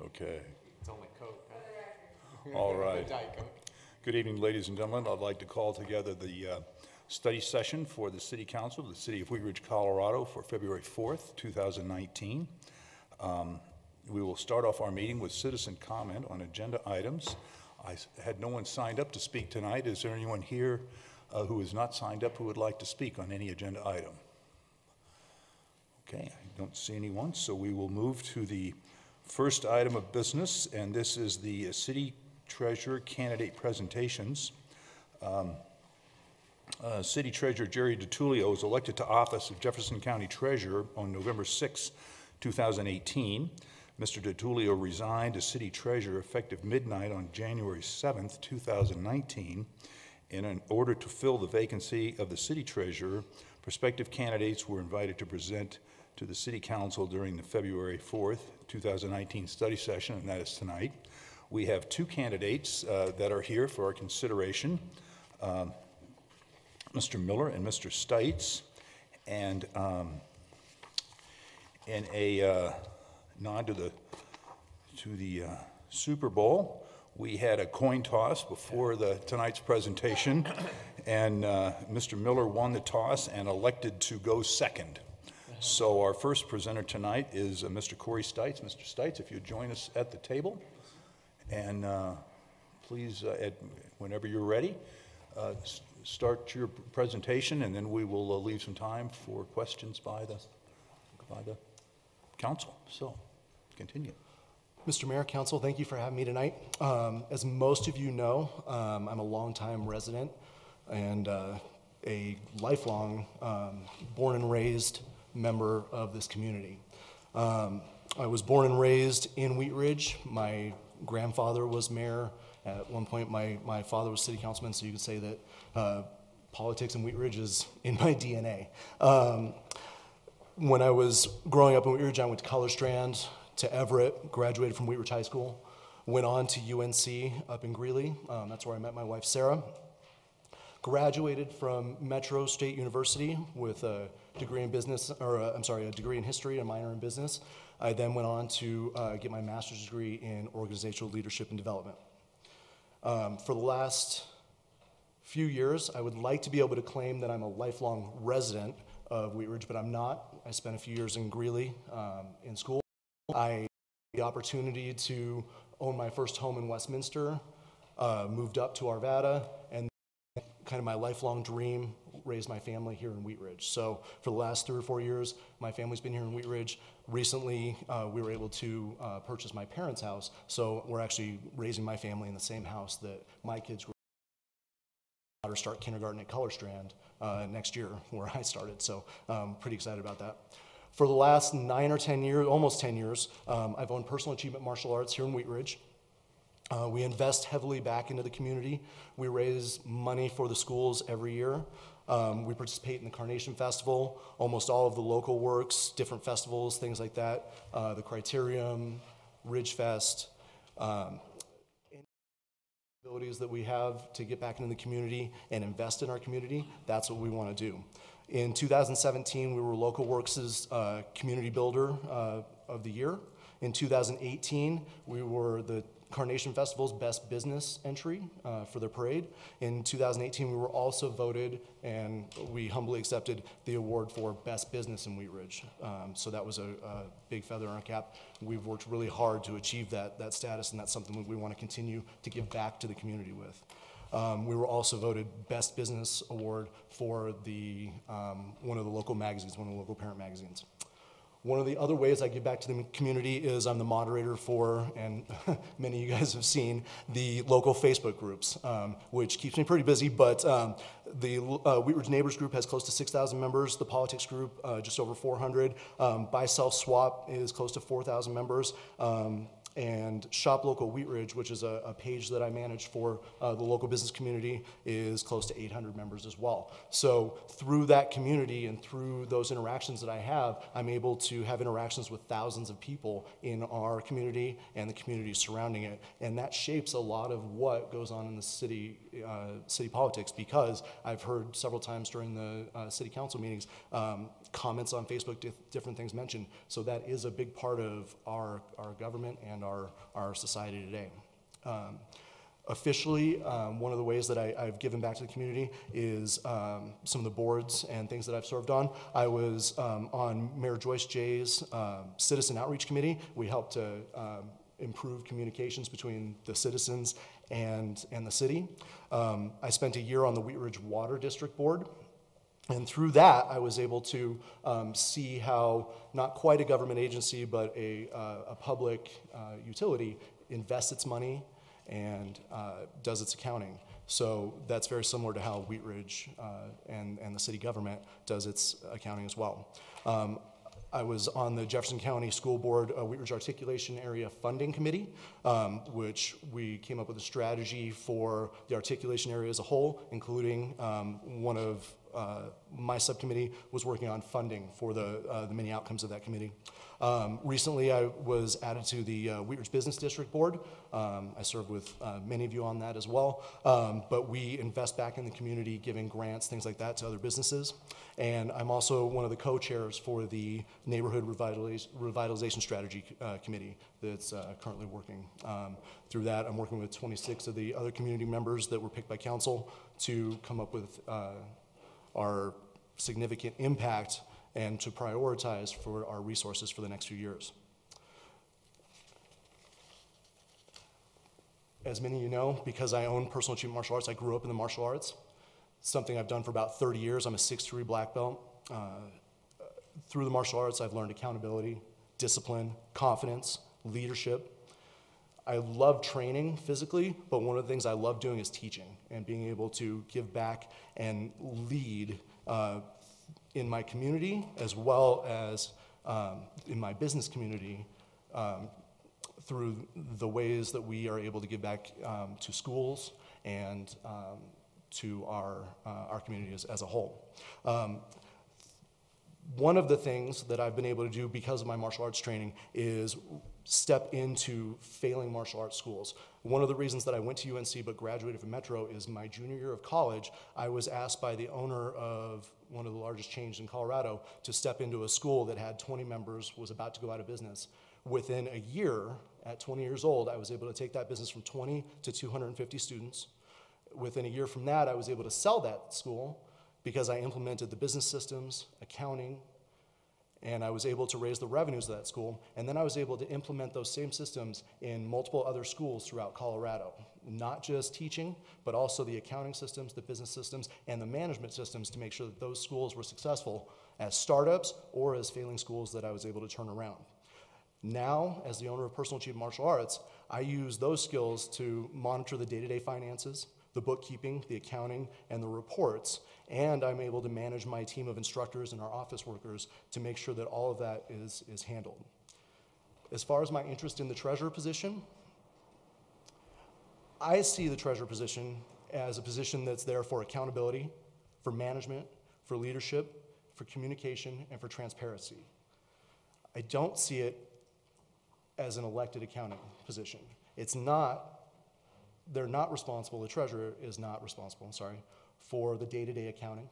Okay. It's only Coke, huh? All right. Diet Coke. Good evening, ladies and gentlemen. I'd like to call together the study session for the City Council of the City of Wheat Ridge, Colorado for February 4th, 2019. We will start off our meeting with citizen comment on agenda items. I had no one signed up to speak tonight. Is there anyone here who is not signed up who would like to speak on any agenda item? Okay, I don't see anyone, so we will move to the first item of business, and this is the city treasurer candidate presentations. City Treasurer Jerry DiTullio was elected to office of Jefferson County Treasurer on November 6, 2018. Mr. DiTullio resigned as City Treasurer effective midnight on January 7, 2019. And in order to fill the vacancy of the City Treasurer, prospective candidates were invited to present to the City Council during the February 4th, 2019 study session, and that is tonight. We have two candidates that are here for our consideration, Mr. Miller and Mr. Stites. And in a nod to the Super Bowl, we had a coin toss before tonight's presentation, and Mr. Miller won the toss and elected to go second. So our first presenter tonight is Mr. Corey Stites. Mr. Stites, if you'd join us at the table, and please, whenever you're ready, start your presentation, and then we will leave some time for questions by the council. So, continue. Mr. Mayor, Council, thank you for having me tonight. As most of you know, I'm a longtime resident and a lifelong born and raised member of this community. I was born and raised in Wheat Ridge. My grandfather was mayor. At one point, my father was city councilman, so you could say that politics in Wheat Ridge is in my DNA. When I was growing up in Wheat Ridge, I went to Colorstrand, to Everett, graduated from Wheat Ridge High School, went on to UNC up in Greeley. That's where I met my wife, Sarah. Graduated from Metro State University with a degree in business, a degree in history and a minor in business. I then went on to get my master's degree in organizational leadership and development. For the last few years, I would like to be able to claim that I'm a lifelong resident of Wheat Ridge, but I'm not. I spent a few years in Greeley in school. I had the opportunity to own my first home in Westminster, moved up to Arvada, and kind of my lifelong dream, raised my family here in Wheat Ridge. So for the last 3 or 4 years, my family's been here in Wheat Ridge. Recently, we were able to purchase my parents' house, so we're actually raising my family in the same house that my kids grew up. Start kindergarten at Colorstrand next year, where I started, so pretty excited about that. For the last 9 or 10 years, almost 10 years, I've owned Personal Achievement Martial Arts here in Wheat Ridge. We invest heavily back into the community. We raise money for the schools every year. We participate in the Carnation Festival, almost all of the local works, different festivals, things like that, the Criterium, Ridge Fest. Abilities that we have to get back into the community and invest in our community, that's what we want to do. In 2017, we were Local Works' Community Builder of the Year. In 2018, we were the Carnation Festival's Best Business Entry for their parade. In 2018, we were also voted, and we humbly accepted the award for Best Business in Wheat Ridge. So that was a big feather in our cap. We've worked really hard to achieve that status, and that's something that we want to continue to give back to the community with. We were also voted Best Business Award for one of the local magazines, one of the local parent magazines. One of the other ways I give back to the community is I'm the moderator for, and many of you guys have seen, the local Facebook groups, which keeps me pretty busy, but the Wheat Ridge Neighbors group has close to 6,000 members, the politics group just over 400, Buy Self Swap is close to 4,000 members, And Shop Local Wheat Ridge, which is a page that I manage for the local business community, is close to 800 members as well. So through that community and through those interactions that I have, I'm able to have interactions with thousands of people in our community and the communities surrounding it. And that shapes a lot of what goes on in the city politics, because I've heard several times during the city council meetings comments on Facebook, different things mentioned. So that is a big part of our government and our society today. Officially, one of the ways that I've given back to the community is some of the boards and things that I've served on. I was on Mayor Joyce Jay's Citizen Outreach Committee. We helped to improve communications between the citizens and the city. I spent a year on the Wheat Ridge Water District Board. And through that, I was able to see how not quite a government agency, but a public utility invests its money and does its accounting. So that's very similar to how Wheat Ridge and the city government does its accounting as well. I was on the Jefferson County School Board Wheat Ridge Articulation Area Funding Committee, which we came up with a strategy for the articulation area as a whole, including one of my subcommittee was working on funding for the many outcomes of that committee. Recently, I was added to the Wheat Ridge Business District Board. I served with many of you on that as well. But we invest back in the community, giving grants, things like that to other businesses. And I'm also one of the co-chairs for the Neighborhood Revitalization Strategy Committee that's currently working. Through that, I'm working with 26 of the other community members that were picked by council to come up with our significant impact and to prioritize for our resources for the next few years. As many of you know, because I own Personal Achievement Martial Arts, I grew up in the martial arts. Something I've done for about 30 years. I'm a 6th-degree black belt. Through the martial arts, I've learned accountability, discipline, confidence, leadership. I love training physically, but one of the things I love doing is teaching and being able to give back and lead in my community as well as in my business community through the ways that we are able to give back to schools and to our community as a whole. One of the things that I've been able to do because of my martial arts training is step into failing martial arts schools. One of the reasons that I went to UNC but graduated from Metro is my junior year of college, I was asked by the owner of one of the largest chains in Colorado to step into a school that had 20 members, was about to go out of business. Within a year, at 20 years old, I was able to take that business from 20 to 250 students. Within a year from that, I was able to sell that school because I implemented the business systems, accounting, and I was able to raise the revenues of that school. And then I was able to implement those same systems in multiple other schools throughout Colorado. Not just teaching, but also the accounting systems, the business systems, and the management systems to make sure that those schools were successful as startups or as failing schools that I was able to turn around. Now, as the owner of Personal Achievement Martial Arts, I use those skills to monitor the day-to-day finances, the bookkeeping, the accounting, and the reports, and I'm able to manage my team of instructors and our office workers to make sure that all of that is handled. As far as my interest in the treasurer position, I see the treasurer position as a position that's there for accountability, for management, for leadership, for communication, and for transparency. I don't see it as an elected accounting position. It's not. They're not responsible, the treasurer is not responsible, I'm sorry, for the day-to-day accounting,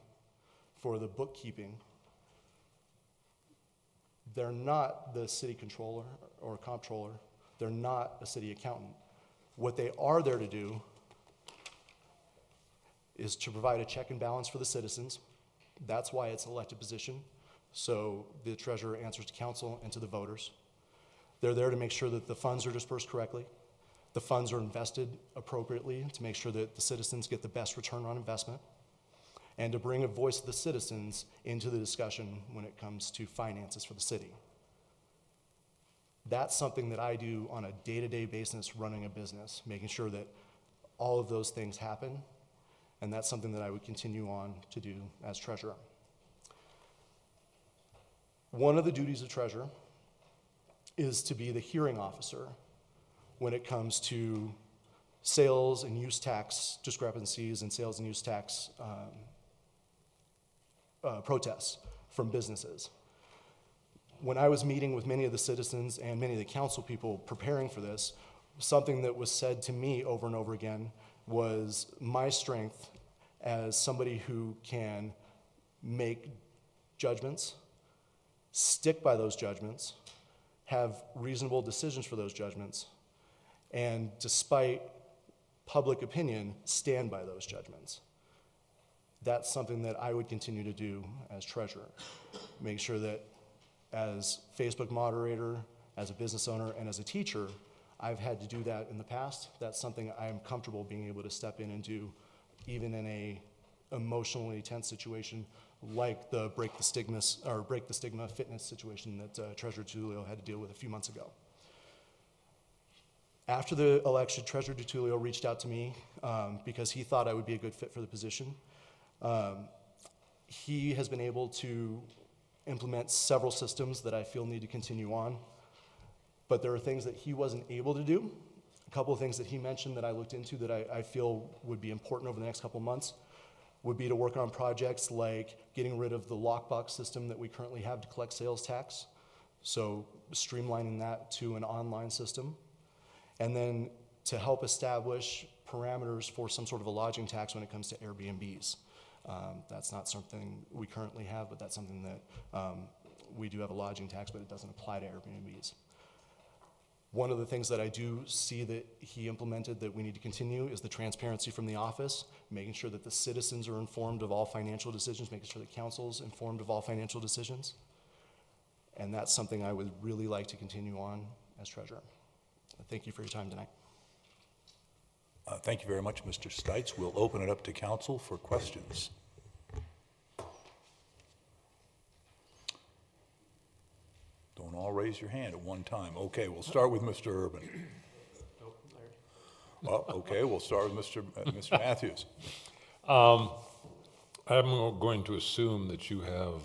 for the bookkeeping. They're not the city controller or comptroller. They're not a city accountant. What they are there to do is to provide a check and balance for the citizens. That's why it's an elected position. So the treasurer answers to council and to the voters. They're there to make sure that the funds are dispersed correctly. The funds are invested appropriately to make sure that the citizens get the best return on investment, and to bring a voice of the citizens into the discussion when it comes to finances for the city. That's something that I do on a day-to-day basis running a business, making sure that all of those things happen, and that's something that I would continue on to do as treasurer. One of the duties of treasurer is to be the hearing officer when it comes to sales and use tax discrepancies and sales and use tax protests from businesses. When I was meeting with many of the citizens and many of the council people preparing for this, something that was said to me over and over again was my strength as somebody who can make judgments, stick by those judgments, have reasonable decisions for those judgments, and despite public opinion, stand by those judgments. That's something that I would continue to do as treasurer. Make sure that as Facebook moderator, as a business owner, and as a teacher, I've had to do that in the past. That's something I'm comfortable being able to step in and do, even in a emotionally tense situation like the break the stigma fitness situation that Treasurer DiTullio had to deal with a few months ago. After the election, Treasurer DiTullio reached out to me because he thought I would be a good fit for the position. He has been able to implement several systems that I feel need to continue on, but there are things that he wasn't able to do. A couple of things that he mentioned that I looked into that I feel would be important over the next couple of months would be to work on projects like getting rid of the lockbox system that we currently have to collect sales tax, so streamlining that to an online system, and then to help establish parameters for some sort of a lodging tax when it comes to Airbnbs. That's not something we currently have, but that's something that we do have a lodging tax, but it doesn't apply to Airbnbs. One of the things that I do see that he implemented that we need to continue is the transparency from the office, making sure that the citizens are informed of all financial decisions, making sure that council's informed of all financial decisions. And that's something I would really like to continue on as treasurer. Thank you for your time tonight. Thank you very much, Mr. Stites. We'll open it up to council for questions. Don't all raise your hand at one time. Okay, we'll start with Mr. Urban. Well, okay, we'll start with Mr. Matthews. I'm going to assume that you have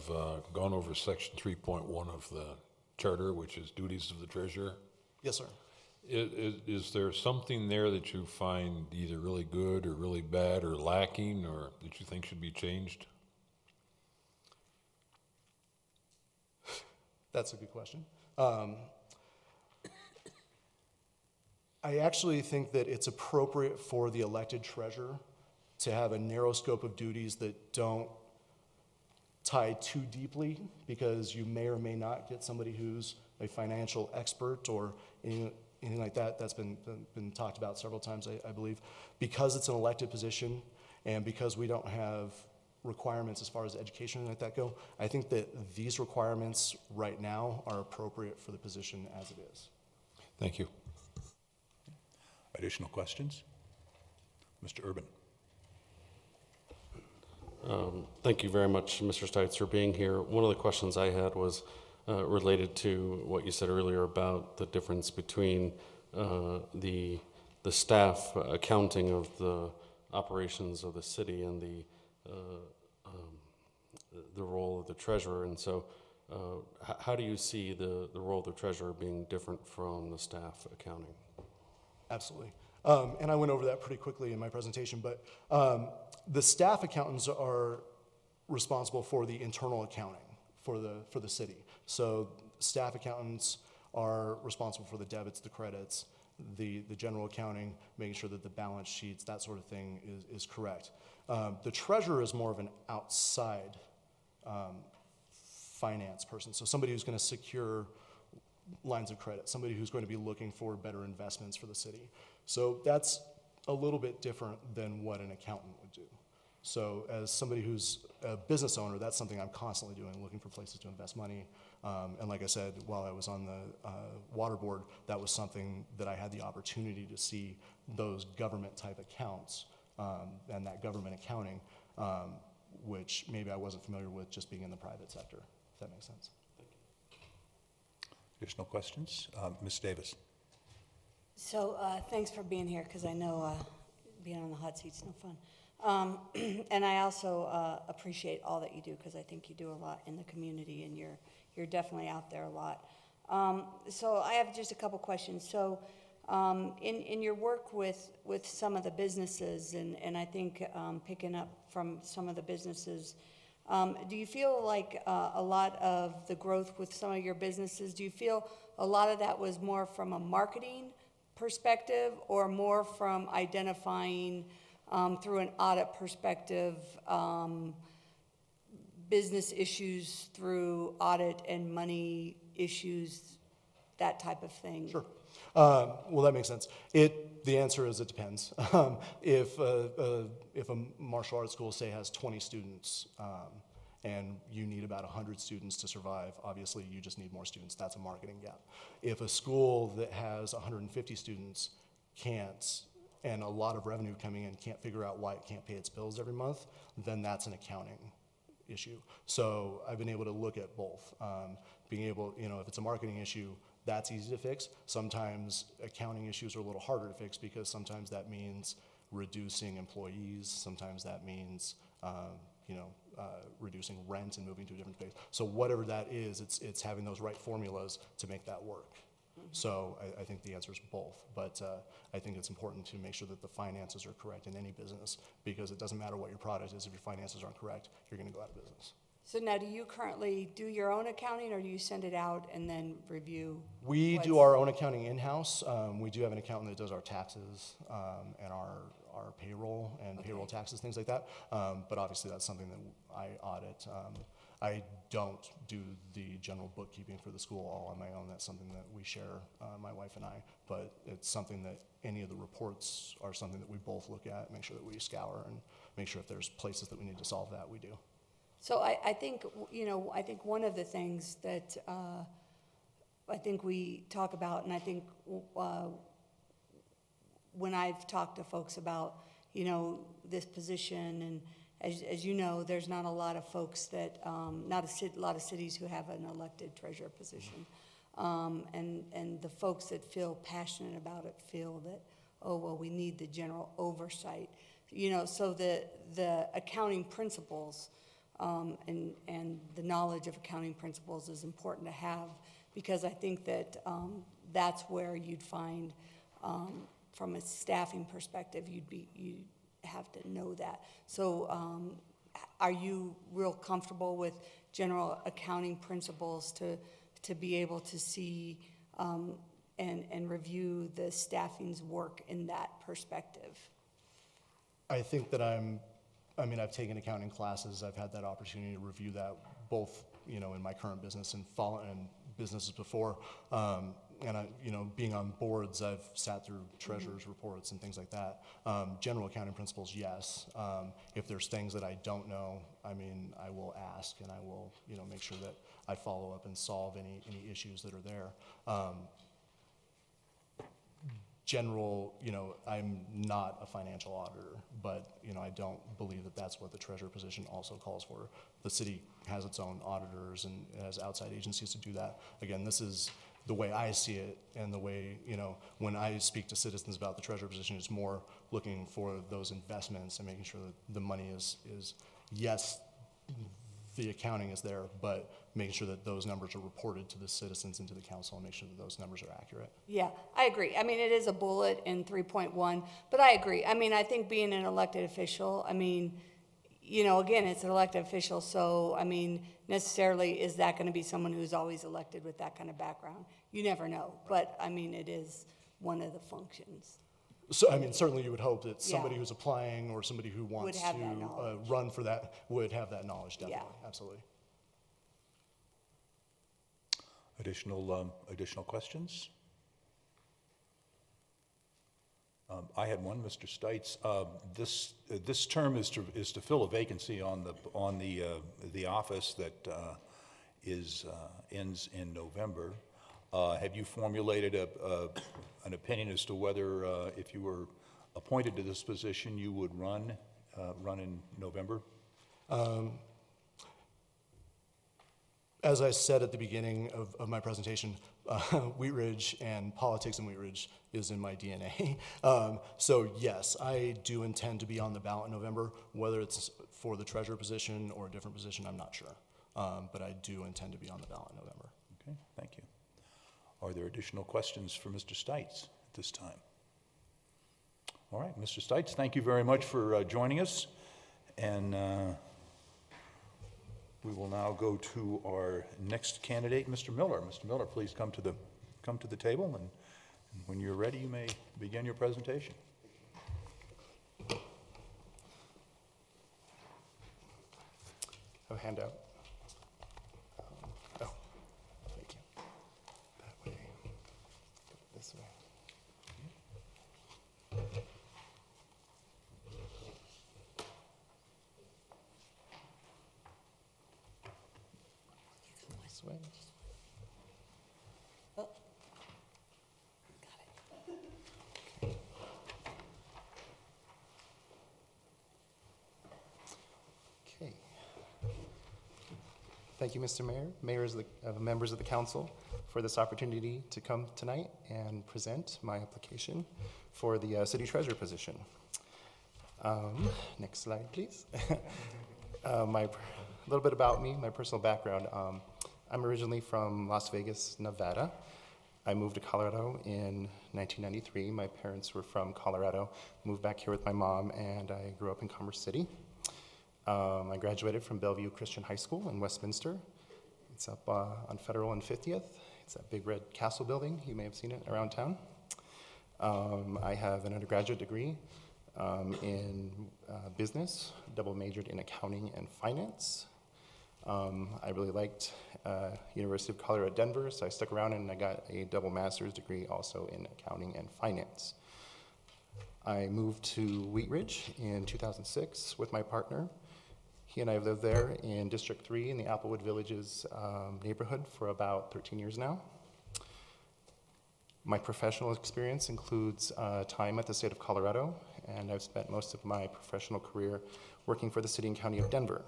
gone over section 3.1 of the charter, which is duties of the treasurer. Yes, sir. Is there something there that you find either really good or really bad or lacking or that you think should be changed? That's a good question. I actually think that it's appropriate for the elected treasurer to have a narrow scope of duties that don't tie too deeply, because you may or may not get somebody who's a financial expert or anything like that. That's been talked about several times, I believe. Because it's an elected position and because we don't have requirements as far as education like that go, I think that these requirements right now are appropriate for the position as it is. Thank you. Additional questions? Mr. Urban. Thank you very much, Mr. Stites, for being here. One of the questions I had was related to what you said earlier about the difference between the staff accounting of the operations of the city and the role of the treasurer. And so how do you see the role of the treasurer being different from the staff accounting? Absolutely. And I went over that pretty quickly in my presentation, but the staff accountants are responsible for the internal accounting for the city. So staff accountants are responsible for the debits, the credits, the general accounting, making sure that the balance sheets, that sort of thing is correct. The treasurer is more of an outside finance person, so somebody who's going to secure lines of credit, somebody who's going to be looking for better investments for the city. So that's a little bit different than what an accountant would do. So as somebody who's a business owner, that's something I'm constantly doing, looking for places to invest money. And like I said, while I was on the water board, that was something that I had the opportunity to see those government type accounts and that government accounting, which maybe I wasn't familiar with just being in the private sector, if that makes sense. Additional questions? Ms. Davis. So thanks for being here, because I know being on the hot seat's no fun. And I also appreciate all that you do, because I think you do a lot in the community, and you're definitely out there a lot. So I have just a couple questions. So In your work with some of the businesses, and I think picking up from some of the businesses, do you feel like a lot of the growth with some of your businesses, do you feel a lot of that was more from a marketing perspective or more from identifying through an audit perspective business issues through audit and money issues, that type of thing? Sure. Well, that makes sense. The answer is it depends. If a martial arts school, say, has 20 students, and you need about 100 students to survive, obviously you just need more students. That's a marketing gap. If a school that has 150 students can't, and a lot of revenue coming in, can't figure out why it can't pay its bills every month, then that's an accounting issue. So I've been able to look at both. Being able, if it's a marketing issue, that's easy to fix. Sometimes accounting issues are a little harder to fix because sometimes that means reducing employees. Sometimes that means, reducing rent and moving to a different space. So whatever that is, it's having those right formulas to make that work. So I think the answer is both, but I think it's important to make sure that the finances are correct in any business, because it doesn't matter what your product is. If your finances aren't correct, you're going to go out of business. So now, do you currently do your own accounting, or do you send it out and then review? We do our own accounting in-house. We do have an accountant that does our taxes and our payroll and payroll taxes, things like that. But obviously that's something that I audit. I don't do the general bookkeeping for the school all on my own. That's something that we share, my wife and I. But it's something that any of the reports are something that we both look at, make sure that we scour and make sure if there's places that we need to solve that, we do. So I think, I think one of the things that I think we talk about, and I think when I've talked to folks about, this position, and as you know, there's not a lot of folks that, not a lot of cities who have an elected treasurer position. And the folks that feel passionate about it feel that, oh, well, we need the general oversight. So the accounting principles and the knowledge of accounting principles is important to have, because I think that that's where you'd find, from a staffing perspective, you'd have to know that. So are you real comfortable with general accounting principles to be able to see and review the staffing's work in that perspective? I think that I've taken accounting classes. I've had that opportunity to review that both, in my current business and businesses before. And being on boards, I've sat through treasurer's reports and things like that. General accounting principles, yes. If there's things that I don't know, I will ask, and I will, make sure that I follow up and solve any issues that are there. General, I'm not a financial auditor, but, I don't believe that that's what the treasurer position also calls for. The city has its own auditors and it has outside agencies to do that. Again, this is the way I see it, and the way, when I speak to citizens about the treasurer position, it's more looking for those investments and making sure that the money is yes, the accounting is there, but making sure that those numbers are reported to the citizens and to the council, and make sure that those numbers are accurate. Yeah, I agree. It is a bullet in 3.1, but I agree. I think being an elected official, again, it's an elected official, so, necessarily, is that going to be someone who's always elected with that kind of background? You never know, but, it is one of the functions. So, certainly you would hope that somebody Yeah. who's applying or somebody who wants have that to knowledge. run for that would have that knowledge, definitely, Yeah. absolutely. Additional questions? I had one, Mr. Stites. This term is to fill a vacancy on the office that ends in November. Have you formulated an opinion as to whether, if you were appointed to this position, you would run in November? As I said at the beginning of my presentation, Wheat Ridge and politics in Wheat Ridge is in my DNA. So yes, I do intend to be on the ballot in November. Whether it's for the treasurer position or a different position, I'm not sure. But I do intend to be on the ballot in November. Okay, thank you. Are there additional questions for Mr. Stites at this time. All right, Mr. Stites, thank you very much for joining us. And we will now go to our next candidate, Mr. Miller. Mr. Miller, please come to the table, and when you're ready, you may begin your presentation. A handout. Oh, thank you. That way. This way. This way. Oh, got it. Okay. Thank you, Mr. Mayor, members of the council, for this opportunity to come tonight and present my application for the city treasurer position. Next slide, please. A little bit about me, my personal background. I'm originally from Las Vegas, Nevada. I moved to Colorado in 1993. My parents were from Colorado, moved back here with my mom, and I grew up in Commerce City. I graduated from Bellevue Christian High School in Westminster. It's up on Federal and 50th. It's that big red castle building. You may have seen it around town. I have an undergraduate degree in business, double majored in accounting and finance. I really liked University of Colorado at Denver, so I stuck around and I got a double master's degree also in accounting and finance. I moved to Wheat Ridge in 2006 with my partner. He and I have lived there in District 3 in the Applewood Villages neighborhood for about 13 years now. My professional experience includes time at the state of Colorado, and I've spent most of my professional career working for the city and county of Denver.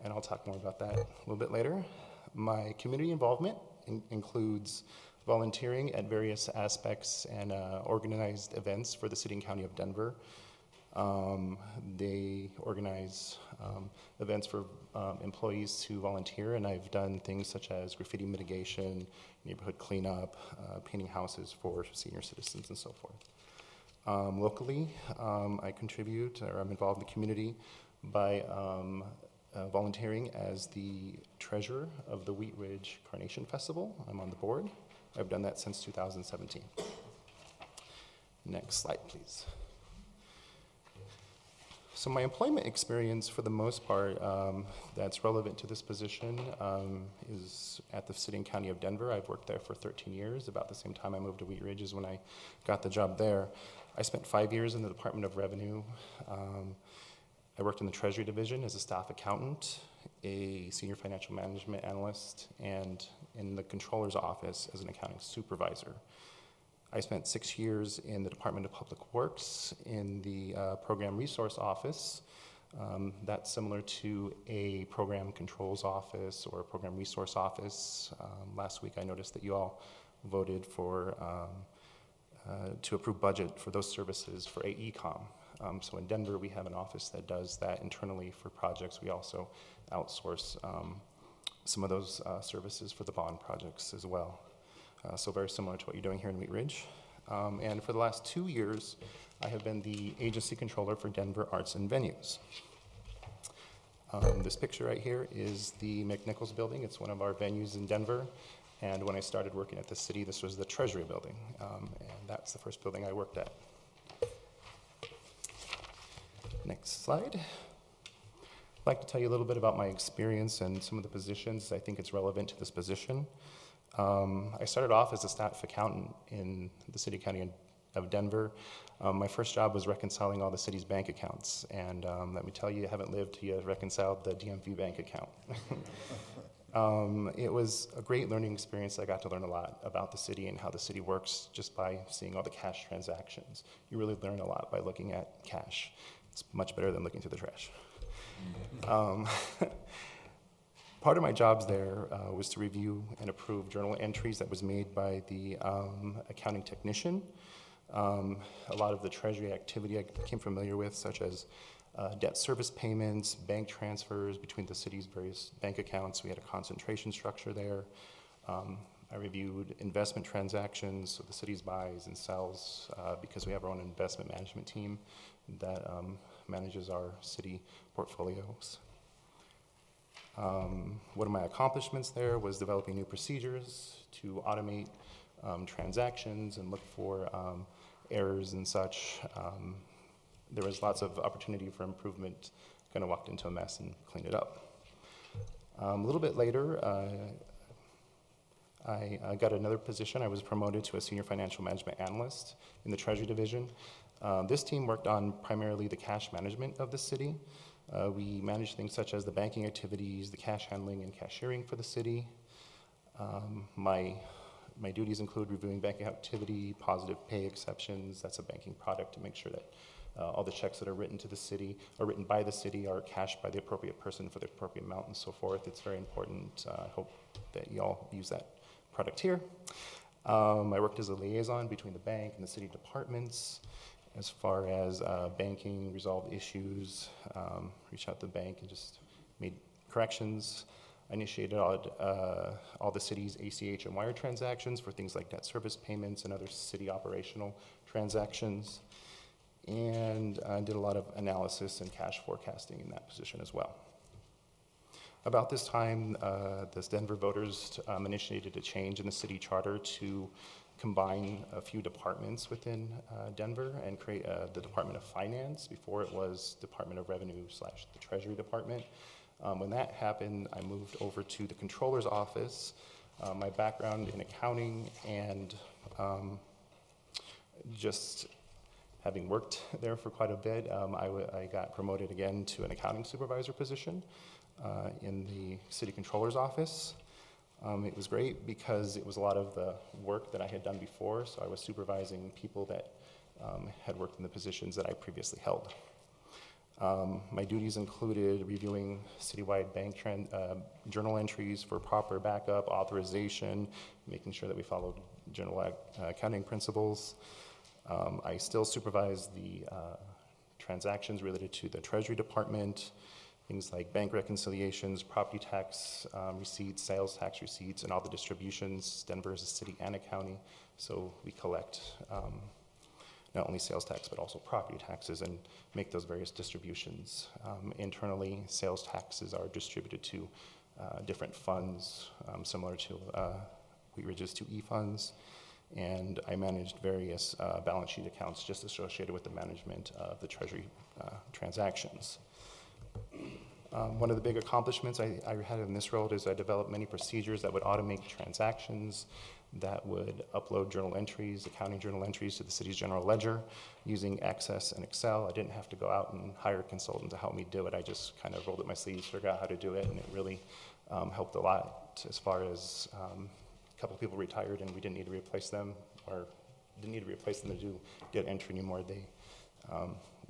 And I'll talk more about that a little bit later. My community involvement includes volunteering at various aspects and organized events for the city and county of Denver. They organize events for employees to volunteer, and I've done things such as graffiti mitigation, neighborhood cleanup, painting houses for senior citizens, and so forth. Locally, I contribute, or I'm involved in the community by volunteering as the treasurer of the Wheat Ridge Carnation Festival. I'm on the board. I've done that since 2017. Next slide, please. So my employment experience, for the most part, that's relevant to this position is at the city and county of Denver. I've worked there for 13 years. About the same time I moved to Wheat Ridge is when I got the job there. I spent 5 years in the Department of Revenue. I worked in the Treasury Division as a staff accountant, a senior financial management analyst, and in the Controller's office as an accounting supervisor. I spent 6 years in the Department of Public Works in the Program Resource Office. That's similar to a Program Controls Office or a Program Resource Office. Last week I noticed that you all voted for to approve budget for those services for AECom. So in Denver, we have an office that does that internally for projects. We also outsource some of those services for the bond projects as well. So very similar to what you're doing here in Wheat Ridge. And for the last 2 years, I have been the agency controller for Denver Arts and Venues. This picture right here is the McNichols building. It's one of our venues in Denver. And when I started working at the city, this was the Treasury building. And that's the first building I worked at. Next slide. I'd like to tell you a little bit about my experience and some of the positions. I think it's relevant to this position. I started off as a staff accountant in the city county of Denver. My first job was reconciling all the city's bank accounts. And let me tell you, I haven't lived till you reconciled the DMV bank account. It was a great learning experience. I got to learn a lot about the city and how the city works just by seeing all the cash transactions. You really learn a lot by looking at cash. It's much better than looking through the trash. Part of my jobs there was to review and approve journal entries that was made by the accounting technician. A lot of the treasury activity I became familiar with, such as debt service payments, bank transfers between the city's various bank accounts. We had a concentration structure there. I reviewed investment transactions, so the city's buys and sells, because we have our own investment management team that manages our city portfolios. One of my accomplishments there was developing new procedures to automate transactions and look for errors and such. There was lots of opportunity for improvement. Kind of walked into a mess and cleaned it up. A little bit later, I got another position. I was promoted to a senior financial management analyst in the Treasury Division. This team worked on primarily the cash management of the city. We managed things such as the banking activities, the cash handling and cashiering for the city. My duties include reviewing banking activity, positive pay exceptions. That's a banking product to make sure that all the checks that are written to the city, or written by the city, are cashed by the appropriate person for the appropriate amount and so forth. It's very important. I hope that you all use that product here. I worked as a liaison between the bank and the city departments as far as banking, resolve issues, reach out to the bank and just made corrections. I initiated all the city's ACH and wire transactions for things like debt service payments and other city operational transactions, and did a lot of analysis and cash forecasting in that position as well. About this time, the Denver voters initiated a change in the city charter to combine a few departments within Denver and create the Department of Finance. Before, it was Department of Revenue / the Treasury Department. When that happened, I moved over to the Controller's Office. My background in accounting and just having worked there for quite a bit, I got promoted again to an accounting supervisor position in the City Controller's Office. It was great because it was a lot of the work that I had done before, so I was supervising people that had worked in the positions that I previously held. My duties included reviewing citywide bank journal entries for proper backup, authorization, making sure that we followed general accounting principles. I still supervise the transactions related to the Treasury Department, things like bank reconciliations, property tax receipts, sales tax receipts, and all the distributions. Denver is a city and a county, so we collect not only sales tax, but also property taxes and make those various distributions. Internally, sales taxes are distributed to different funds, similar to Wheat Ridge's 2E funds. And I managed various balance sheet accounts just associated with the management of the Treasury transactions. One of the big accomplishments I had in this role is I developed many procedures that would automate transactions, that would upload journal entries, accounting journal entries to the city's general ledger using Access and Excel. I didn't have to go out and hire a consultant to help me do it. I just kind of rolled up my sleeves, figured out how to do it, and it really helped a lot as far as a couple people retired and we didn't need to replace them, or didn't need to replace them to do data entry anymore.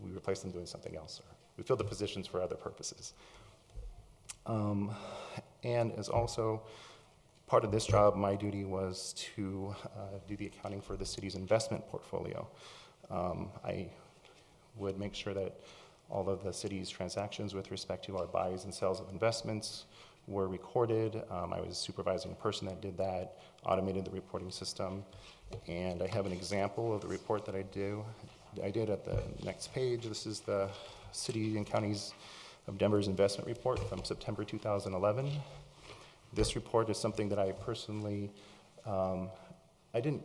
We replaced them doing something else, or we filled the positions for other purposes. And as also part of this job, my duty was to do the accounting for the city's investment portfolio. I would make sure that all of the city's transactions with respect to our buys and sales of investments were recorded. I was supervising a person that did that, automated the reporting system, and I have an example of the report that I did at the next page. This is the City and Counties of Denver's investment report from September 2011. This report is something that I personally, I didn't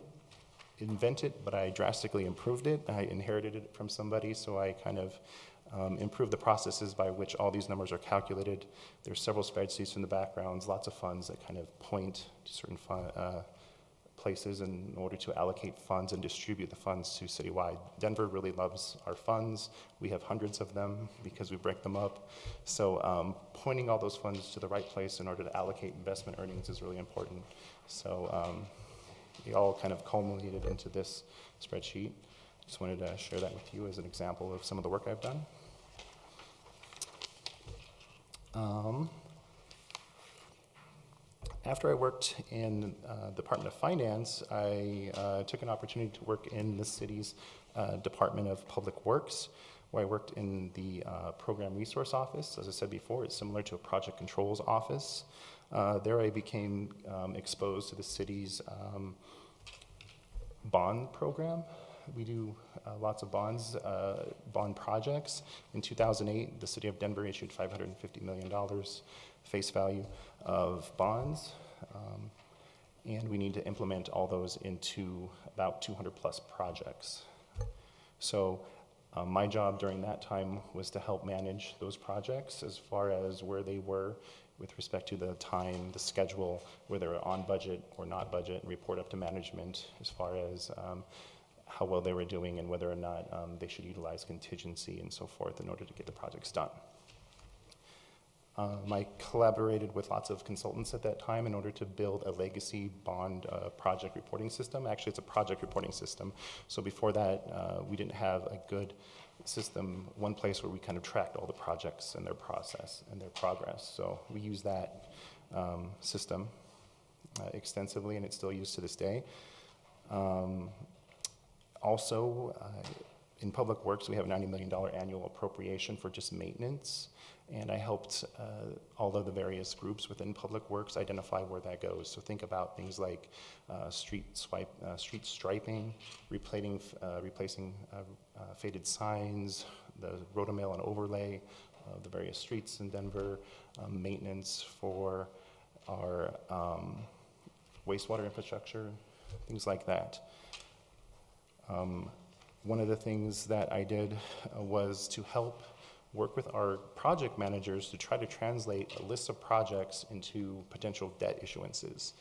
invent it, but I drastically improved it. I inherited it from somebody, so I kind of improved the processes by which all these numbers are calculated. There's several spreadsheets in the backgrounds, lots of funds that kind of point to certain places in order to allocate funds and distribute the funds to citywide. Denver really loves our funds. We have hundreds of them because we break them up. So pointing all those funds to the right place in order to allocate investment earnings is really important. So they all kind of culminated into this spreadsheet. Just wanted to share that with you as an example of some of the work I've done. After I worked in the Department of Finance, I took an opportunity to work in the city's Department of Public Works, where I worked in the Program Resource Office. As I said before, it's similar to a project controls office. There I became exposed to the city's bond program. We do lots of bonds, bond projects. In 2008, the city of Denver issued $550 million face value of bonds. And we need to implement all those into about 200 plus projects. So my job during that time was to help manage those projects as far as where they were with respect to the time, the schedule, whether they were on budget or not budget, and report up to management as far as how well they were doing and whether or not they should utilize contingency and so forth in order to get the projects done. I collaborated with lots of consultants at that time in order to build a legacy bond project reporting system. Actually, it's a project reporting system. So before that, we didn't have a good system, one place where we kind of tracked all the projects and their process and their progress. So we use that system extensively, and it's still used to this day. Also, in Public Works, we have a $90 million annual appropriation for just maintenance. And I helped all of the various groups within Public Works identify where that goes. So think about things like street striping, replacing faded signs, the rotomail and overlay of the various streets in Denver, maintenance for our wastewater infrastructure, things like that. One of the things that I did was to help work with our project managers to try to translate a list of projects into potential debt issuances.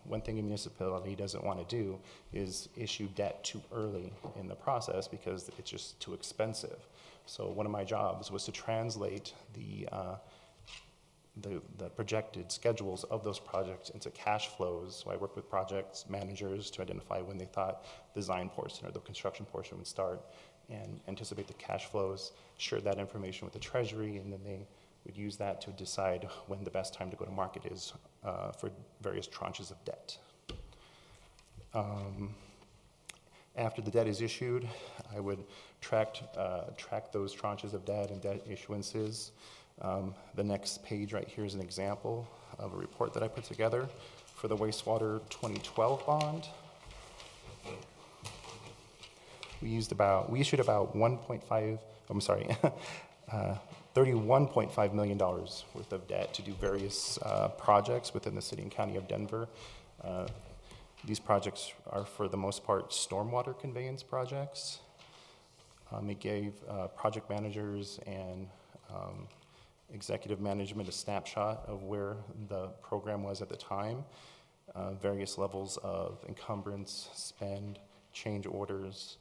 One thing a municipality doesn't want to do is issue debt too early in the process because it's just too expensive. So one of my jobs was to translate the projected schedules of those projects into cash flows. So I worked with project managers to identify when they thought the design portion or the construction portion would start and anticipate the cash flows, share that information with the Treasury, and then they would use that to decide when the best time to go to market is for various tranches of debt. After the debt is issued, I would track those tranches of debt and debt issuances. The next page right here is an example of a report that I put together for the wastewater 2012 bond. We issued about $31.5 million worth of debt to do various projects within the city and county of Denver. These projects are, for the most part, stormwater conveyance projects. It gave project managers and executive management a snapshot of where the program was at the time, various levels of encumbrance, spend, change orders.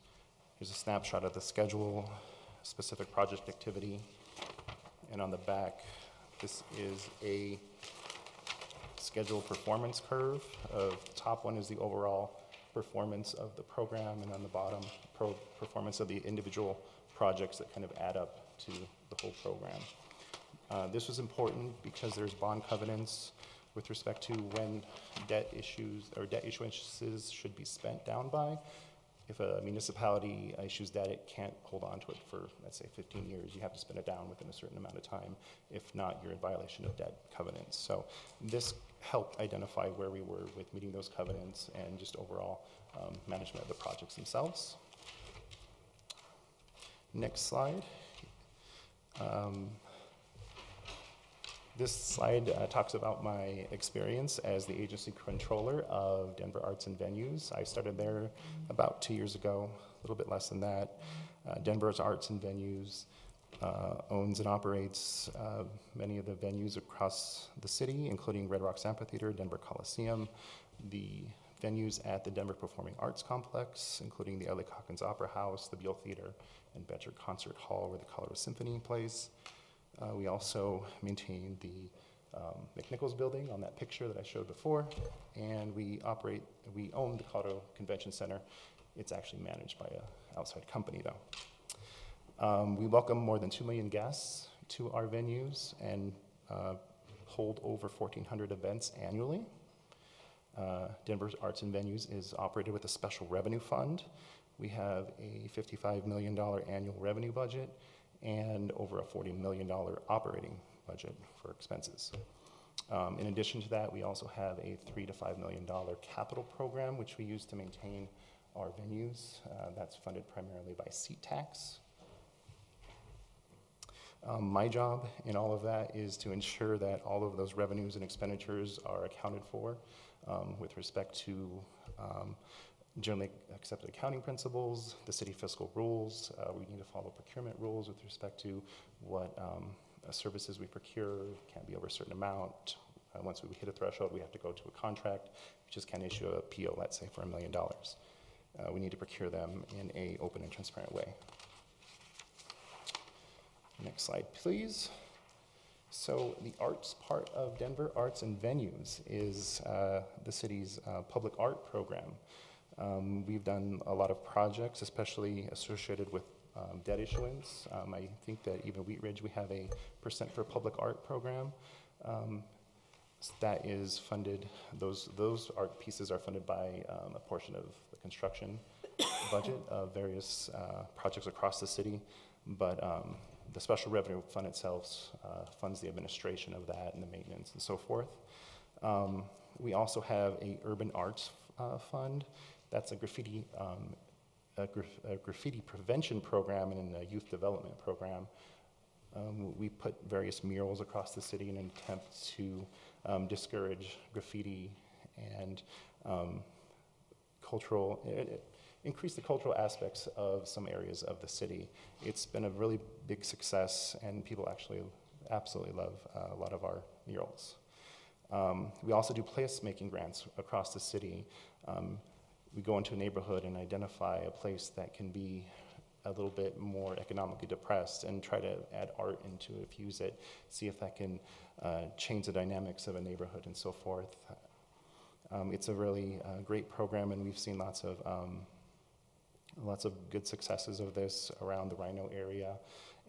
Here's a snapshot of the schedule, specific project activity, and on the back, this is a schedule performance curve. The top one is the overall performance of the program, and on the bottom, performance of the individual projects that kind of add up to the whole program. This was important because there's bond covenants with respect to when debt issuances should be spent down by. If a municipality issues debt, it can't hold on to it for, let's say, 15 years. You have to spend it down within a certain amount of time. If not, you're in violation of debt covenants. So this helped identify where we were with meeting those covenants and just overall management of the projects themselves. Next slide. This slide talks about my experience as the agency controller of Denver Arts and Venues. I started there about 2 years ago, a little bit less than that. Denver's Arts and Venues owns and operates many of the venues across the city, including Red Rocks Amphitheater, Denver Coliseum, the venues at the Denver Performing Arts Complex, including the L.A. Calkins Opera House, the Buell Theater, and Betcher Concert Hall, where the Colorado Symphony plays. We also maintain the McNichols building on that picture that I showed before, and we own the Colorado Convention Center. It's actually managed by an outside company, though. We welcome more than 2 million guests to our venues and hold over 1,400 events annually. Denver's Arts and Venues is operated with a special revenue fund. We have a $55 million annual revenue budget and over a $40 million operating budget for expenses. In addition to that, we also have a $3 to $5 million capital program, which we use to maintain our venues. That's funded primarily by seat tax. My job in all of that is to ensure that all of those revenues and expenditures are accounted for with respect to generally accepted accounting principles, the city fiscal rules. We need to follow procurement rules with respect to what services we procure can't be over a certain amount. Once we hit a threshold, we have to go to a contract. We just can't issue a PO, let's say, for $1 million. We need to procure them in an open and transparent way. Next slide, please. So the arts part of Denver, arts and venues, is the city's public art program. We've done a lot of projects, especially associated with debt issuance. I think that even Wheat Ridge, we have a % for public art program that is funded. Those art pieces are funded by a portion of the construction budget of various projects across the city, but the special revenue fund itself funds the administration of that and the maintenance and so forth. We also have a urban arts fund. That's a graffiti prevention program and a youth development program. We put various murals across the city in an attempt to discourage graffiti and increase the cultural aspects of some areas of the city. It's been a really big success, and people actually absolutely love a lot of our murals. We also do place-making grants across the city. We go into a neighborhood and identify a place that can be a little bit more economically depressed and try to add art into it, fuse it, see if that can change the dynamics of a neighborhood and so forth. It's a really great program, and we've seen lots of good successes of this around the Rhino area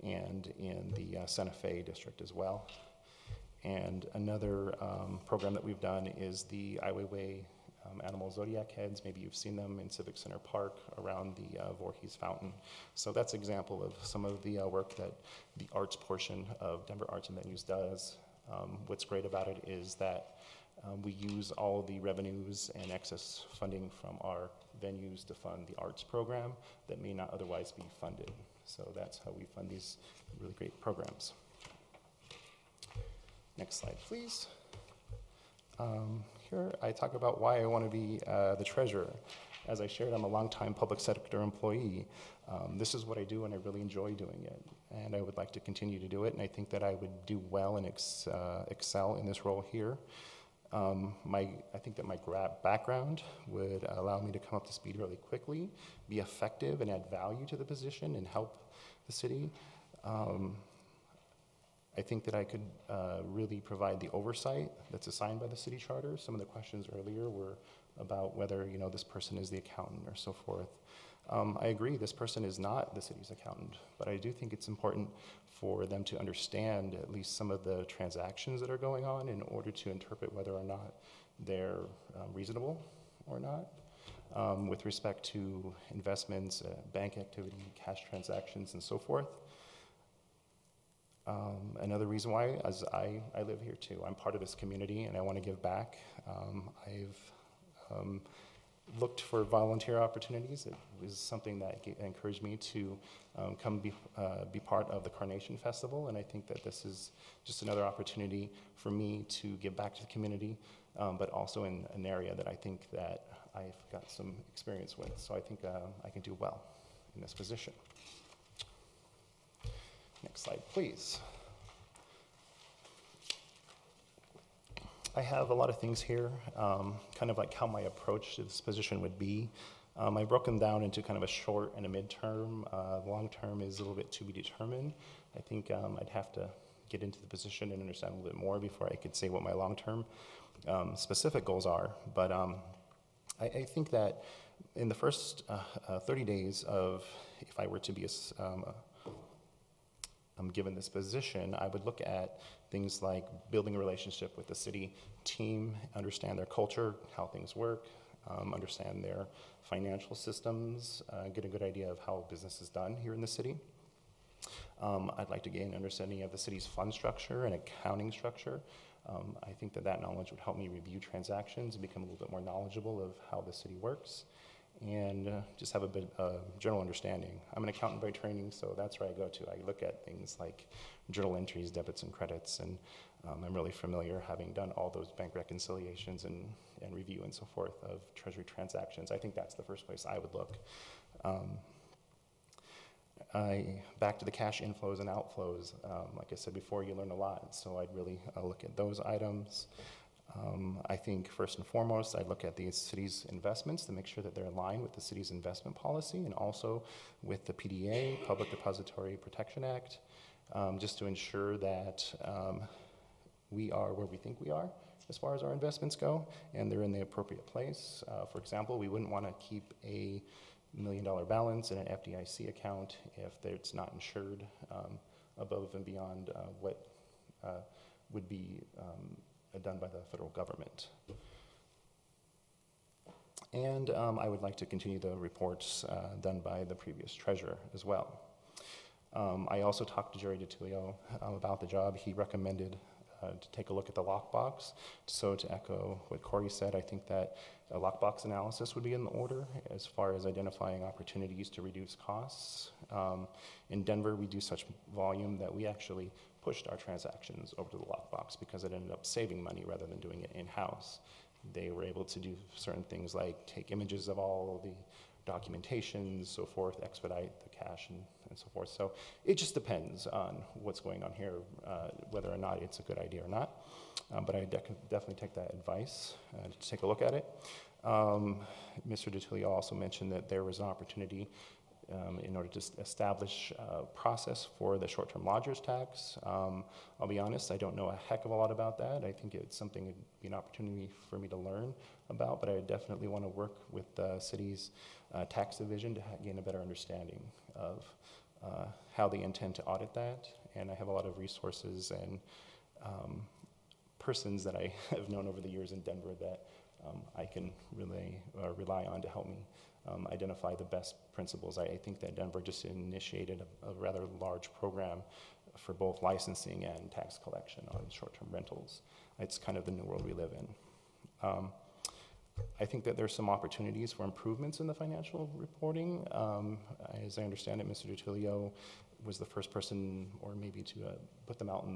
and in the Santa Fe district as well. And another program that we've done is the Ai Weiwei animal zodiac heads. Maybe you've seen them in Civic Center Park around the Voorhees Fountain. So that's an example of some of the work that the arts portion of Denver Arts and Venues does. What's great about it is that we use all the revenues and excess funding from our venues to fund the arts program that may not otherwise be funded. So that's how we fund these really great programs. Next slide, please. Here I talk about why I want to be the treasurer. As I shared, I'm a longtime public sector employee. This is what I do, and I really enjoy doing it. And I would like to continue to do it, and I think that I would do well and excel in this role here. I think that my background would allow me to come up to speed really quickly, be effective, and add value to the position and help the city. I think that I could really provide the oversight that's assigned by the city charter. Some of the questions earlier were about whether this person is the accountant or so forth. I agree, this person is not the city's accountant, but I do think it's important for them to understand at least some of the transactions that are going on in order to interpret whether or not they're reasonable or not. With respect to investments, bank activity, cash transactions, and so forth. Another reason why is I live here too. I'm part of this community and I want to give back. I've looked for volunteer opportunities. It was something that encouraged me to come be part of the Carnation Festival, and I think that this is just another opportunity for me to give back to the community, but also in an area that I think that I've got some experience with. So I think I can do well in this position. Next slide, please. I have a lot of things here, kind of like how my approach to this position would be. I broke them down into kind of a short and a midterm. Long term is a little bit to be determined. I think I'd have to get into the position and understand a little bit more before I could say what my long-term specific goals are. But I think that in the first 30 days of, if I were to be given this position, I would look at things like building a relationship with the city team, understand their culture, how things work, understand their financial systems, get a good idea of how business is done here in the city. I'd like to gain an understanding of the city's fund structure and accounting structure. I think that that knowledge would help me review transactions and become a little bit more knowledgeable of how the city works and just have a bit of general understanding. I'm an accountant by training, so that's where I go to. I look at things like journal entries, debits and credits, and I'm really familiar, having done all those bank reconciliations and review and so forth of treasury transactions. I think that's the first place I would look. Back to the cash inflows and outflows. Like I said before, you learn a lot, so I'd really look at those items. I think first and foremost, I'd look at the city's investments to make sure that they're aligned with the city's investment policy and also with the PDA, Public Depository Protection Act, just to ensure that we are where we think we are as far as our investments go, and they're in the appropriate place. For example, we wouldn't want to keep a $1 million balance in an FDIC account if it's not insured above and beyond what would be done by the federal government. And I would like to continue the reports done by the previous treasurer as well. I also talked to Jerry DiTullio about the job. He recommended to take a look at the lockbox. So to echo what Corey said, I think that a lockbox analysis would be in order as far as identifying opportunities to reduce costs. In Denver, we do such volume that we actually pushed our transactions over to the lockbox because it ended up saving money rather than doing it in-house. They were able to do certain things like take images of all the documentation, so forth, expedite the cash and so forth. So it just depends on what's going on here, whether or not it's a good idea or not. But I definitely take that advice to take a look at it. Mr. DiTullio also mentioned that there was an opportunity in order to establish a process for the short-term lodgers tax. I'll be honest, I don't know a heck of a lot about that. I think it's something that'd be an opportunity for me to learn about, but I definitely want to work with the city's tax division to gain a better understanding of how they intend to audit that. And I have a lot of resources and persons that I have known over the years in Denver that I can really rely on to help me identify the best principles. I think that Denver just initiated a rather large program for both licensing and tax collection on short-term rentals. It's kind of the new world we live in. I think that there's some opportunities for improvements in the financial reporting. As I understand it, Mr. DiTullio was the first person, or maybe to put them out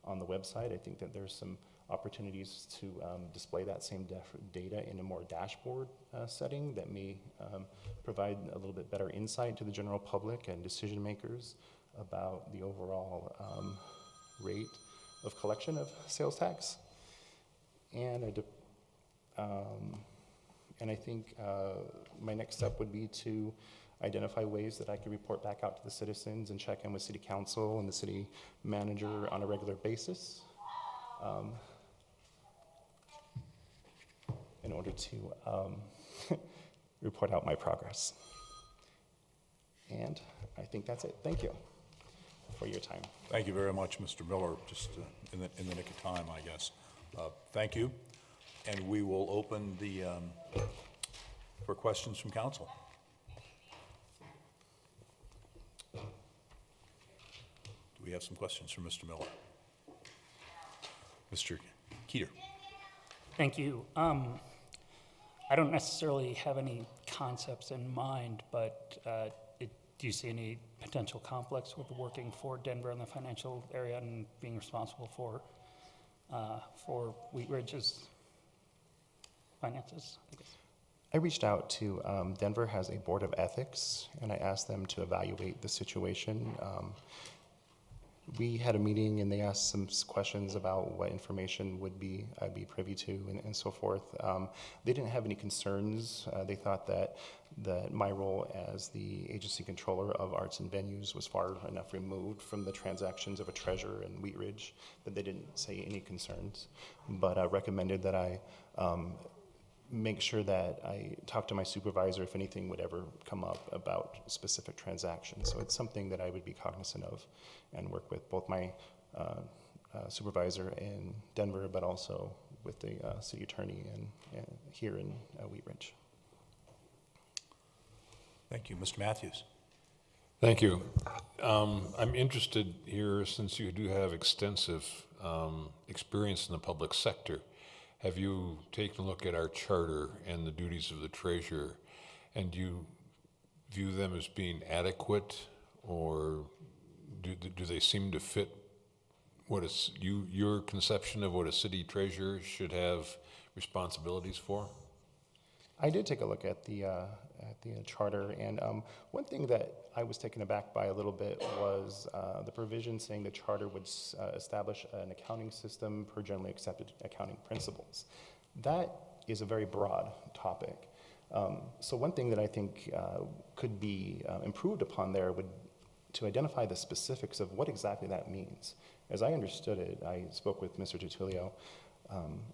on the website. I think that there's some opportunities to display that same data in a more dashboard setting that may provide a little bit better insight to the general public and decision makers about the overall rate of collection of sales tax. And I think my next step would be to identify ways that I could report back out to the citizens and check in with city council and the city manager on a regular basis in order to report out my progress. And I think that's it. Thank you for your time. Thank you very much, Mr. Miller, just in the nick of time, I guess. Thank you. And we will open the, for questions from council. Do we have some questions from Mr. Miller? Mr. Keeter. Thank you. I don't necessarily have any concepts in mind, but do you see any potential conflicts with working for Denver in the financial area and being responsible for Wheat Ridge's finances, I guess? I reached out to Denver has a board of ethics, and I asked them to evaluate the situation. We had a meeting, and they asked some questions about what information I'd be privy to, and so forth. They didn't have any concerns. They thought that my role as the agency controller of arts and venues was far enough removed from the transactions of a treasurer in Wheat Ridge that they didn't say any concerns, but recommended that I make sure that I talk to my supervisor if anything would ever come up about specific transactions. So it's something that I would be cognizant of and work with both my supervisor in Denver, but also with the city attorney here in Wheat Ridge. Thank you. Mr. Matthews. Thank you. I'm interested here, since you do have extensive experience in the public sector. Have you taken a look at our charter and the duties of the treasurer, and do you view them as being adequate, or do they seem to fit what is your conception of what a city treasurer should have responsibilities for? I did take a look at the charter, and one thing that I was taken aback by a little bit was the provision saying the charter would establish an accounting system per generally accepted accounting principles. That is a very broad topic. So one thing that I think could be improved upon there would to identify the specifics of what exactly that means. As I understood it, I spoke with Mr. Tutilio,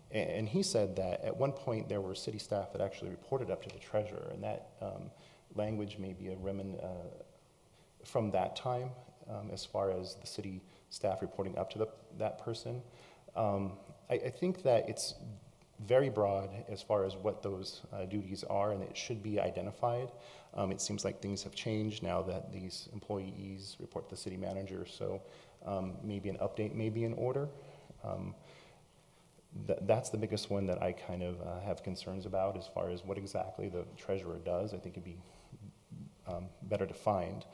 and he said that at one point there were city staff that actually reported up to the treasurer, and that language may be a remnant from that time as far as the city staff reporting up to that person. I think that it's very broad as far as what those duties are, and it should be identified. It seems like things have changed now that these employees report to the city manager, so maybe an update may be in order. That's the biggest one that I kind of have concerns about as far as what exactly the treasurer does. I think it'd be better defined.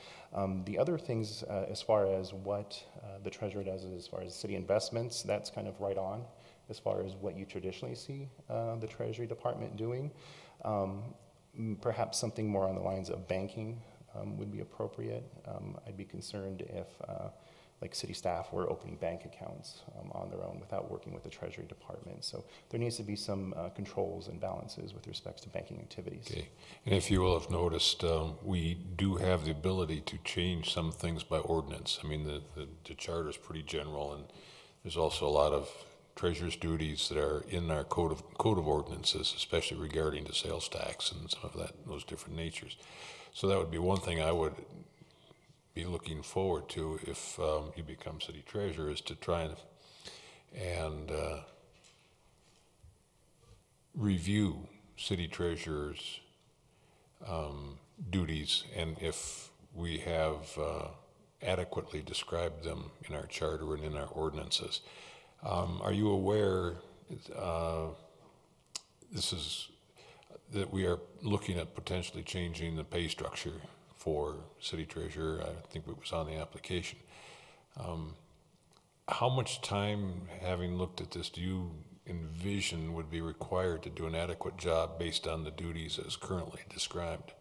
The other things as far as what the treasurer does as far as city investments, that's kind of right on as far as what you traditionally see the Treasury Department doing. Perhaps something more on the lines of banking would be appropriate. I'd be concerned if like city staff were opening bank accounts on their own without working with the Treasury Department. So there needs to be some controls and balances with respect to banking activities. Okay, and if you will have noticed, we do have the ability to change some things by ordinance. I mean, the charter is pretty general, and there's also a lot of treasurer's duties that are in our code of ordinances, especially regarding the sales tax and some of those different natures. So that would be one thing I would be looking forward to if you become city treasurer, is to try and review city treasurer's duties, and if we have adequately described them in our charter and in our ordinances. Are you aware that we are looking at potentially changing the pay structure for city treasurer? I think it was on the application. How much time, having looked at this, do you envision would be required to do an adequate job based on the duties as currently described?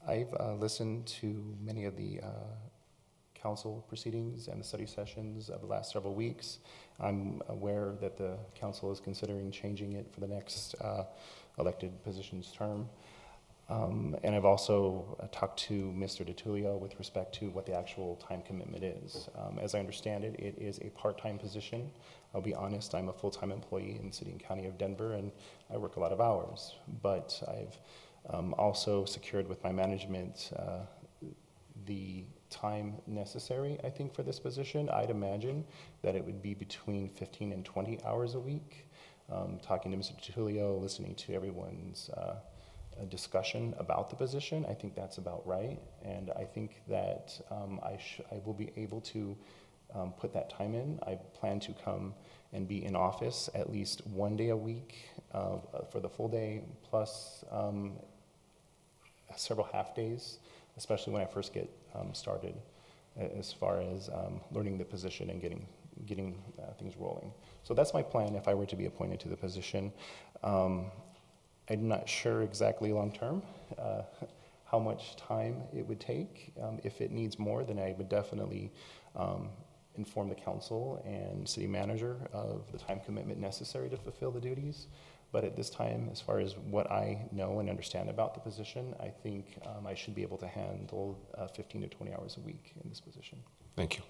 I've listened to many of the council proceedings and the study sessions of the last several weeks. I'm aware that the council is considering changing it for the next elected position's term. And I've also talked to Mr. DiTullio with respect to what the actual time commitment is. As I understand it, it is a part-time position. I'll be honest, I'm a full-time employee in the city and county of Denver, and I work a lot of hours. But I've also secured with my management the time necessary, I think, for this position. I'd imagine that it would be between 15 and 20 hours a week. Talking to Mr. DiTullio, listening to everyone's discussion about the position, I think that's about right. And I think that I will be able to put that time in. I plan to come and be in office at least one day a week for the full day, plus several half days, especially when I first get started, as far as learning the position and getting things rolling. So that's my plan if I were to be appointed to the position. I'm not sure exactly long term how much time it would take. If it needs more, then I would definitely inform the council and city manager of the time commitment necessary to fulfill the duties. But at this time, as far as what I know and understand about the position, I think I should be able to handle 15 to 20 hours a week in this position. Thank you.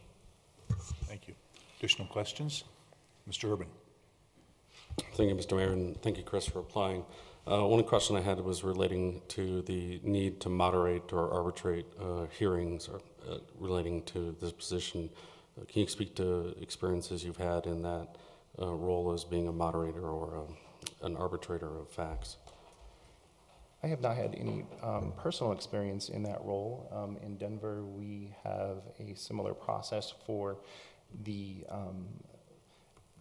Thank you. Additional questions? Mr. Urban. Thank you, Mr. Mayor, and thank you, Chris, for applying. One question I had was relating to the need to moderate or arbitrate hearings or, relating to this position. Can you speak to experiences you've had in that role as being a moderator or an arbitrator of facts? I have not had any personal experience in that role. In Denver, we have a similar process for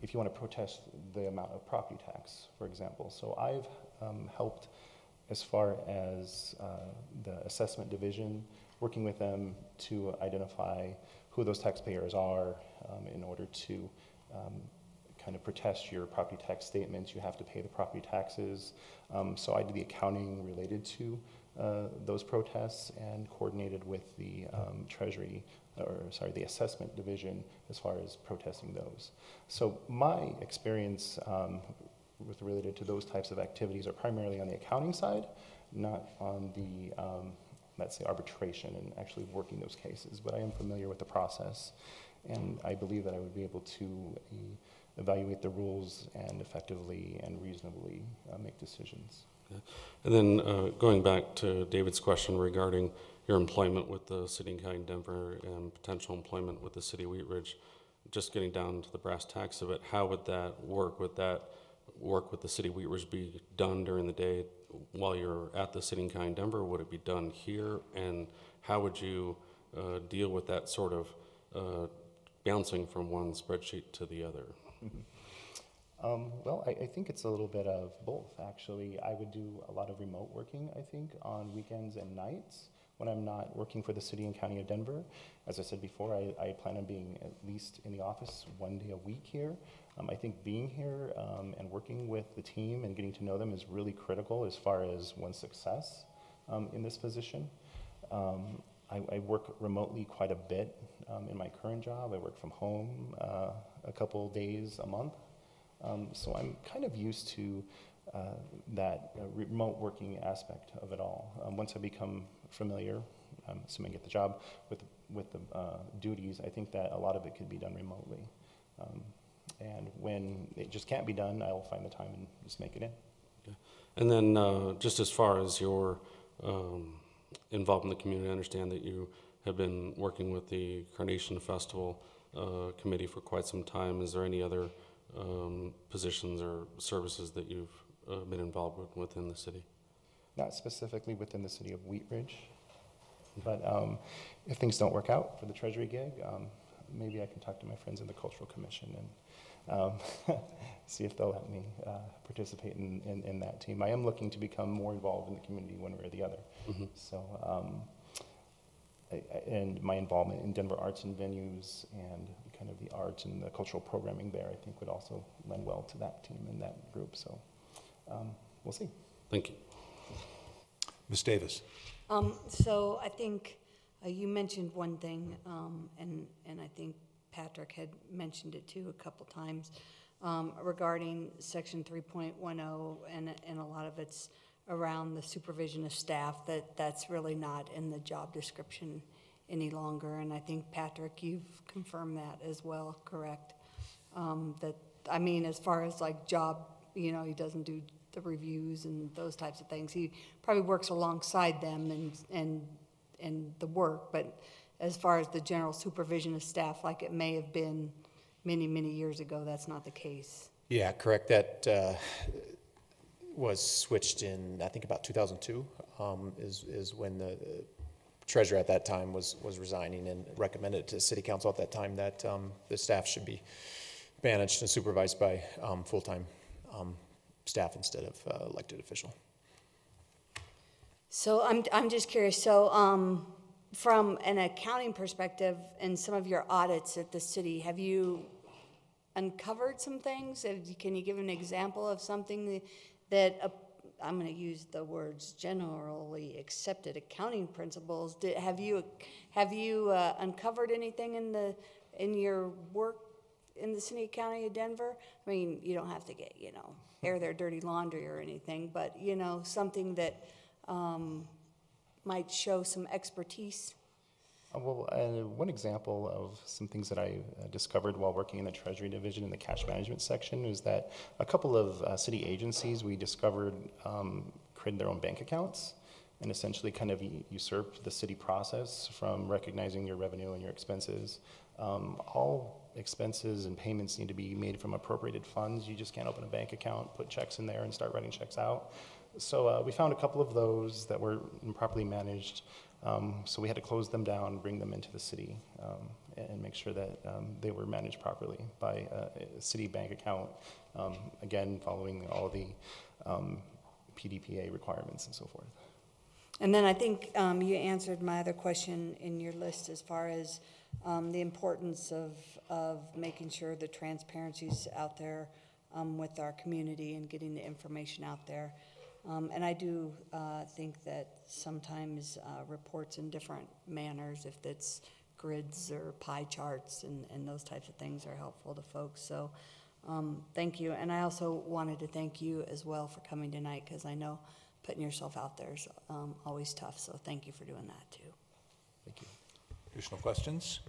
if you want to protest the amount of property tax, for example. So I've helped as far as the assessment division, working with them to identify who those taxpayers are in order to kind of protest your property tax statements. You have to pay the property taxes. So I did the accounting related to those protests and coordinated with the the assessment division as far as protesting those. So my experience related to those types of activities are primarily on the accounting side, not on the, let's say, arbitration and actually working those cases. But I am familiar with the process, and I believe that I would be able to evaluate the rules and effectively and reasonably make decisions. And then going back to David's question regarding your employment with the City and County of Denver and potential employment with the City of Wheat Ridge, just getting down to the brass tacks of it, how would that work? Would that work with the City of Wheat Ridge be done during the day while you're at the City and County of Denver? Would it be done here? And how would you deal with that sort of bouncing from one spreadsheet to the other? Well, I think it's a little bit of both, actually. I would do a lot of remote working, I think, on weekends and nights when I'm not working for the City and County of Denver. As I said before, I plan on being at least in the office 1 day a week here. I think being here and working with the team and getting to know them is really critical as far as one's success in this position. I work remotely quite a bit in my current job. I work from home a couple days a month. So I'm kind of used to that remote working aspect of it all. Once I become familiar, assuming I get the job, with the duties, I think that a lot of it could be done remotely. And when it just can't be done, I'll find the time and just make it in. Okay. And then just as far as your involved in the community, I understand that you have been working with the Carnation Festival committee for quite some time. Is there any other positions or services that you've been involved with within the city? Not specifically within the City of Wheat Ridge, but if things don't work out for the Treasury gig, maybe I can talk to my friends in the Cultural Commission and see if they'll let me participate in that team. I am looking to become more involved in the community one way or the other. Mm-hmm. So, and my involvement in Denver Arts and Venues and kind of the arts and the cultural programming there, I think would also lend well to that team and that group. So we'll see. Thank you. Ms. Davis. So I think you mentioned one thing, and I think Patrick had mentioned it too a couple times, regarding Section 3.10, and a lot of it's around the supervision of staff, that's really not in the job description any longer. And I think, Patrick, you've confirmed that as well, correct? That, I mean, as far as like job, he doesn't do the reviews and those types of things. He probably works alongside them and the work, but as far as the general supervision of staff, like it may have been many, many years ago, that's not the case. Yeah, correct. That was switched in, I think, about 2002, is when the treasurer at that time was resigning, and recommended to City Council at that time that the staff should be managed and supervised by full-time staff instead of elected official. So I'm just curious. So from an accounting perspective, in some of your audits at the city, have you uncovered some things? Can you give an example of something that I'm going to use the words generally accepted accounting principles? Have you uncovered anything in your work in the City and County of Denver? I mean, you don't have to get air their dirty laundry or anything, but something that might show some expertise. Well, one example of some things that I discovered while working in the Treasury Division in the cash management section is that a couple of city agencies we discovered created their own bank accounts and essentially kind of usurped the city process from recognizing your revenue and your expenses. All expenses and payments need to be made from appropriated funds. You just can't open a bank account, put checks in there, and start writing checks out. So we found a couple of those that were improperly managed. So we had to close them down, bring them into the city, and make sure that they were managed properly by a city bank account, again, following all the PDPA requirements and so forth. And then I think you answered my other question in your list as far as the importance of making sure the transparency's out there with our community and getting the information out there. And I do think that sometimes reports in different manners, if it's grids or pie charts and those types of things, are helpful to folks. So thank you. And I also wanted to thank you as well for coming tonight, because I know putting yourself out there is always tough. So thank you for doing that too. Thank you. Additional questions?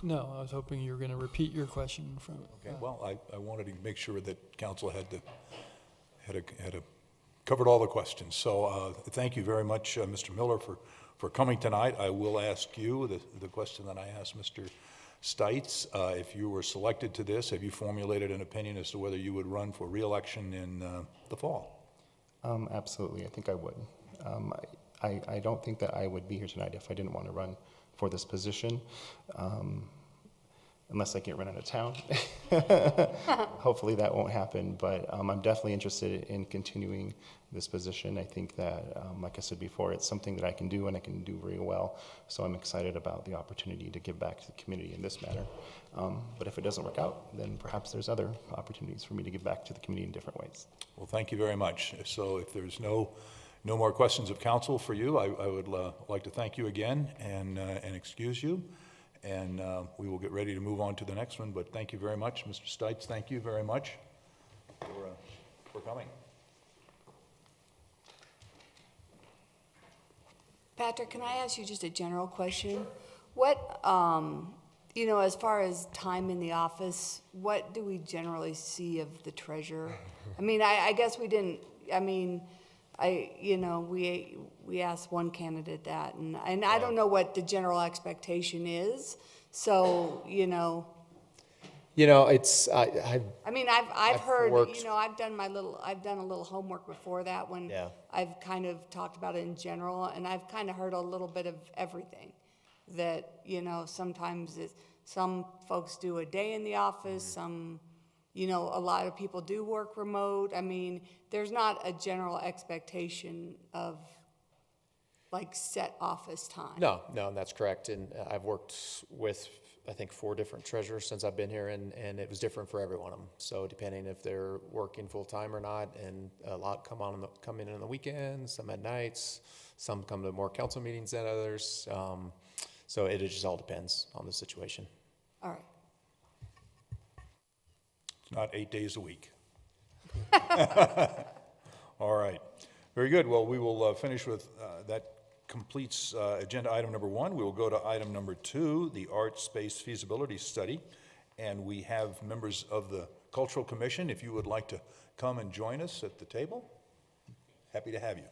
No, I was hoping you were going to repeat your question from. Okay, well, I wanted to make sure that council had covered all the questions. So thank you very much, Mr. Miller, for coming tonight. I will ask you the question that I asked Mr. Stites. If you were selected to this, have you formulated an opinion as to whether you would run for re-election in the fall? Absolutely, I think I would. I don't think that I would be here tonight if I didn't want to run for this position, unless I get run out of town. Hopefully that won't happen, but I'm definitely interested in continuing this position. I think that, like I said before, it's something that I can do and I can do very well, so I'm excited about the opportunity to give back to the community in this manner. But if it doesn't work out, then perhaps there's other opportunities for me to give back to the community in different ways. Well, thank you very much. So if there's no more questions of council for you, I would like to thank you again and excuse you. And we will get ready to move on to the next one. But thank you very much, Mr. Stites. Thank you very much for coming. Patrick, can I ask you just a general question? What, as far as time in the office, what do we generally see of the treasurer? I mean, I guess we didn't, we asked one candidate that, and I don't know what the general expectation is. So, It's, I've heard, worked- I've done a little homework before that when Yeah. I've kind of talked about it in general, and I've kind of heard a little bit of everything. That, sometimes some folks do a day in the office, some, a lot of people do work remote. I mean, there's not a general expectation of like set office time. No, that's correct. And I've worked with, I think, 4 different treasurers since I've been here, and it was different for every one of them. So depending if they're working full time or not, and a lot come in on the weekends, some at nights, some come to more council meetings than others. So it just all depends on the situation. All right. It's not 8 days a week. All right. Very good. Well, we will finish with that. Completes agenda item number 1. We will go to item number 2, the Art Space Feasibility Study. And we have members of the Cultural Commission. If you would like to come and join us at the table, happy to have you.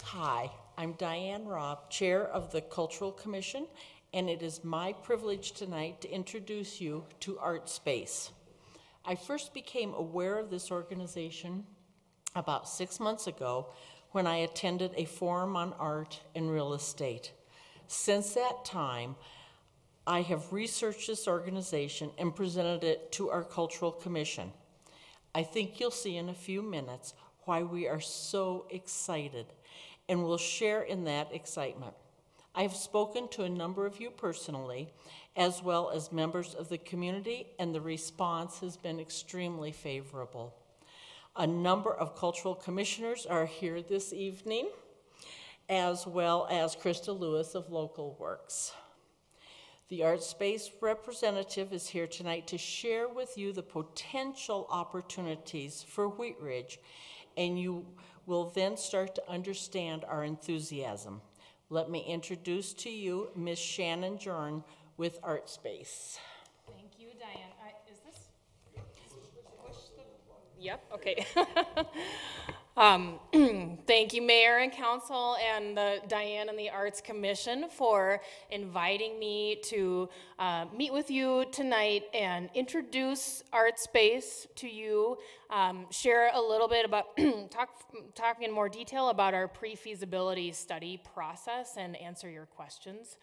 Hi, I'm Diane Robb, Chair of the Cultural Commission, and it is my privilege tonight to introduce you to Art Space. I first became aware of this organization about 6 months ago when I attended a forum on art and real estate. Since that time, I have researched this organization and presented it to our Cultural Commission. I think you'll see in a few minutes why we are so excited, and will share in that excitement. I have spoken to a number of you personally, as well as members of the community, and the response has been extremely favorable. A number of cultural commissioners are here this evening, as well as Krista Lewis of Local Works. The Art Space representative is here tonight to share with you the potential opportunities for Wheat Ridge, and you will then start to understand our enthusiasm. Let me introduce to you Ms. Shannon Jorn with ArtSpace. Thank you, Diane. Is this? Yep, okay. Thank you, Mayor and Council and Diane and the Arts Commission for inviting me to meet with you tonight and introduce ArtSpace to you, share a little bit about, talk in more detail about our pre-feasibility study process and answer your questions.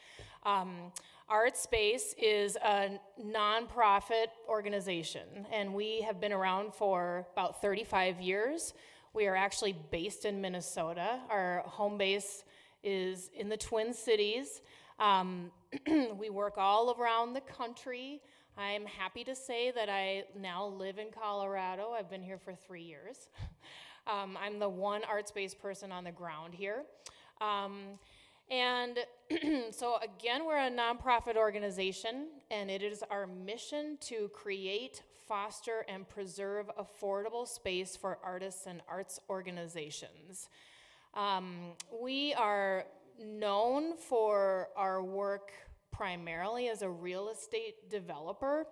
ArtSpace is a nonprofit organization, and we have been around for about 35 years. We are actually based in Minnesota. Our home base is in the Twin Cities. We work all around the country. I'm happy to say that I now live in Colorado. I've been here for 3 years. I'm the one ArtSpace person on the ground here. And so again, we're a nonprofit organization, and it is our mission to create, foster, and preserve affordable space for artists and arts organizations. We are known for our work primarily as a real estate developer,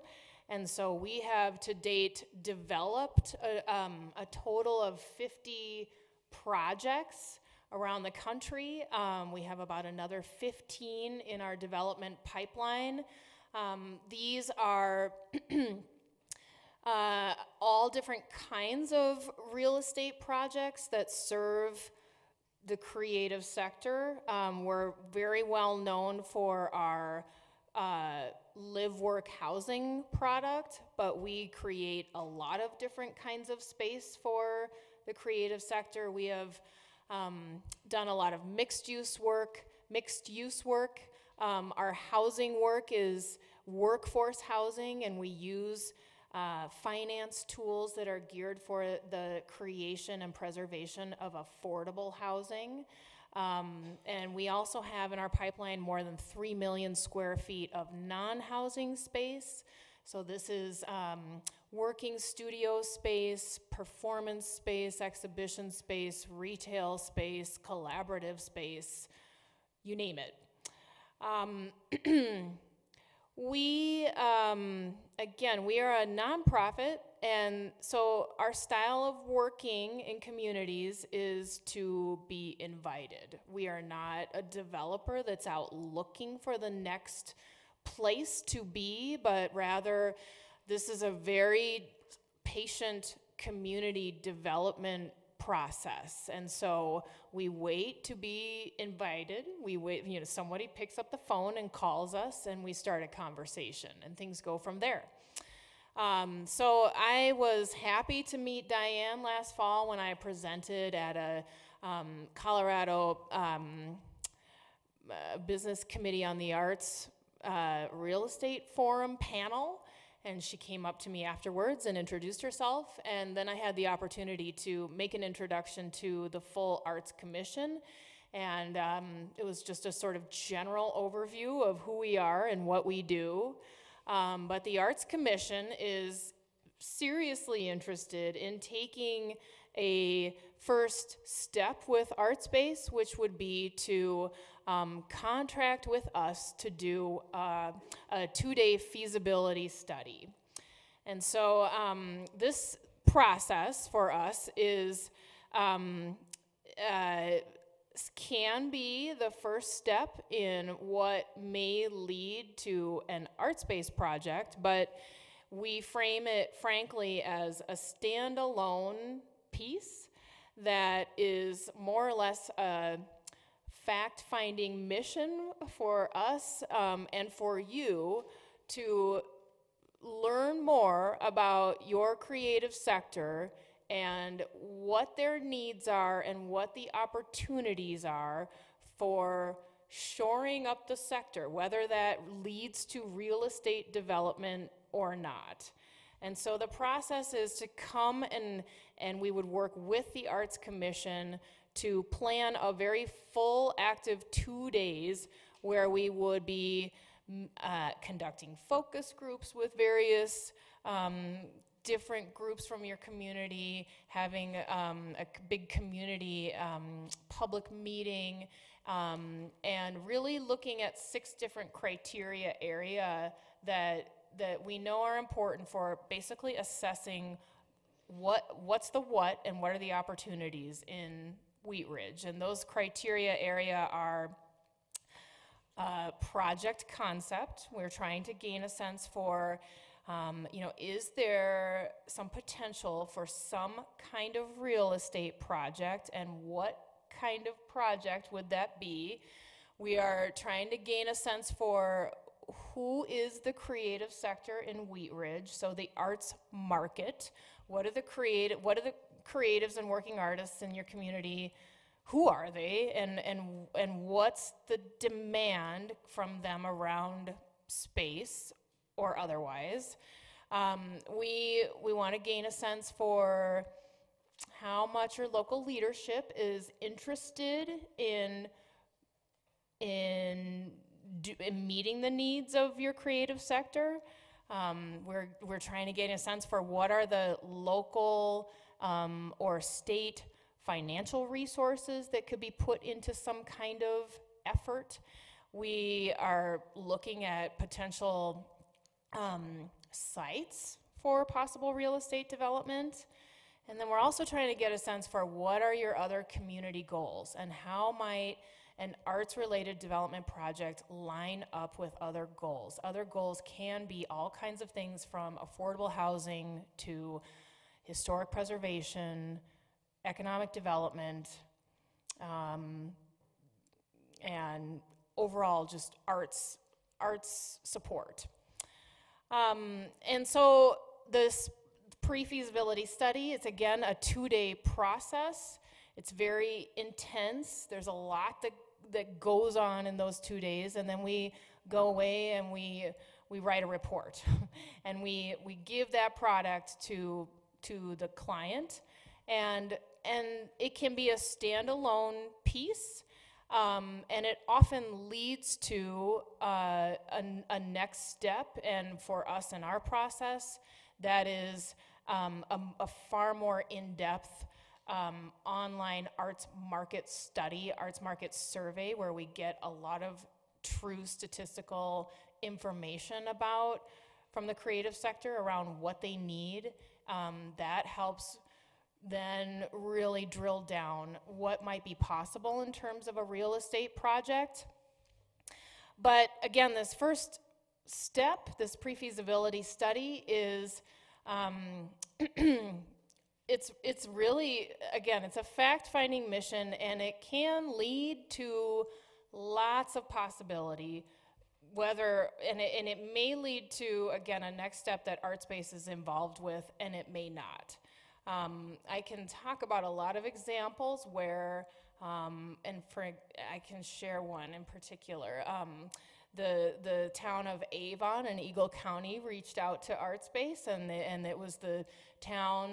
and so we have to date developed a total of 50 projects around the country. We have about another 15 in our development pipeline. These are all different kinds of real estate projects that serve the creative sector. We're very well known for our live work housing product, but we create a lot of different kinds of space for the creative sector. We have done a lot of mixed use work. Our housing work is workforce housing, and we use finance tools that are geared for the creation and preservation of affordable housing. And we also have in our pipeline more than 3 million square feet of non-housing space. So this is working studio space, performance space, exhibition space, retail space, collaborative space, you name it. Again, we are a nonprofit, and so our style of working in communities is to be invited. We are not a developer that's out looking for the next place to be, but rather this is a very patient community development process. And so we wait to be invited. We wait, somebody picks up the phone and calls us, and we start a conversation, and things go from there. So I was happy to meet Diane last fall when I presented at a Colorado Business Committee on the Arts Real Estate Forum panel. And she came up to me afterwards and introduced herself, and then I had the opportunity to make an introduction to the full Arts Commission, and it was just a sort of general overview of who we are and what we do. But the Arts Commission is seriously interested in taking a first step with ArtSpace, which would be to contract with us to do a 2-day feasibility study. And so this process for us is can be the first step in what may lead to an ArtSpace project, but we frame it frankly as a standalone piece that is more or less a fact-finding mission for us and for you to learn more about your creative sector and what their needs are and what the opportunities are for shoring up the sector, whether that leads to real estate development or not. And so the process is to come and we would work with the Arts Commission to plan a very full active 2 days where we would be conducting focus groups with various different groups from your community, having a big community public meeting, and really looking at 6 different criteria area that we know are important for basically assessing what's the what and what are the opportunities in Wheat Ridge. And those criteria area are project concept. We're trying to gain a sense for, is there some potential for some kind of real estate project, and what kind of project would that be? We are trying to gain a sense for who is the creative sector in Wheat Ridge, so the arts market. What are the creatives and working artists in your community? Who are they, and what's the demand from them around space or otherwise? We want to gain a sense for how much your local leadership is interested in meeting the needs of your creative sector. We're trying to gain a sense for what are the local or state financial resources that could be put into some kind of effort. We are looking at potential sites for possible real estate development. And then we're also trying to get a sense for what are your other community goals, and how might an arts-related development project line up with other goals. Other goals can be all kinds of things, from affordable housing to historic preservation, economic development, and overall just arts support. And so this pre-feasibility study, it's again a 2-day process. It's very intense. There's a lot that goes on in those 2 days, and then we go away and we write a report. And we give that product to the client, and it can be a standalone piece, and it often leads to a next step. And for us in our process, that is a far more in-depth online arts market study, arts market survey, where we get a lot of true statistical information from the creative sector around what they need. That helps then really drill down what might be possible in terms of a real estate project. But again, this first step, this pre-feasibility study, is it's really, again, it's a fact-finding mission, and it can lead to lots of possibility, and it may lead to, again, a next step that ArtSpace is involved with, and it may not. I can talk about a lot of examples where, I can share one in particular. The town of Avon in Eagle County reached out to ArtSpace, and it was the town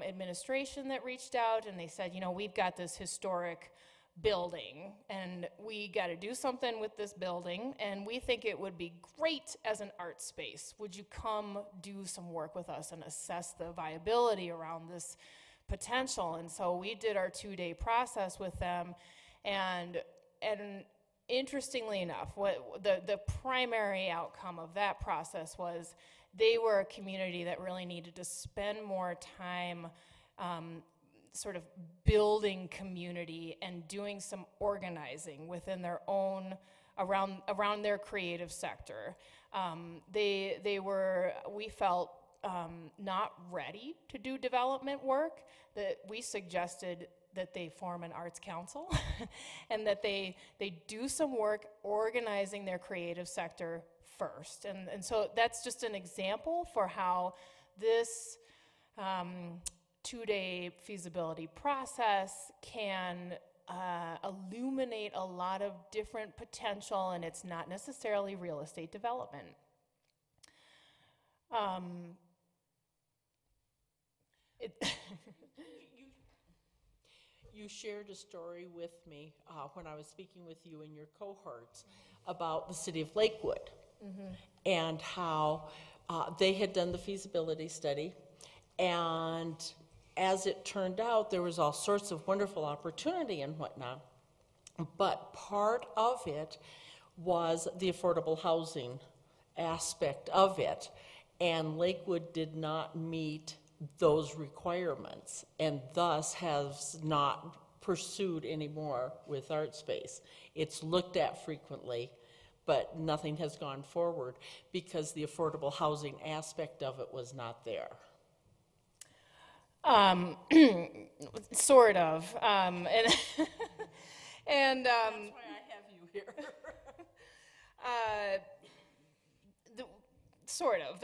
administration that reached out, and they said, we've got this historic building, and we got to do something with this building, and we think it would be great as an art space. Would you come do some work with us and assess the viability around this potential? And so we did our 2-day process with them, and interestingly enough, what the primary outcome of that process was, they were a community that really needed to spend more time sort of building community and doing some organizing within their own, around their creative sector. They were, we felt, not ready to do development work. That we suggested that they form an arts council and that they do some work organizing their creative sector first. And so that's just an example for how this 2-day feasibility process can illuminate a lot of different potential, and it's not necessarily real estate development. You shared a story with me when I was speaking with you and your cohorts about the city of Lakewood, and how they had done the feasibility study, and as it turned out, there was all sorts of wonderful opportunity and whatnot. But part of it was the affordable housing aspect of it, and Lakewood did not meet those requirements, and thus has not pursued anymore with ArtSpace. It's looked at frequently, but nothing has gone forward because the affordable housing aspect of it was not there. Sort of. And That's why I have you here. Sort of.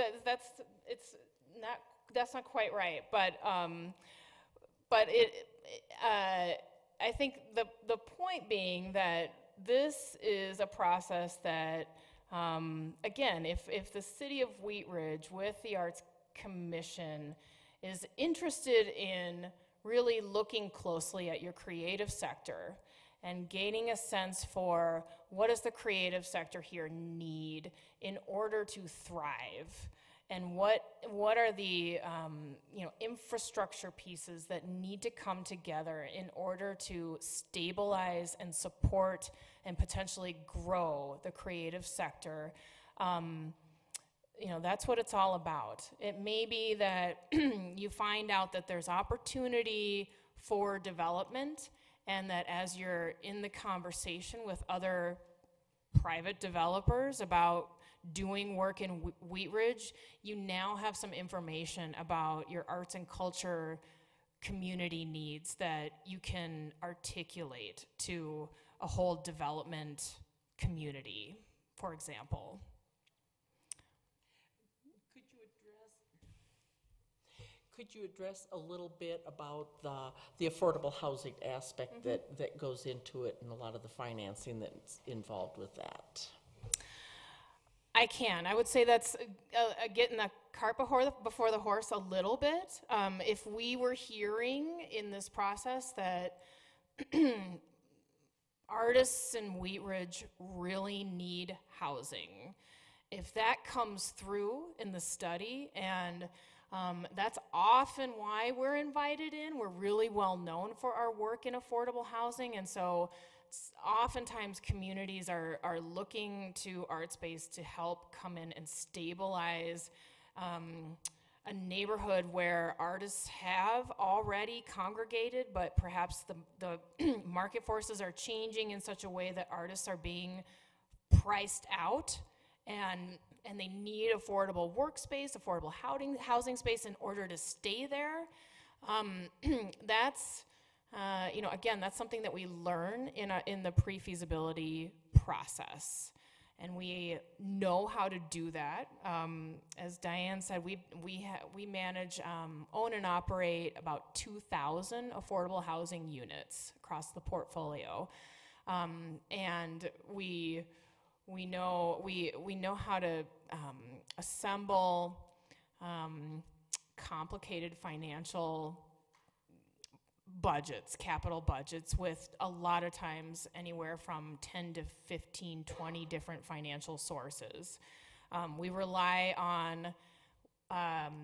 That's not quite right. But I think the point being that this is a process that, again, if the city of Wheat Ridge with the Arts Commission is interested in really looking closely at your creative sector and gaining a sense for what does the creative sector here need in order to thrive, and what are the infrastructure pieces that need to come together in order to stabilize and support and potentially grow the creative sector. That's what it's all about. It may be that you find out that there's opportunity for development, and that as you're in the conversation with other private developers about doing work in Wheat Ridge, you now have some information about your arts and culture community needs that you can articulate to a whole development community, for example. Could you address a little bit about the affordable housing aspect that goes into it and a lot of the financing that's involved with that? I can. I would say that's getting the cart before the horse a little bit. If we were hearing in this process that artists in Wheat Ridge really need housing, if that comes through in the study, and that's often why we're invited in. We're really well known for our work in affordable housing, and so oftentimes communities are looking to ArtSpace to help come in and stabilize a neighborhood where artists have already congregated, but perhaps the market forces are changing in such a way that artists are being priced out, and they need affordable workspace, affordable housing space in order to stay there. That's, again, that's something that we learn in the pre-feasibility process. And we know how to do that. As Diane said, we manage, own and operate about 2,000 affordable housing units across the portfolio. And we know how to assemble complicated financial budgets, capital budgets, with a lot of times anywhere from 10 to 15, 20 different financial sources. We rely on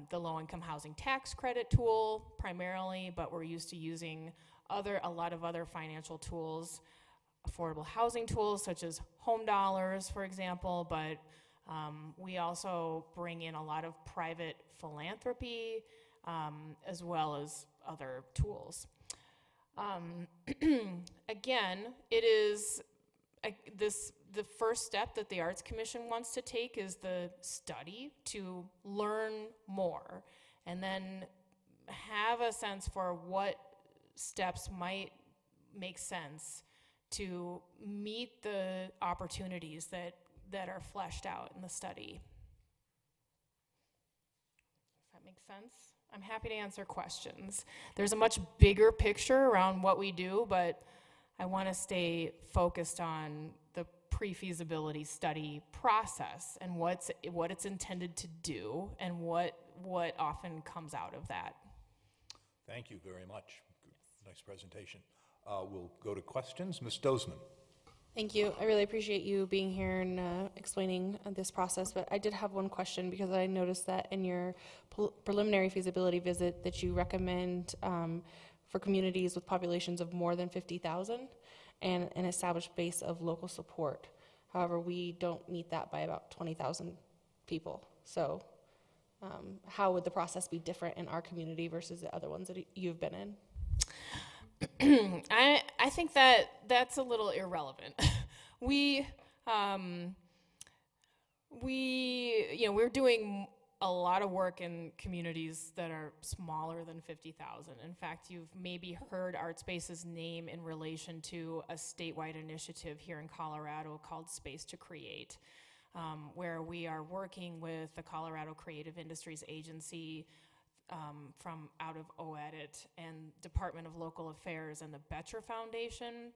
the low-income housing tax credit tool primarily, but we're used to using a lot of other financial tools, affordable housing tools such as Home Dollars, for example, but we also bring in a lot of private philanthropy as well as other tools. Again, it is the first step that the Arts Commission wants to take is the study to learn more and then have a sense for what steps might make sense to meet the opportunities that are fleshed out in the study. Does that make sense? I'm happy to answer questions. There's a much bigger picture around what we do, but I want to stay focused on the pre-feasibility study process and what it's intended to do and what often comes out of that. Thank you very much. Nice presentation. We'll go to questions. Ms. Dozman. Thank you. I really appreciate you being here and explaining this process, but I did have one question because I noticed that in your preliminary feasibility visit that you recommend for communities with populations of more than 50,000. and an established base of local support. However, we don't meet that by about 20,000 people. So how would the process be different in our community versus the other ones that you've been in? I think that's a little irrelevant. We're doing a lot of work in communities that are smaller than 50,000. In fact, you've maybe heard ArtSpace's name in relation to a statewide initiative here in Colorado called Space to Create, where we are working with the Colorado Creative Industries Agency from out of OEDIT and Department of Local Affairs and the Betcher Foundation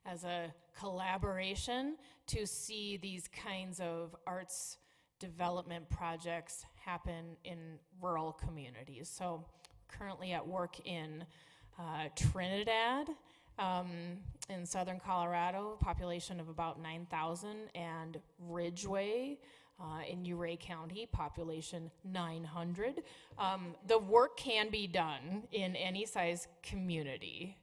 as a collaboration to see these kinds of arts development projects happen in rural communities. So currently at work in Trinidad, in southern Colorado, population of about 9,000, and Ridgway in Ouray County, population 900. The work can be done in any size community.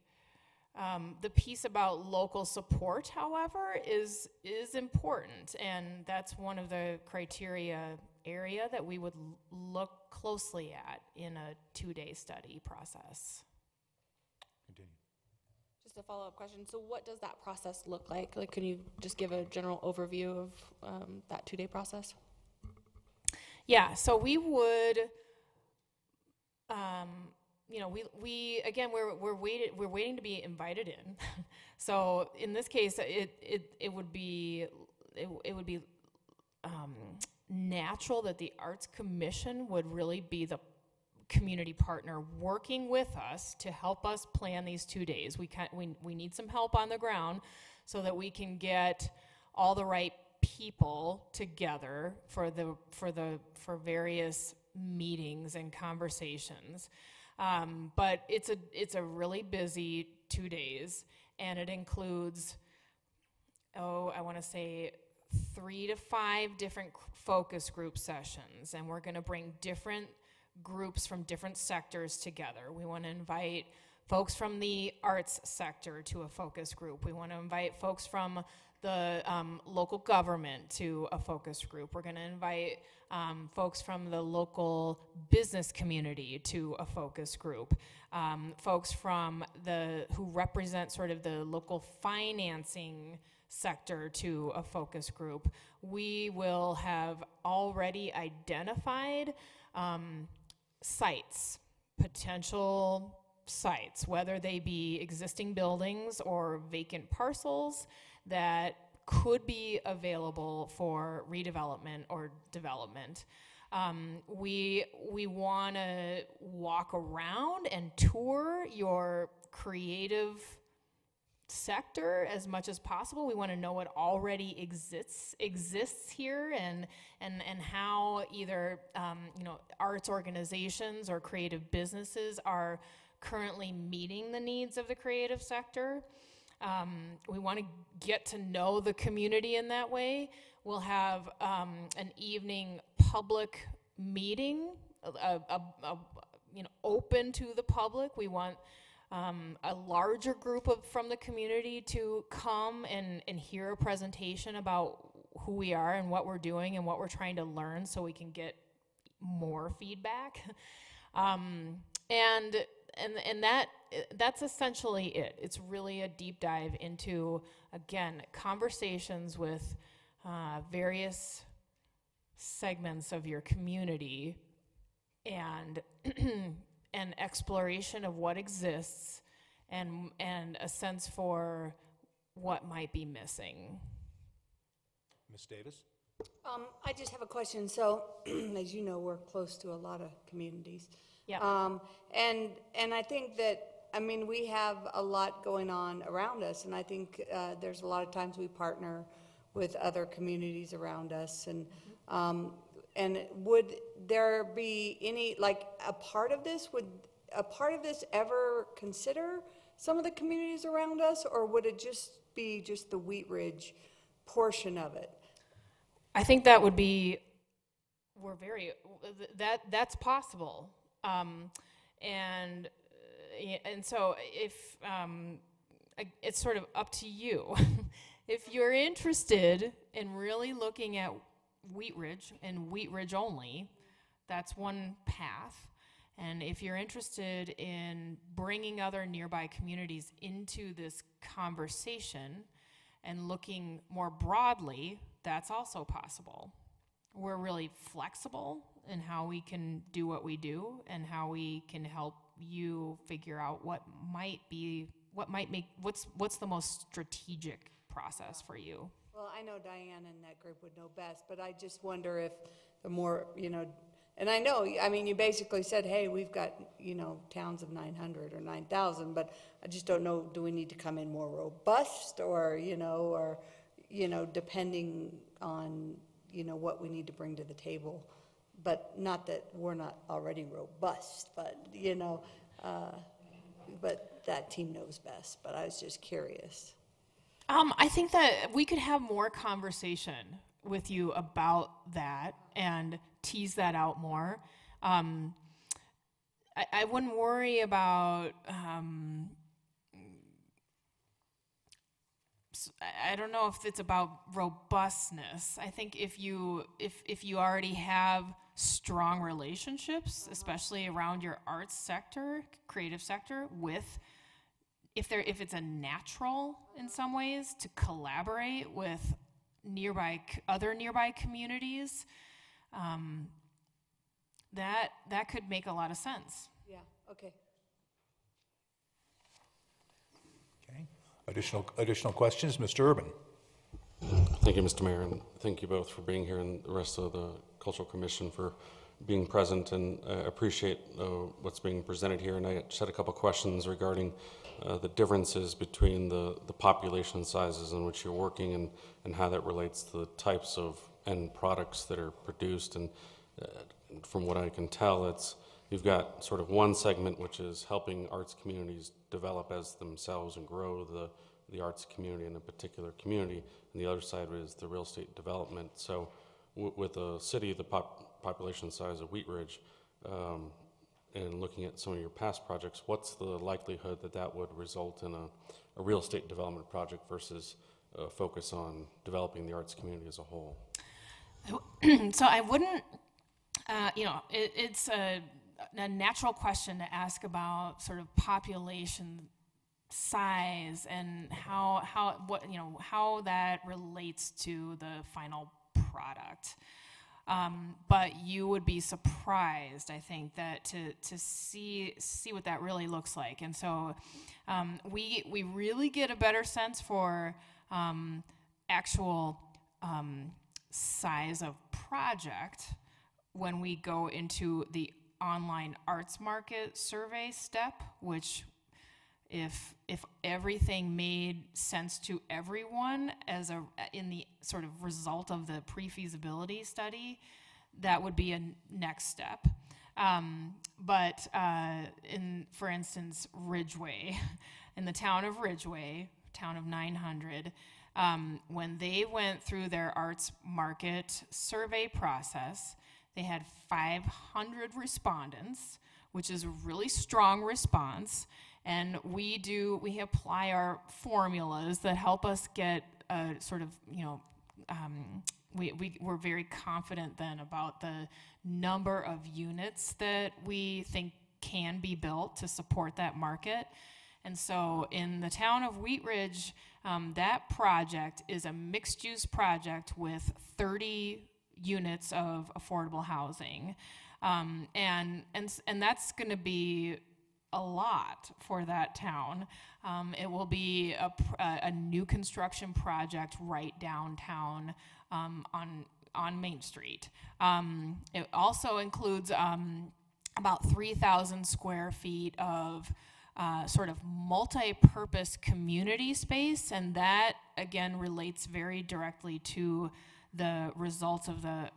The piece about local support, however, is important, and that's one of the criteria area that we would look closely at in a 2-day study process. Continue. Just a follow-up question. So what does that process look like? Like, can you just give a general overview of that 2-day process? Yeah, so we would, we're waiting to be invited in. So in this case, it would be natural that the Arts Commission would really be the community partner working with us to help us plan these 2 days. We need some help on the ground so that we can get all the right people together for various meetings and conversations. But it's a really busy 2 days, and it includes, I want to say 3 to 5 different focus group sessions, and we're going to bring different groups from different sectors together. We want to invite folks from the arts sector to a focus group. We want to invite folks from the local government to a focus group. We're going to invite folks from the local business community to a focus group. Folks from who represent sort of the local financing sector to a focus group. We will have already identified sites, potential sites, whether they be existing buildings or vacant parcels that could be available for redevelopment or development. We want to walk around and tour your creative sector as much as possible. We want to know what already exists here and how either arts organizations or creative businesses are currently meeting the needs of the creative sector. We want to get to know the community in that way. We'll have an evening public meeting, open to the public. We want a larger group from the community to come and hear a presentation about who we are and what we're doing and what we're trying to learn, so we can get more feedback. And that's essentially it. It's really a deep dive into, again, conversations with various segments of your community and an exploration of what exists and a sense for what might be missing. Ms. Davis? I just have a question. So, as you know, we're close to a lot of communities. Yeah. And I think that, we have a lot going on around us, and I think there's a lot of times we partner with other communities around us, and would there be any, a part of this, would a part of this ever consider some of the communities around us, or would it just be just the Wheat Ridge portion of it? I think that would be, that's possible. And so if it's sort of up to you. If you're interested in really looking at Wheat Ridge and Wheat Ridge only, that's one path. And if you're interested in bringing other nearby communities into this conversation and looking more broadly, that's also possible. We're really flexible in how we can do what we do and how we can help you figure out what's the most strategic process for you. Well, I know Diane and that group would know best, but I just wonder if the more, and I know, I mean, you basically said, hey, we've got, towns of 900 or 9,000, but I just don't know, do we need to come in more robust or depending on, what we need to bring to the table. But not that we're not already robust, but, but that team knows best, but I was just curious. I think that we could have more conversation with you about that and tease that out more. I wouldn't worry about, I don't know if it's about robustness. I think if you already have strong relationships, especially around your arts sector, creative sector, if it's a natural in some ways to collaborate with other nearby communities, that could make a lot of sense. Yeah, okay. Okay. Additional questions, Mr. Urban? Thank you, Mr. Mayor, and thank you both for being here and the rest of the Cultural Commission for being present, and appreciate what's being presented here. And I just had a couple questions regarding the differences between the population sizes in which you're working and how that relates to the types of end products that are produced. And from what I can tell, you've got sort of one segment which is helping arts communities develop as themselves and grow the arts community in a particular community, and the other side is the real estate development. So with a city the population size of Wheat Ridge, and looking at some of your past projects, what's the likelihood that would result in a real estate development project versus a focus on developing the arts community as a whole? So I wouldn't, it's a natural question to ask about sort of population size and how that relates to the final product. But you would be surprised, I think, that to see what that really looks like. And so we really get a better sense for actual size of project when we go into the online arts market survey step, which if everything made sense to everyone in the sort of result of the pre-feasibility study, that would be a next step. But for instance, Ridgeway, in the town of Ridgeway, town of 900, when they went through their arts market survey process, they had 500 respondents, which is a really strong response. And we apply our formulas that help us get a sort of, we're very confident then about the number of units that we think can be built to support that market. And so in the town of Wheat Ridge, that project is a mixed-use project with 30 units of affordable housing. And that's going to be a lot for that town. It will be a new construction project right downtown on Main Street. It also includes about 3,000 square feet of sort of multi-purpose community space, and that again relates very directly to the results of the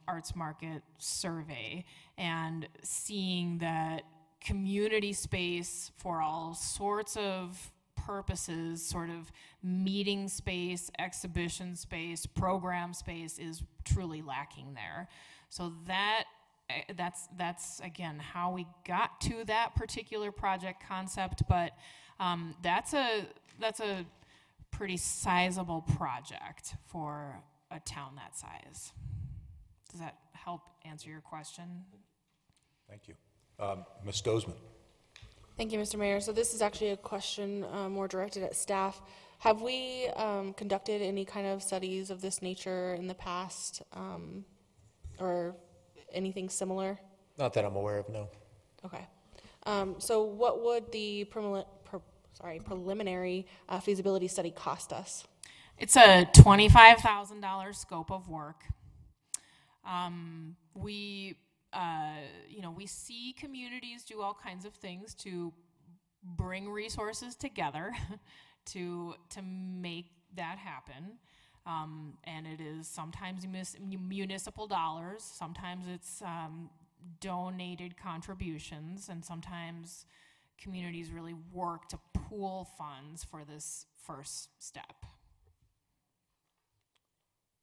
arts market survey, and seeing that community space for all sorts of purposes, sort of meeting space, exhibition space, program space, is truly lacking there. So that's again how we got to that particular project concept. But That's a pretty sizable project for a town that size. Does that help answer your question? Thank you. Ms. Dozeman. Thank you, Mr. Mayor. So this is actually a question more directed at staff. Have we conducted any kind of studies of this nature in the past, or anything similar? Not that I'm aware of, no. Okay. So what would the preliminary feasibility study cost us? It's a $25,000 scope of work. We see communities do all kinds of things to bring resources together to make that happen. And it is sometimes municipal dollars, sometimes it's donated contributions, and sometimes communities really work to pool funds for this first step.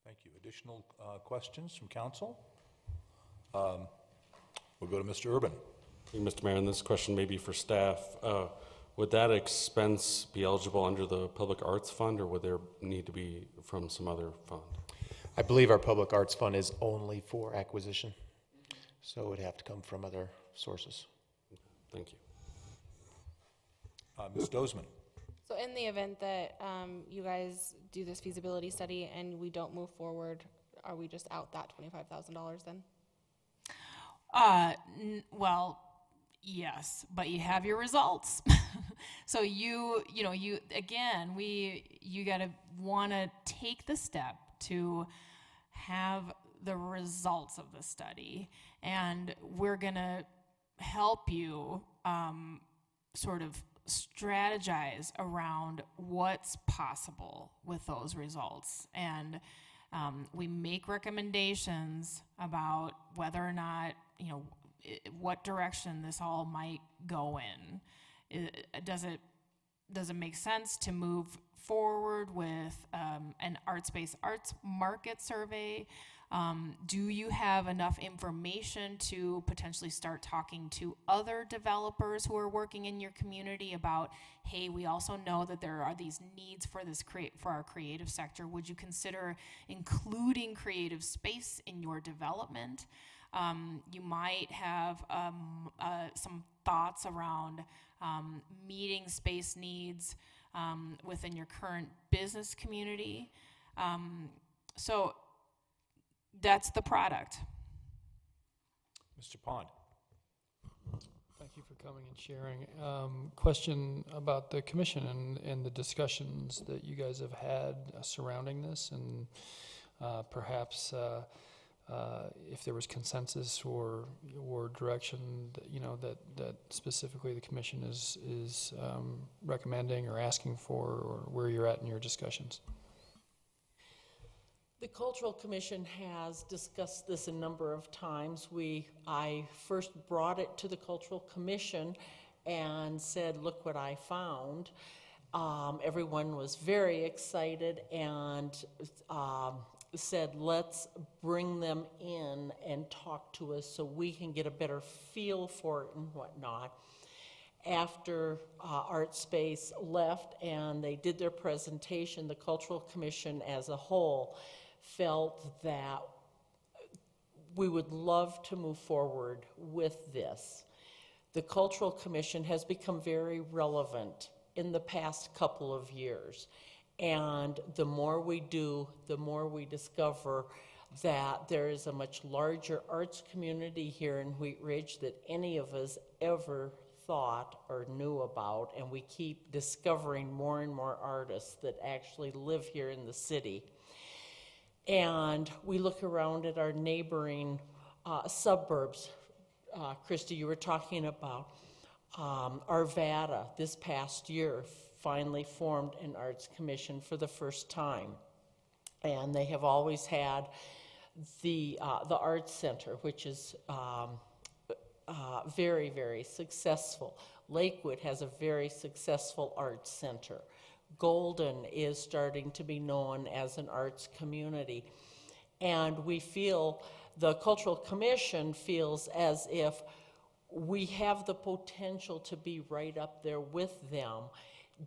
Thank you. Additional questions from council? We'll go to Mr. Urban. Thank you, Mr. Mayor, and this question may be for staff. Would that expense be eligible under the Public Arts Fund, or would there need to be from some other fund? I believe our public arts fund is only for acquisition, so it would have to come from other sources. Thank you. Ms. Dozeman. So in the event that you guys do this feasibility study and we don't move forward, are we just out that $25,000 then? Well, yes, but you have your results. So you gotta wanna take the step to have the results of the study, and we're gonna help you sort of strategize around what's possible with those results. And we make recommendations about whether or not, what direction this all might go in. Does it make sense to move forward with an arts-based arts market survey? Do you have enough information to potentially start talking to other developers who are working in your community about, hey, we also know that there are these needs for our creative sector. Would you consider including creative space in your development? You might have some thoughts around meeting space needs within your current business community. So that's the product. Mr. Pond. Thank you for coming and sharing. Question about the commission and the discussions that you guys have had surrounding this, and perhaps if there was consensus or direction that, that specifically the commission is recommending or asking for, or where you're at in your discussions. The Cultural Commission has discussed this a number of times. I first brought it to the Cultural Commission and said, look what I found. Everyone was very excited and said, let's bring them in and talk to us so we can get a better feel for it and whatnot. After ArtSpace left and they did their presentation, the Cultural Commission as a whole felt that we would love to move forward with this. The Cultural Commission has become very relevant in the past couple of years. And the more we do, the more we discover that there is a much larger arts community here in Wheat Ridge that any of us ever thought or knew about. And we keep discovering more and more artists that actually live here in the city. And we look around at our neighboring suburbs. Christy, you were talking about Arvada this past year finally formed an arts commission for the first time. And they have always had the Arts Center, which is very, very successful. Lakewood has a very successful arts center. Golden is starting to be known as an arts community. And we feel, the Cultural Commission feels as if we have the potential to be right up there with them,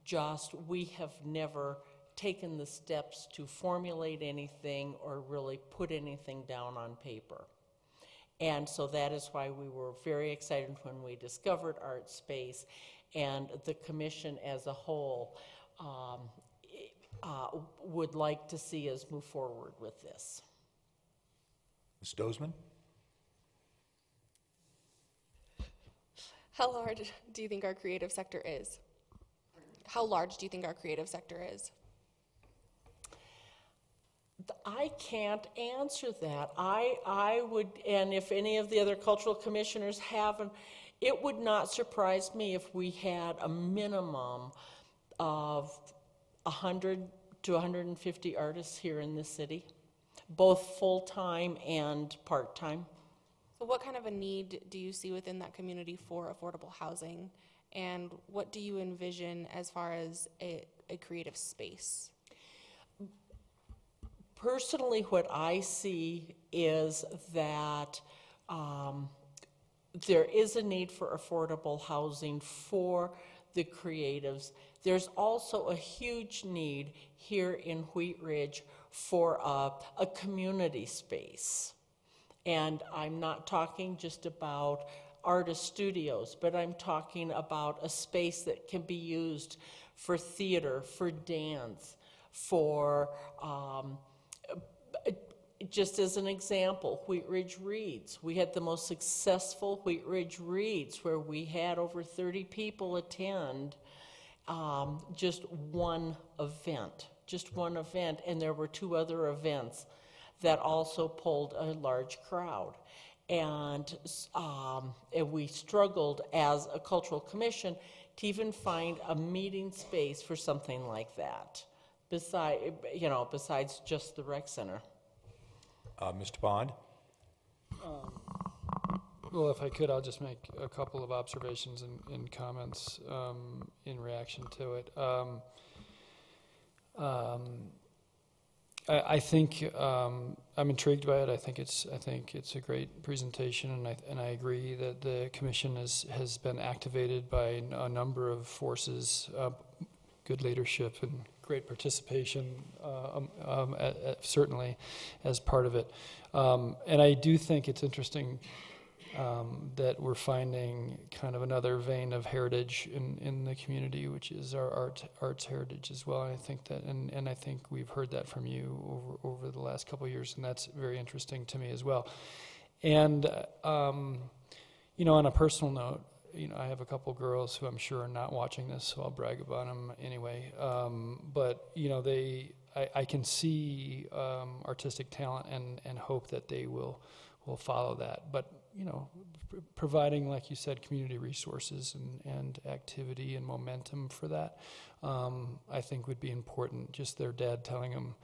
just we have never taken the steps to formulate anything or really put anything down on paper. And so that is why we were very excited when we discovered Art Space, and the commission as a whole would like to see us move forward with this. Ms. Dozeman? How large do you think our creative sector is? How large do you think our creative sector is? I can't answer that. I would, and if any of the other cultural commissioners haven't, it would not surprise me if we had a minimum of 100 to 150 artists here in this city, both full-time and part-time. So what kind of a need do you see within that community for affordable housing? And what do you envision as far as a creative space? Personally, what I see is that there is a need for affordable housing for the creatives. There's also a huge need here in Wheat Ridge for a community space. And I'm not talking just about artist studios, but I'm talking about a space that can be used for theater, for dance, for just as an example, Wheat Ridge Reads. We had the most successful Wheat Ridge Reads where we had over 30 people attend just one event, and there were 2 other events that also pulled a large crowd. And we struggled as a cultural commission to even find a meeting space for something like that, besides just the rec center. Mr. Bond? Well, if I could, I'll just make a couple of observations and comments in reaction to it. I think I'm intrigued by it. I think it's a great presentation, and I agree that the commission has been activated by a number of forces, good leadership and great participation, certainly as part of it. And I do think it's interesting that we're finding kind of another vein of heritage in the community, which is our arts heritage as well. I think that, and I think we've heard that from you over the last couple of years, and that's very interesting to me as well. And on a personal note, I have a couple girls who I'm sure are not watching this, so I'll brag about them anyway. But I can see artistic talent and hope that they will follow that. But providing, like you said, community resources and activity and momentum for that, I think would be important. Just their dad telling them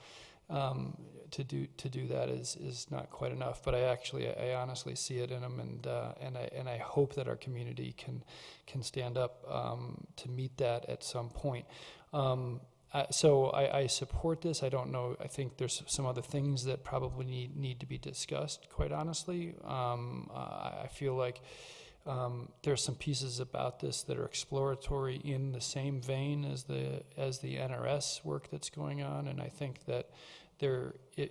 to do that is not quite enough. But I honestly see it in them, and I hope that our community can stand up to meet that at some point. So I support this. I don't know. I think there's some other things that probably need to be discussed, quite honestly. I feel like there's some pieces about this that are exploratory in the same vein as the NRS work that's going on, and I think that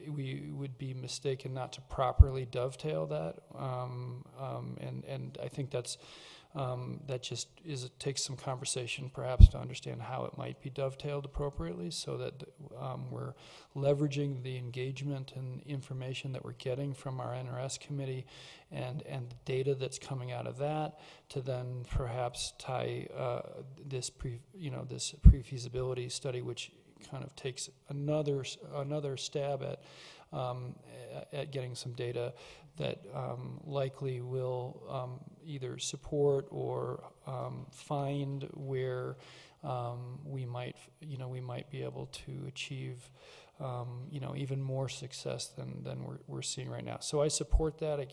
we would be mistaken not to properly dovetail that. And I think that just takes some conversation perhaps to understand how it might be dovetailed appropriately, so that we're leveraging the engagement and information that we're getting from our NRS committee and the data that's coming out of that to then perhaps tie this pre-feasibility study, which kind of takes another stab at getting some data that likely will either support or find where we might be able to achieve even more success than we're seeing right now. So I support that. I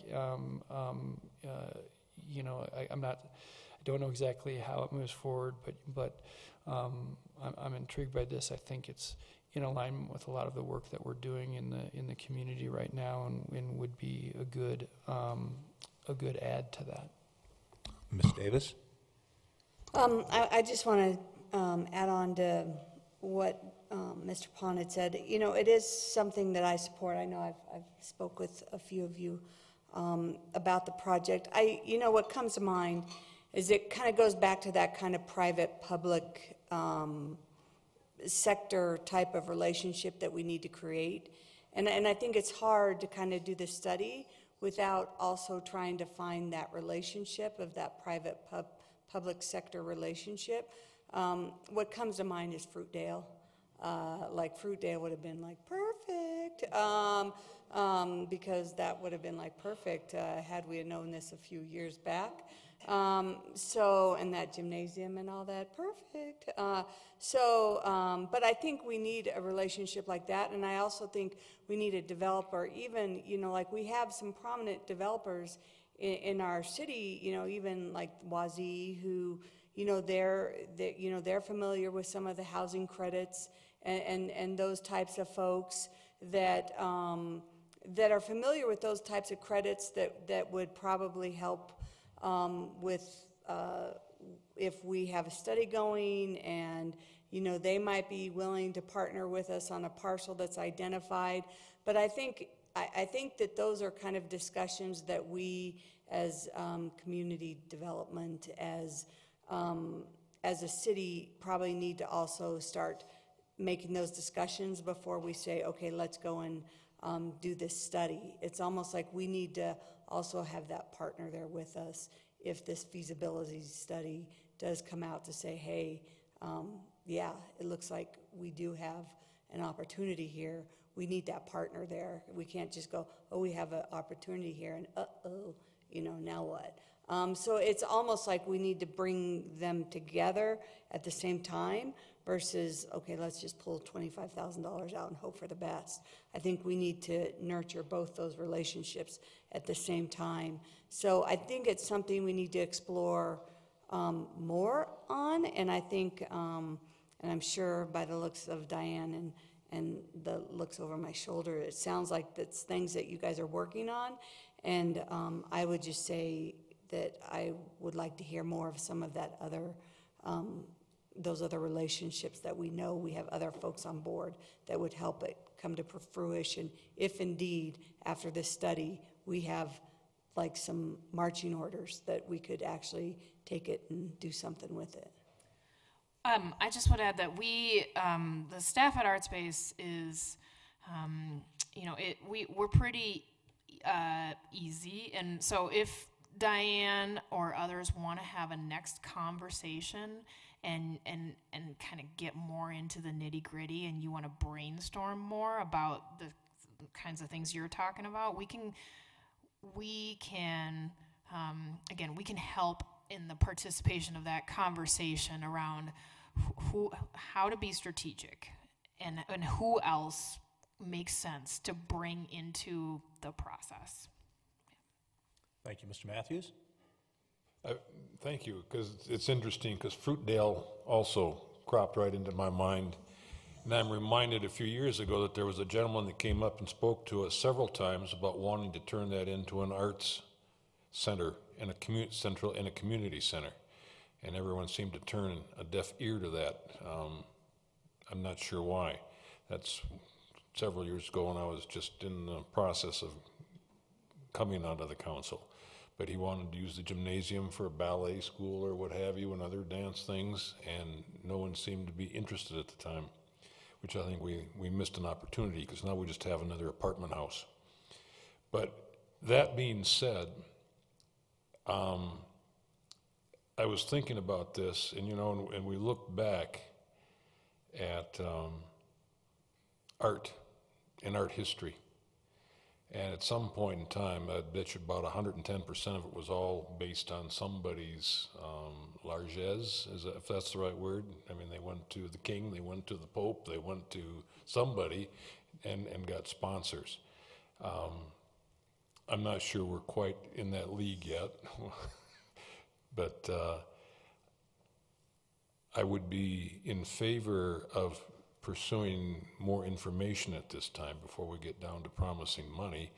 don't know exactly how it moves forward, but I'm intrigued by this. I think it's in alignment with a lot of the work that we're doing in the community right now, and would be a good add to that. Ms. Davis? I just want to add on to what Mr. Pond had said. You know, it is something that I support. I know I've spoke with a few of you about the project. You know, what comes to mind is it kind of goes back to that kind of private-public sector type of relationship that we need to create. And I think it's hard to kind of do this study without also trying to find that relationship of that private-public sector relationship. What comes to mind is Fruitdale. Like Fruitdale would have been like perfect, because that would have been like perfect had we had known this a few years back. And that gymnasium and all that, perfect. But I think we need a relationship like that, and I also think we need a developer, even, you know, like we have some prominent developers in our city, you know, even like Wazee, who, you know, they're familiar with some of the housing credits and those types of folks that are familiar with those types of credits that would probably help with if we have a study going, and you know, they might be willing to partner with us on a parcel that's identified. But I think that those are kind of discussions that we as community development, as a city, probably need to also start making those discussions before we say, okay, let's go and do this study. It's almost like we need to also have that partner there with us if this feasibility study does come out to say, hey, yeah, it looks like we do have an opportunity here. We need that partner there. We can't just go, oh, we have an opportunity here, and uh-oh, you know, now what? So it's almost like we need to bring them together at the same time versus, okay, let's just pull $25,000 out and hope for the best. I think we need to nurture both those relationships at the same time. So I think it's something we need to explore more on, and I think, and I'm sure by the looks of Diane and the looks over my shoulder, it sounds like that's things that you guys are working on, and I would just say that I would like to hear more of some of that other, those other relationships that we know we have other folks on board that would help it come to fruition if indeed after this study we have like some marching orders that we could actually take it and do something with it. I just would add that we, the staff at ArtSpace is, you know, we're pretty easy, and so if Diane or others want to have a next conversation and kind of get more into the nitty gritty, and you want to brainstorm more about the kinds of things you're talking about, we can again, we can help in the participation of that conversation around how to be strategic and who else makes sense to bring into the process. Thank you, Mr. Matthews. Thank you, because it's interesting, because Fruitdale also cropped right into my mind. And I'm reminded a few years ago that there was a gentleman that came up and spoke to us several times about wanting to turn that into an arts center and a community center. And everyone seemed to turn a deaf ear to that. I'm not sure why. That's several years ago when I was just in the process of coming out of the council. But he wanted to use the gymnasium for a ballet school or what have you and other dance things, and no one seemed to be interested at the time, which I think we missed an opportunity, because now we just have another apartment house. But that being said, I was thinking about this, and you know, and we look back at art and art history. And at some point in time, I bet you about 110% of it was all based on somebody's largesse, if that's the right word. I mean, they went to the king, they went to the pope, they went to somebody and got sponsors. I'm not sure we're quite in that league yet, but I would be in favor of pursuing more information at this time before we get down to promising money.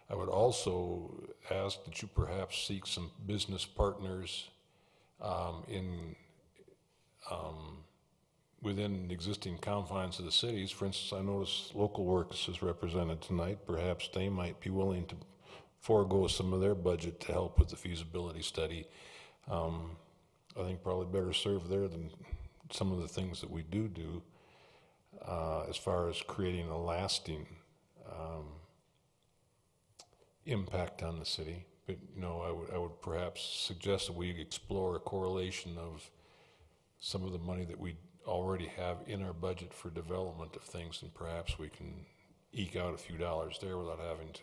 I would also ask that you perhaps seek some business partners within the existing confines of the cities. For instance, I noticed Local Works is represented tonight. Perhaps they might be willing to forego some of their budget to help with the feasibility study. I think probably better served there than some of the things that we do as far as creating a lasting impact on the city. But I would perhaps suggest that we explore a correlation of some of the money that we already have in our budget for development of things, and perhaps we can eke out a few dollars there without having to,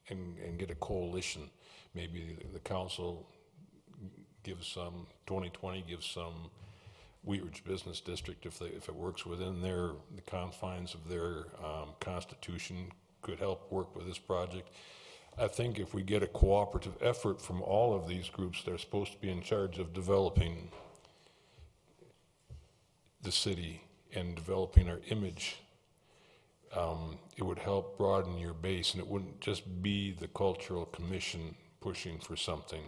and get a coalition. Maybe the council gives some, 2020 gives some, Wheat Ridge Business District, if it works within the confines of their constitution, could help work with this project. I think if we get a cooperative effort from all of these groups that are supposed to be in charge of developing the city and developing our image, it would help broaden your base, and it wouldn't just be the Cultural Commission pushing for something,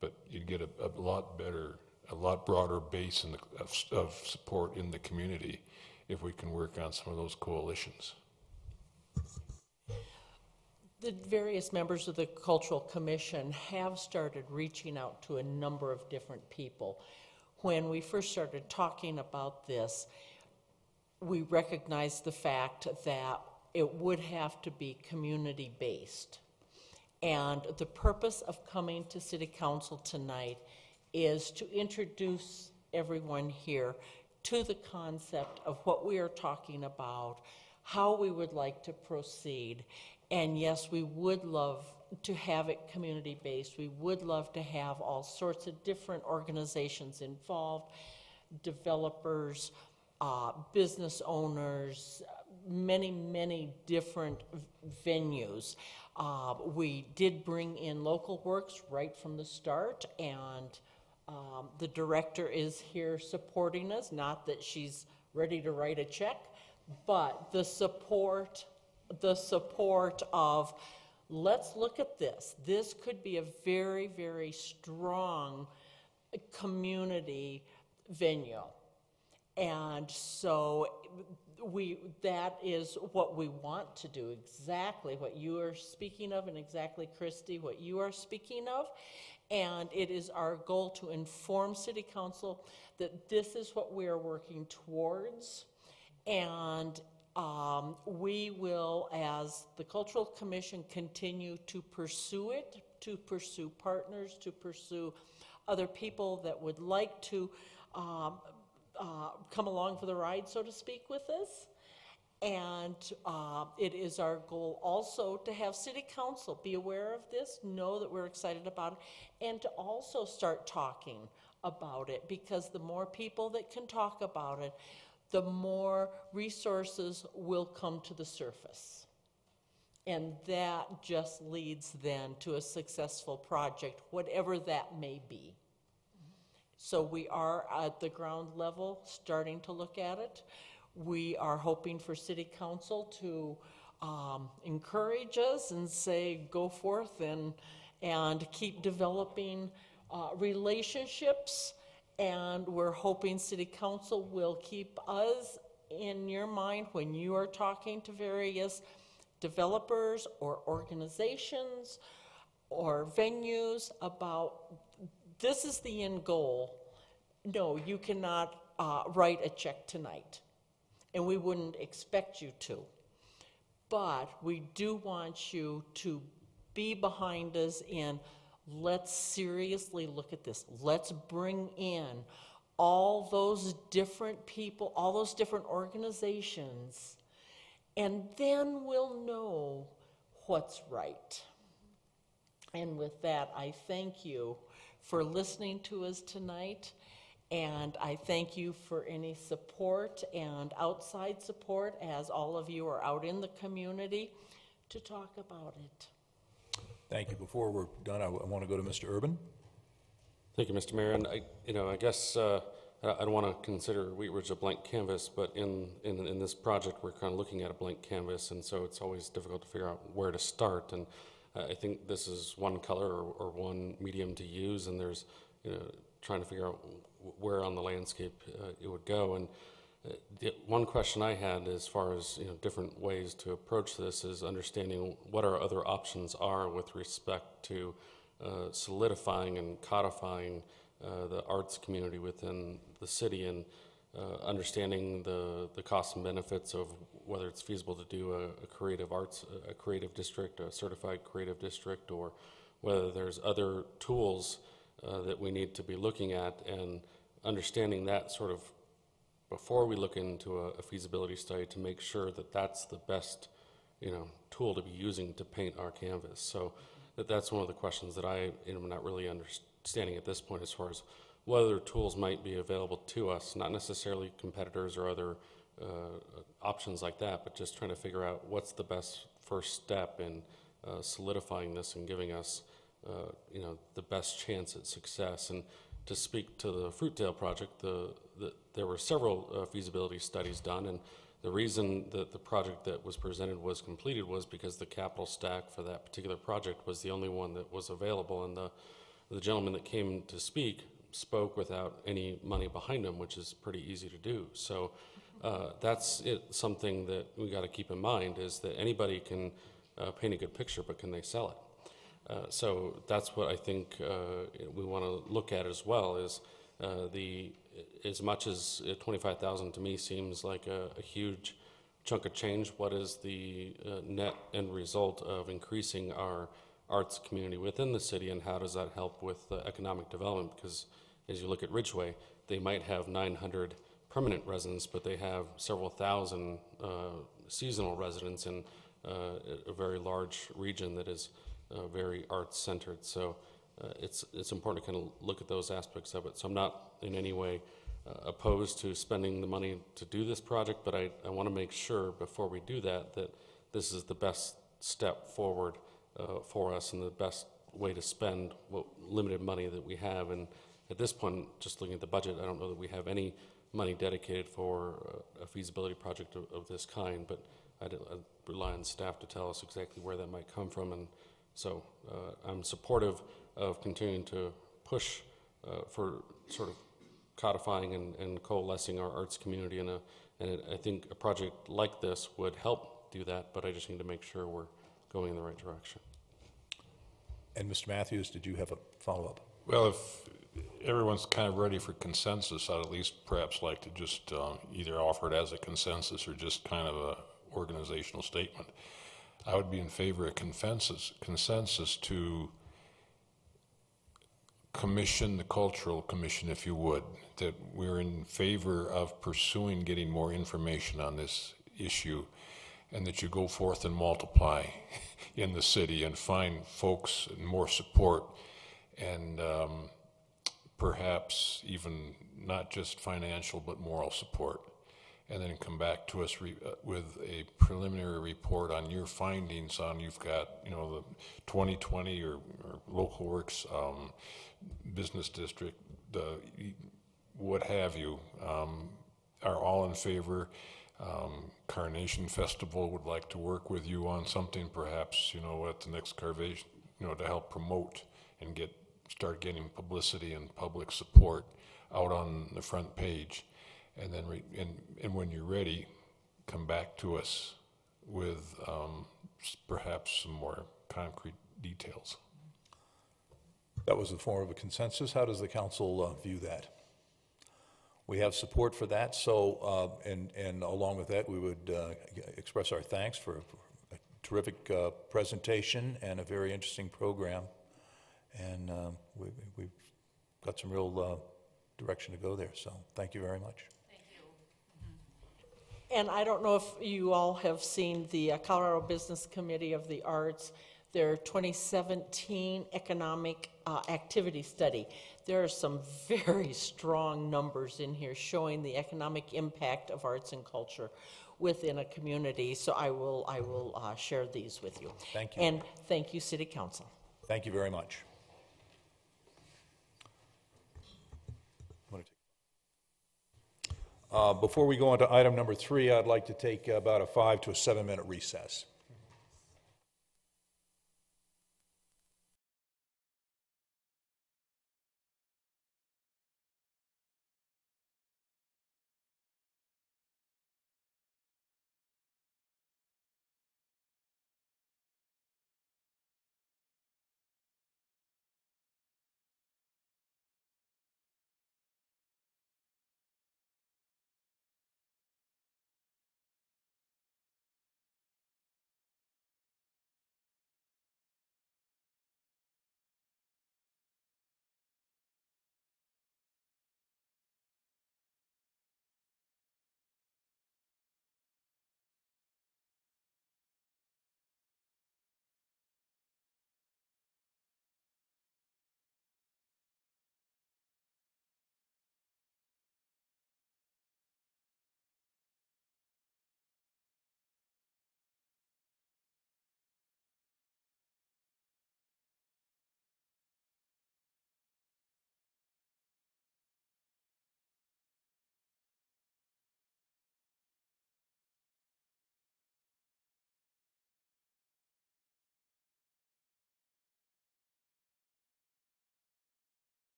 but you'd get a lot better, a lot broader base of support in the community if we can work on some of those coalitions. The various members of the Cultural Commission have started reaching out to a number of different people. When we first started talking about this, we recognized the fact that it would have to be community-based. And the purpose of coming to City Council tonight is to introduce everyone here to the concept of what we are talking about, how we would like to proceed. And yes, we would love to have it community-based. We would love to have all sorts of different organizations involved, developers, business owners, many different venues. We did bring in Local Works right from the start, and the director is here supporting us. Not that she's ready to write a check, but the support of, let's look at this. This could be a very strong community venue. And so that is what we want to do, exactly what you are speaking of, and exactly, Christy, what you are speaking of. And it is our goal to inform City Council that this is what we are working towards. And we will, as the Cultural Commission, continue to pursue it, to pursue partners, to pursue other people that would like to come along for the ride, so to speak, with us. And it is our goal also to have City Council be aware of this, know that we're excited about it, and to also start talking about it, because the more people that can talk about it, the more resources will come to the surface. And that just leads then to a successful project, whatever that may be. So we are at the ground level starting to look at it. We are hoping for City Council to encourage us and say, go forth and keep developing relationships. And we're hoping City Council will keep us in your mind when you are talking to various developers or organizations or venues about, this is the end goal. No, you cannot write a check tonight, and we wouldn't expect you to. But we do want you to be behind us in, let's seriously look at this. Let's bring in all those different people, all those different organizations, and then we'll know what's right. And with that, I thank you for listening to us tonight, and I thank you for any support and outside support as all of you are out in the community to talk about it. Thank you. Before we're done, I want to go to Mr. Urban. Thank you, Mr. Mayor. And I guess I don't want to consider Wheat Ridge a blank canvas, but in this project, we're kind of looking at a blank canvas, and so it's always difficult to figure out where to start. And I think this is one color or one medium to use, and there's trying to figure out where on the landscape it would go. And the one question I had as far as different ways to approach this is understanding what our other options are with respect to solidifying and codifying the arts community within the city, and understanding the costs and benefits of whether it's feasible to do a creative arts, a creative district, a certified creative district, or whether there's other tools that we need to be looking at, and understanding that sort of before we look into a feasibility study to make sure that that's the best tool to be using to paint our canvas. So that's one of the questions that I am not really understanding at this point, as far as what other tools might be available to us, not necessarily competitors or other options like that, but just trying to figure out what's the best first step in solidifying this and giving us the best chance at success. And to speak to the Fruitvale project, there were several feasibility studies done, and the reason that the project that was presented was completed was because the capital stack for that particular project was the only one that was available, and the gentleman that came to speak spoke without any money behind him, which is pretty easy to do. So that's something that we got to keep in mind, is that anybody can paint a good picture, but can they sell it? So that's what I think we want to look at as well, is as much as 25,000 to me seems like a huge chunk of change, what is the net end result of increasing our arts community within the city, and how does that help with economic development? Because as you look at Ridgeway, they might have 900 permanent residents, but they have several thousand seasonal residents in a very large region that is very arts-centered. So it's important to kind of look at those aspects of it. So I'm not in any way opposed to spending the money to do this project, but I want to make sure before we do that this is the best step forward for us, and the best way to spend what limited money that we have. And at this point, just looking at the budget, I don't know that we have any money dedicated for a feasibility project of this kind, but I'd rely on staff to tell us exactly where that might come from. And so I'm supportive of continuing to push for sort of codifying and coalescing our arts community, and I think a project like this would help do that, but I just need to make sure we're going in the right direction. And Mr. Matthews, did you have a follow-up? Well, if everyone's kind of ready for consensus, I'd at least perhaps like to just either offer it as a consensus or just kind of a organizational statement. I would be in favor of consensus to commission the Cultural Commission, if you would, that we're in favor of pursuing getting more information on this issue, and that you go forth and multiply in the city and find folks and more support, and perhaps even not just financial but moral support, and then come back to us with a preliminary report on your findings on, you've got, the 2020 or Local Works business district, what have you, are all in favor. Carnation Festival would like to work with you on something, perhaps, at the next Carvation, to help promote and start getting publicity and public support out on the front page. And then, and when you're ready, come back to us with perhaps some more concrete details. That was the form of a consensus. How does the council view that? We have support for that, so, and along with that, we would express our thanks for a terrific presentation and a very interesting program. And we've got some real direction to go there, so thank you very much. Thank you. And I don't know if you all have seen the Colorado Business Committee of the Arts, their 2017 economic activity study. There are some very strong numbers in here showing the economic impact of arts and culture within a community. So I will share these with you. Thank you. And thank you, City Council. Thank you very much. Before we go on to item number 3, I'd like to take about a 5 to 7 minute recess.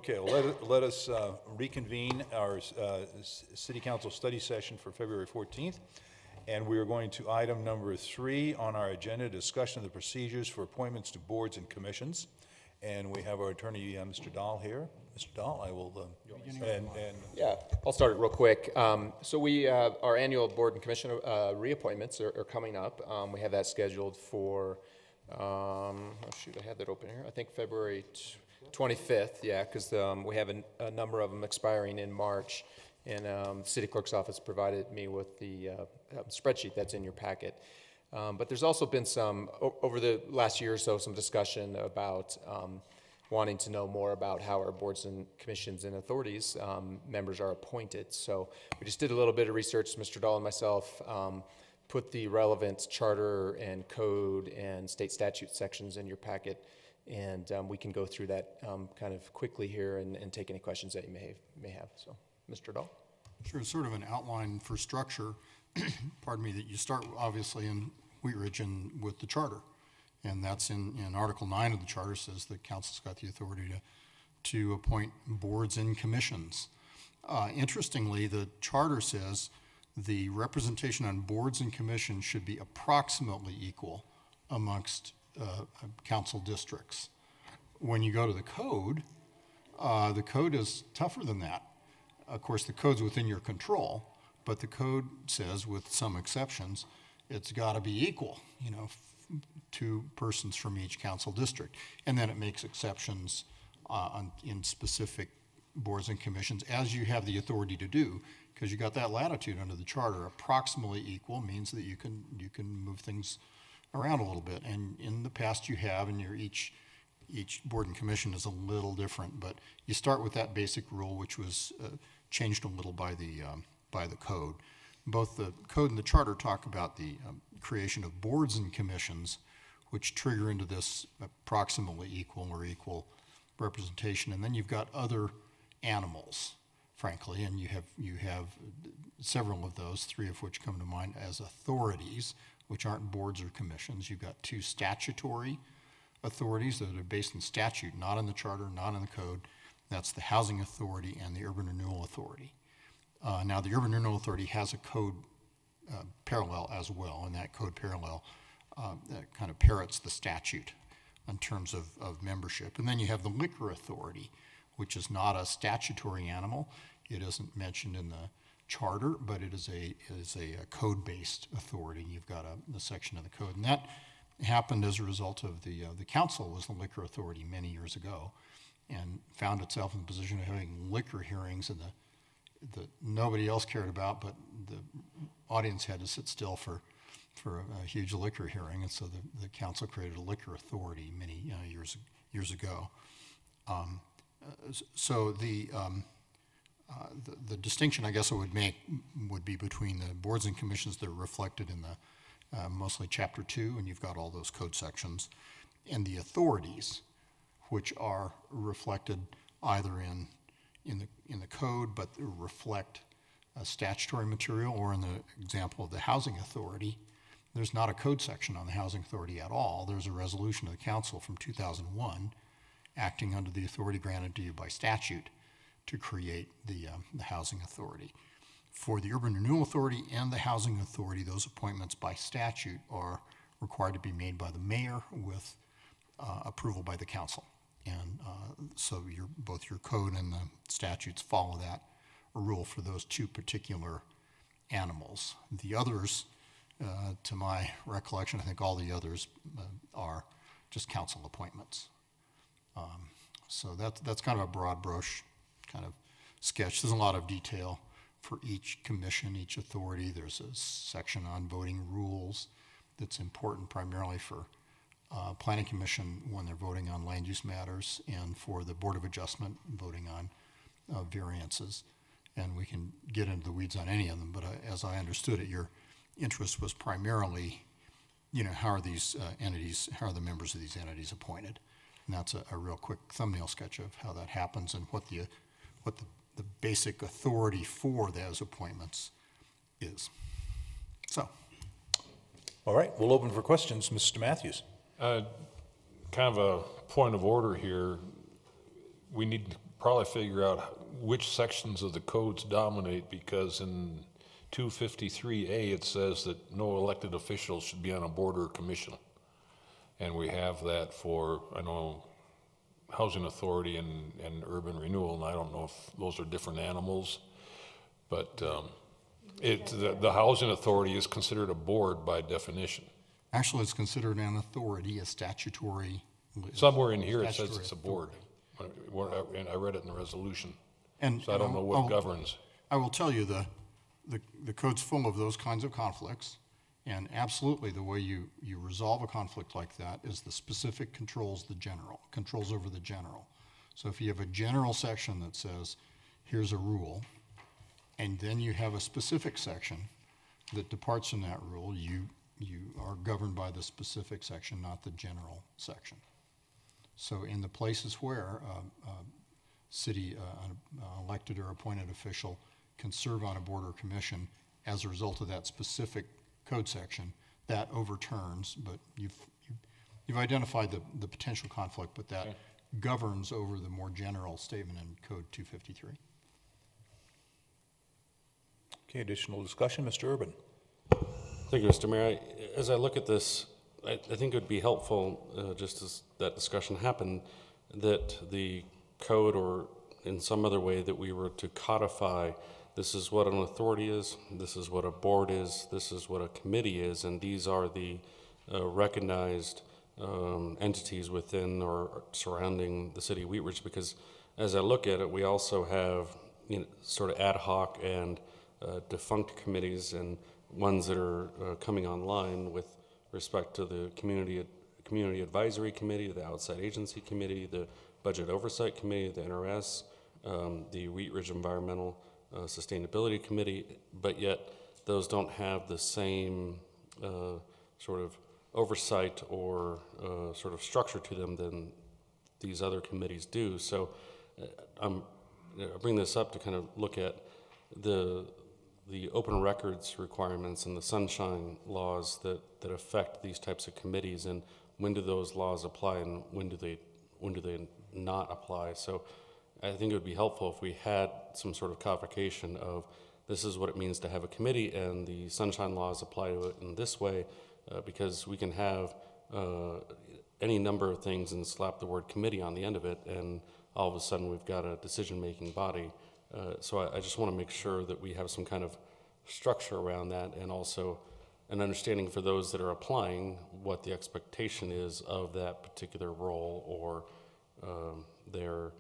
Okay, well, let us reconvene our City Council study session for February 14th. And we are going to item number 3 on our agenda, discussion of the procedures for appointments to boards and commissions. And we have our attorney, Mr. Dahl, here. Mr. Dahl, I will, Yeah, I'll start it real quick. So we, our annual board and commission reappointments are coming up. We have that scheduled for, oh shoot, I had that open here. I think February 25th, yeah, because we have a number of them expiring in March. And the city clerk's office provided me with the spreadsheet that's in your packet. But there's also been some, over the last year or so, some discussion about wanting to know more about how our boards and commissions and authorities members are appointed. So we just did a little bit of research, Mr. Dahl and myself, put the relevant charter and code and state statute sections in your packet, and we can go through that kind of quickly here and take any questions that you may have. So, Mr. Dahl? Sure, sort of an outline for structure, pardon me, that you start obviously in Wheat Ridge and with the charter. And that's in Article 9 of the charter says the council's got the authority to appoint boards and commissions. Interestingly, the charter says the representation on boards and commissions should be approximately equal amongst council districts. When you go to the code is tougher than that. Of course, the code's within your control, but the code says, with some exceptions, it's got to be equal, 2 persons from each council district. And then it makes exceptions in specific boards and commissions, as you have the authority to do, because you got that latitude under the charter. Approximately equal means that you can move things around a little bit. And in the past you have, and each board and commission is a little different, but you start with that basic rule, which was changed a little by the code. Both the code and the charter talk about the creation of boards and commissions, which trigger into this approximately equal or equal representation. And then you've got other animals, frankly, and you have several of those, 3 of which come to mind as authorities, which aren't boards or commissions. You've got 2 statutory authorities that are based in statute, not in the charter, not in the code. That's the Housing Authority and the Urban Renewal Authority. Now, the Urban Renewal Authority has a code parallel as well, and that code parallel that kind of parrots the statute in terms of membership. And then you have the Liquor Authority, which is not a statutory animal. It isn't mentioned in the charter, but it is a code-based authority. You've got a section of the code, and that happened as a result of the council was the Liquor Authority many years ago, and found itself in the position of having liquor hearings that nobody else cared about, but the audience had to sit still for a huge liquor hearing, and so the council created a Liquor Authority many years ago. So the distinction I guess I would make would be between the boards and commissions that are reflected in the mostly Chapter 2, and you've got all those code sections, and the authorities, which are reflected either in the code, but reflect statutory material, or in the example of the Housing Authority, there's not a code section on the Housing Authority at all. There's a resolution of the council from 2001 acting under the authority granted to you by statute to create the Housing Authority. For the Urban Renewal Authority and the Housing Authority, those appointments by statute are required to be made by the mayor with approval by the council. And so both your code and the statutes follow that rule for those 2 particular animals. The others, to my recollection, I think all the others are just council appointments. So that's kind of a broad brush kind of sketch. There's a lot of detail for each commission, each authority. There's a section on voting rules that's important primarily for Planning Commission when they're voting on land use matters, and for the Board of Adjustment voting on variances. And we can get into the weeds on any of them, but as I understood it, your interest was primarily, how are these entities, how are the members of these entities appointed? And that's a real quick thumbnail sketch of how that happens and what the basic authority for those appointments is. So. All right, we'll open for questions. Mr. Matthews. Kind of a point of order here. We need probably figure out which sections of the codes dominate, because in 253A, it says that no elected officials should be on a board or commission. And we have that for, I know, Housing Authority and Urban Renewal, and I don't know if those are different animals, but the Housing Authority is considered a board by definition. Actually, it's considered an authority, a statutory. Somewhere in here it says it's a board, and I read it in the resolution. And so I don't know what governs. I will tell you, the code's full of those kinds of conflicts, and absolutely the way you resolve a conflict like that is the specific controls over the general. So if you have a general section that says, here's a rule, and then you have a specific section that departs from that rule, you are governed by the specific section, not the general section. So in the places where city elected or appointed official can serve on a board or commission as a result of that specific code section, that overturns, but you've identified the potential conflict, but that governs over the more general statement in Code 253. Okay, additional discussion, Mr. Urban. Thank you, Mr. Mayor. As I look at this, I think it would be helpful, just as that discussion happened, that the code or in some other way that we were to codify, this is what an authority is, this is what a board is, this is what a committee is, and these are the recognized entities within or surrounding the city of Wheat Ridge. Because as I look at it, we also have sort of ad hoc and defunct committees and ones that are coming online with respect to the community advisory committee, the outside agency committee, the budget oversight committee, the NRS, the Wheat Ridge Environmental Sustainability Committee, but yet those don't have the same sort of oversight or sort of structure to them than these other committees do. So I bring this up to kind of look at the open records requirements and the sunshine laws that affect these types of committees, and when do those laws apply and when do they not apply. So I think it would be helpful if we had some sort of codification of this is what it means to have a committee, and the sunshine laws apply to it in this way, because we can have any number of things and slap the word committee on the end of it, and all of a sudden we've got a decision-making body. So I just want to make sure that we have some kind of structure around that, and also an understanding for those that are applying what the expectation is of that particular role or their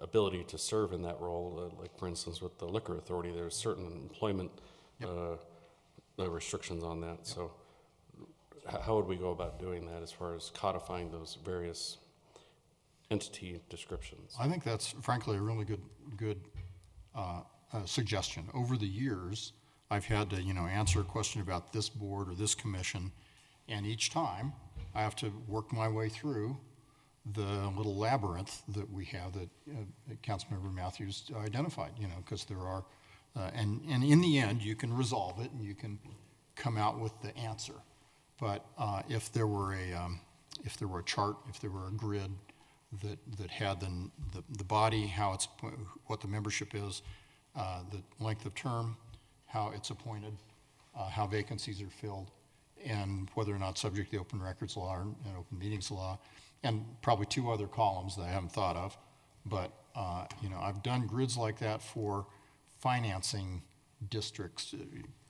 ability to serve in that role. Like for instance with the liquor authority, there's certain employment restrictions on that. So how would we go about doing that as far as codifying those various entity descriptions? I think that's frankly a really good suggestion. Over the years, I've had to answer a question about this board or this commission, and each time I have to work my way through the little labyrinth that we have that Councilmember Matthews identified, because there are, and in the end you can resolve it and you can come out with the answer. But if there were a chart, if there were a grid that had the body, what the membership is, the length of term, how it's appointed, how vacancies are filled, and whether or not subject to the Open Records Law and Open Meetings Law, and probably two other columns that I haven't thought of. But I've done grids like that for financing districts,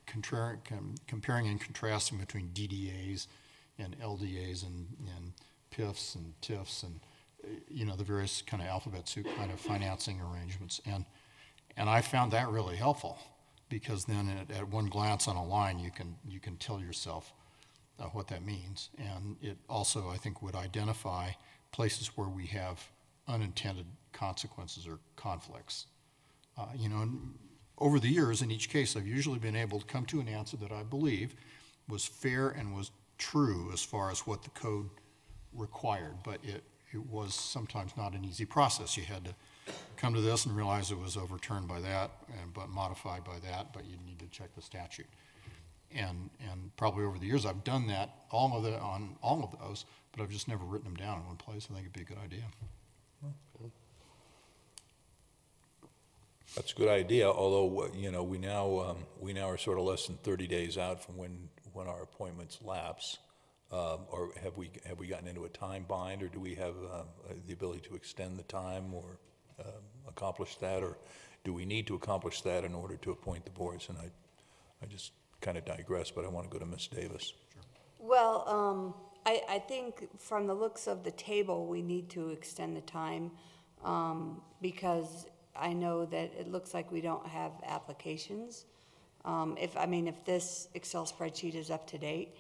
comparing and contrasting between DDAs and LDAs and PIFs and TIFs and the various kind of alphabet soup kind of financing arrangements. And I found that really helpful, because then at one glance on a line you can tell yourself what that means. And it also, I think, would identify places where we have unintended consequences or conflicts. And over the years, in each case, I've usually been able to come to an answer that I believe was fair and was true as far as what the code required, but it was sometimes not an easy process. You had to come to this and realize it was overturned by that, but modified by that, but you need to check the statute. And probably over the years I've done that, on all of those, but I've just never written them down in one place. I think it'd be a good idea. That's a good idea, although, you know, we now are sort of less than 30 days out from when our appointments lapse. Or have we gotten into a time bind, or do we have the ability to extend the time or accomplish that, or do we need to accomplish that in order to appoint the boards? And I just kind of digress, but I want to go to Ms. Davis. Sure. Well, I think from the looks of the table, we need to extend the time because I know that it looks like we don't have applications. If this Excel spreadsheet is up to date,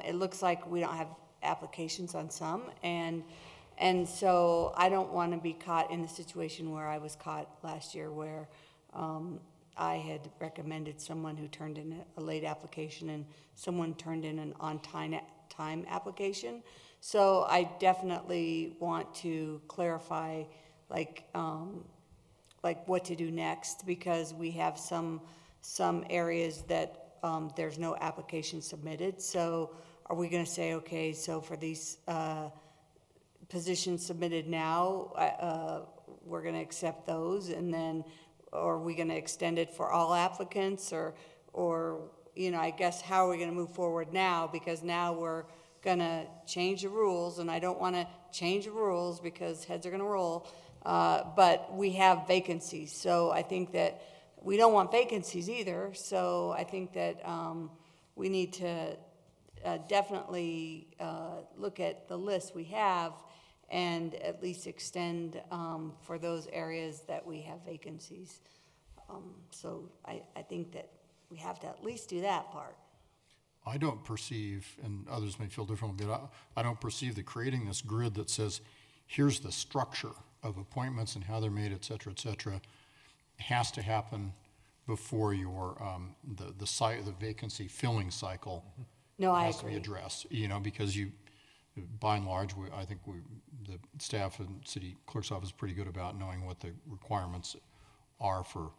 it looks like we don't have applications on some, and so I don't want to be caught in the situation where I was caught last year, where I had recommended someone who turned in a late application and someone turned in an on-time application. So I definitely want to clarify, like what to do next, because we have some areas that there's no application submitted. So are we going to say, okay, so for these positions submitted now, we're going to accept those, and then are we going to extend it for all applicants, or you know, I guess how are we going to move forward now, because now we're going to change the rules, and I don't want to change the rules because heads are going to roll, but we have vacancies. So I think that we don't want vacancies either, so I think that we need to definitely look at the list we have and at least extend for those areas that we have vacancies. So I think that we have to at least do that part. I don't perceive, and others may feel differently, but I don't perceive that creating this grid that says, here's the structure of appointments and how they're made, et cetera, has to happen before your the vacancy filling cycle. No, I has agree. To be addressed. You know, because by and large, I think the staff and city clerk's office is pretty good about knowing what the requirements are for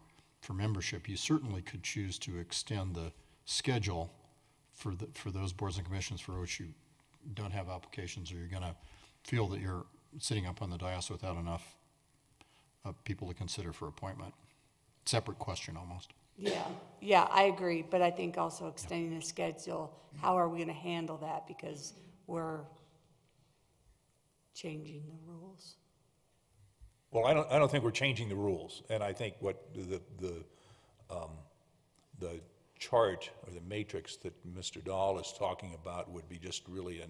membership. You certainly could choose to extend the schedule for those boards and commissions for which you don't have applications, or you're going to feel that you're sitting up on the dais without enough people to consider for appointment. Separate question almost. Yeah, I agree, but I think also extending the schedule, how are we going to handle that, because we're changing the rules. Well, I don't think we're changing the rules, and I think what the chart or the matrix that Mr. Dahl is talking about would be just really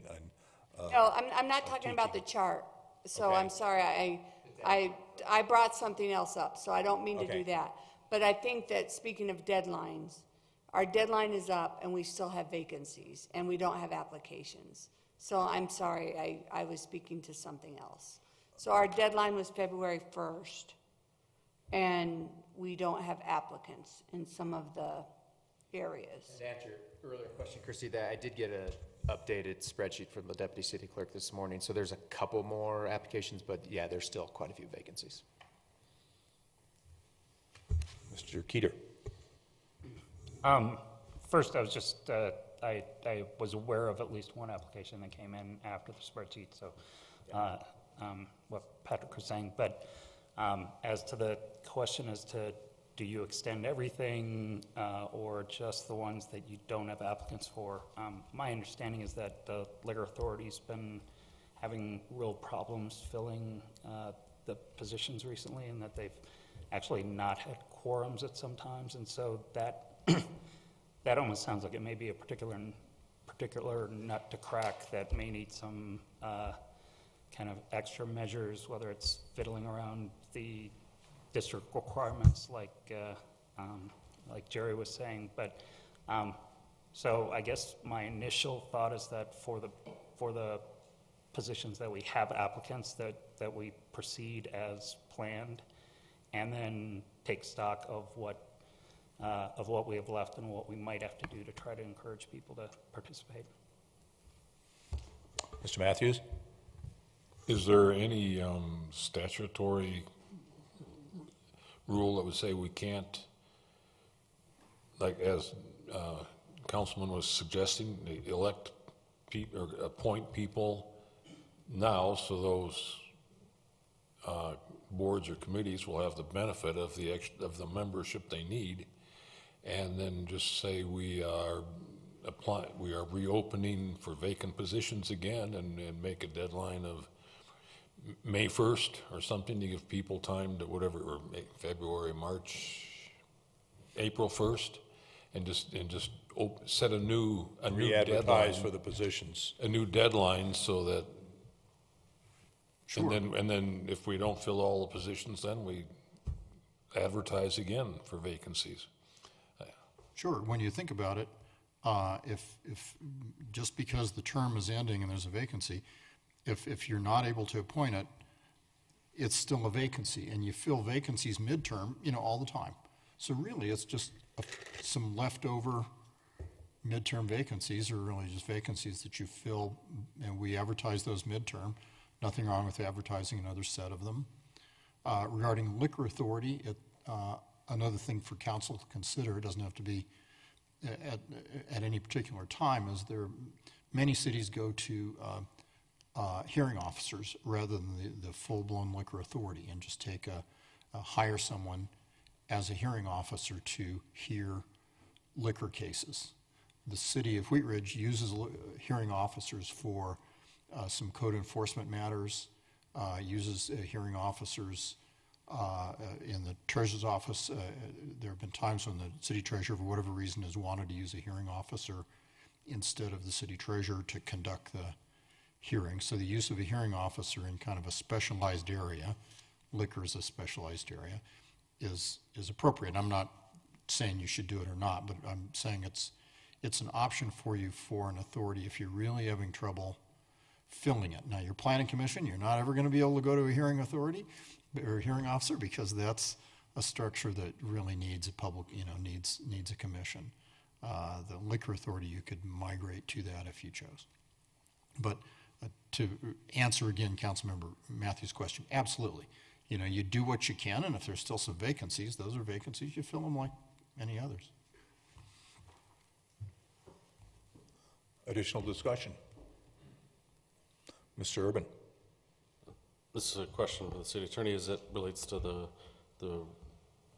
no, I'm not talking about the chart. So okay. I'm sorry, I brought something else up, so I don't mean to do that. But I think that speaking of deadlines, our deadline is up and we still have vacancies and we don't have applications. So I'm sorry, I was speaking to something else. So our deadline was February 1st and we don't have applicants in some of the areas. And to answer your earlier question, Christy, that I did get an updated spreadsheet from the deputy city clerk this morning. So there's a couple more applications, but yeah, there's still quite a few vacancies. Mr. Keeter. First, I was just, I was aware of at least one application that came in after the spreadsheet, so what Patrick was saying. But as to the question as to do you extend everything or just the ones that you don't have applicants for, my understanding is that the Liquor Authority's been having real problems filling the positions recently, and that they've actually not had quorums at some times, and so that that almost sounds like it may be a particular nut to crack that may need some kind of extra measures, whether it's fiddling around the district requirements, like Jerry was saying. But so I guess my initial thought is that for the positions that we have applicants, that we proceed as planned, and then take stock of what we have left and what we might have to do to try to encourage people to participate. Mr. Matthews? Is there any statutory rule that would say we can't, like as Councilman was suggesting, elect people or appoint people now so those boards or committees will have the benefit of the membership they need, and then just say we are reopening for vacant positions again, and make a deadline of May 1st or something to give people time to whatever, or February, March, April 1st, and just set a new Re-advertise deadline for the positions. a new deadline so that, Sure. and then if we don't fill all the positions, then we advertise again for vacancies. Sure, when you think about it, if just because the term is ending and there's a vacancy, if you're not able to appoint it, it's still a vacancy, and you fill vacancies midterm, all the time. So really, it's just some leftover midterm vacancies, or really just vacancies that you fill, and we advertise those midterm. Nothing wrong with advertising another set of them. Regarding liquor authority, another thing for council to consider, it doesn't have to be at any particular time, is many cities go to hearing officers rather than the full-blown liquor authority, and just hire someone as a hearing officer to hear liquor cases. The city of Wheat Ridge uses hearing officers for some code enforcement matters, uses hearing officers in the treasurer's office. There have been times when the city treasurer, for whatever reason, has wanted to use a hearing officer instead of the city treasurer to conduct the hearing. So the use of a hearing officer in kind of a specialized area, liquor is a specialized area, is appropriate. I'm not saying you should do it or not, but I'm saying it's an option for you for an authority if you're really having trouble filling it. Now, your planning commission, you're not ever going to be able to go to a hearing authority or a hearing officer, because that's a structure that really needs a public, needs a commission. The liquor authority, you could migrate to that if you chose. But to answer again Councilmember Matthews' question, absolutely. You do what you can, and if there's still some vacancies, those are vacancies, you fill them like any others. Additional discussion? Mr. Urban. This is a question for the city attorney as it relates to the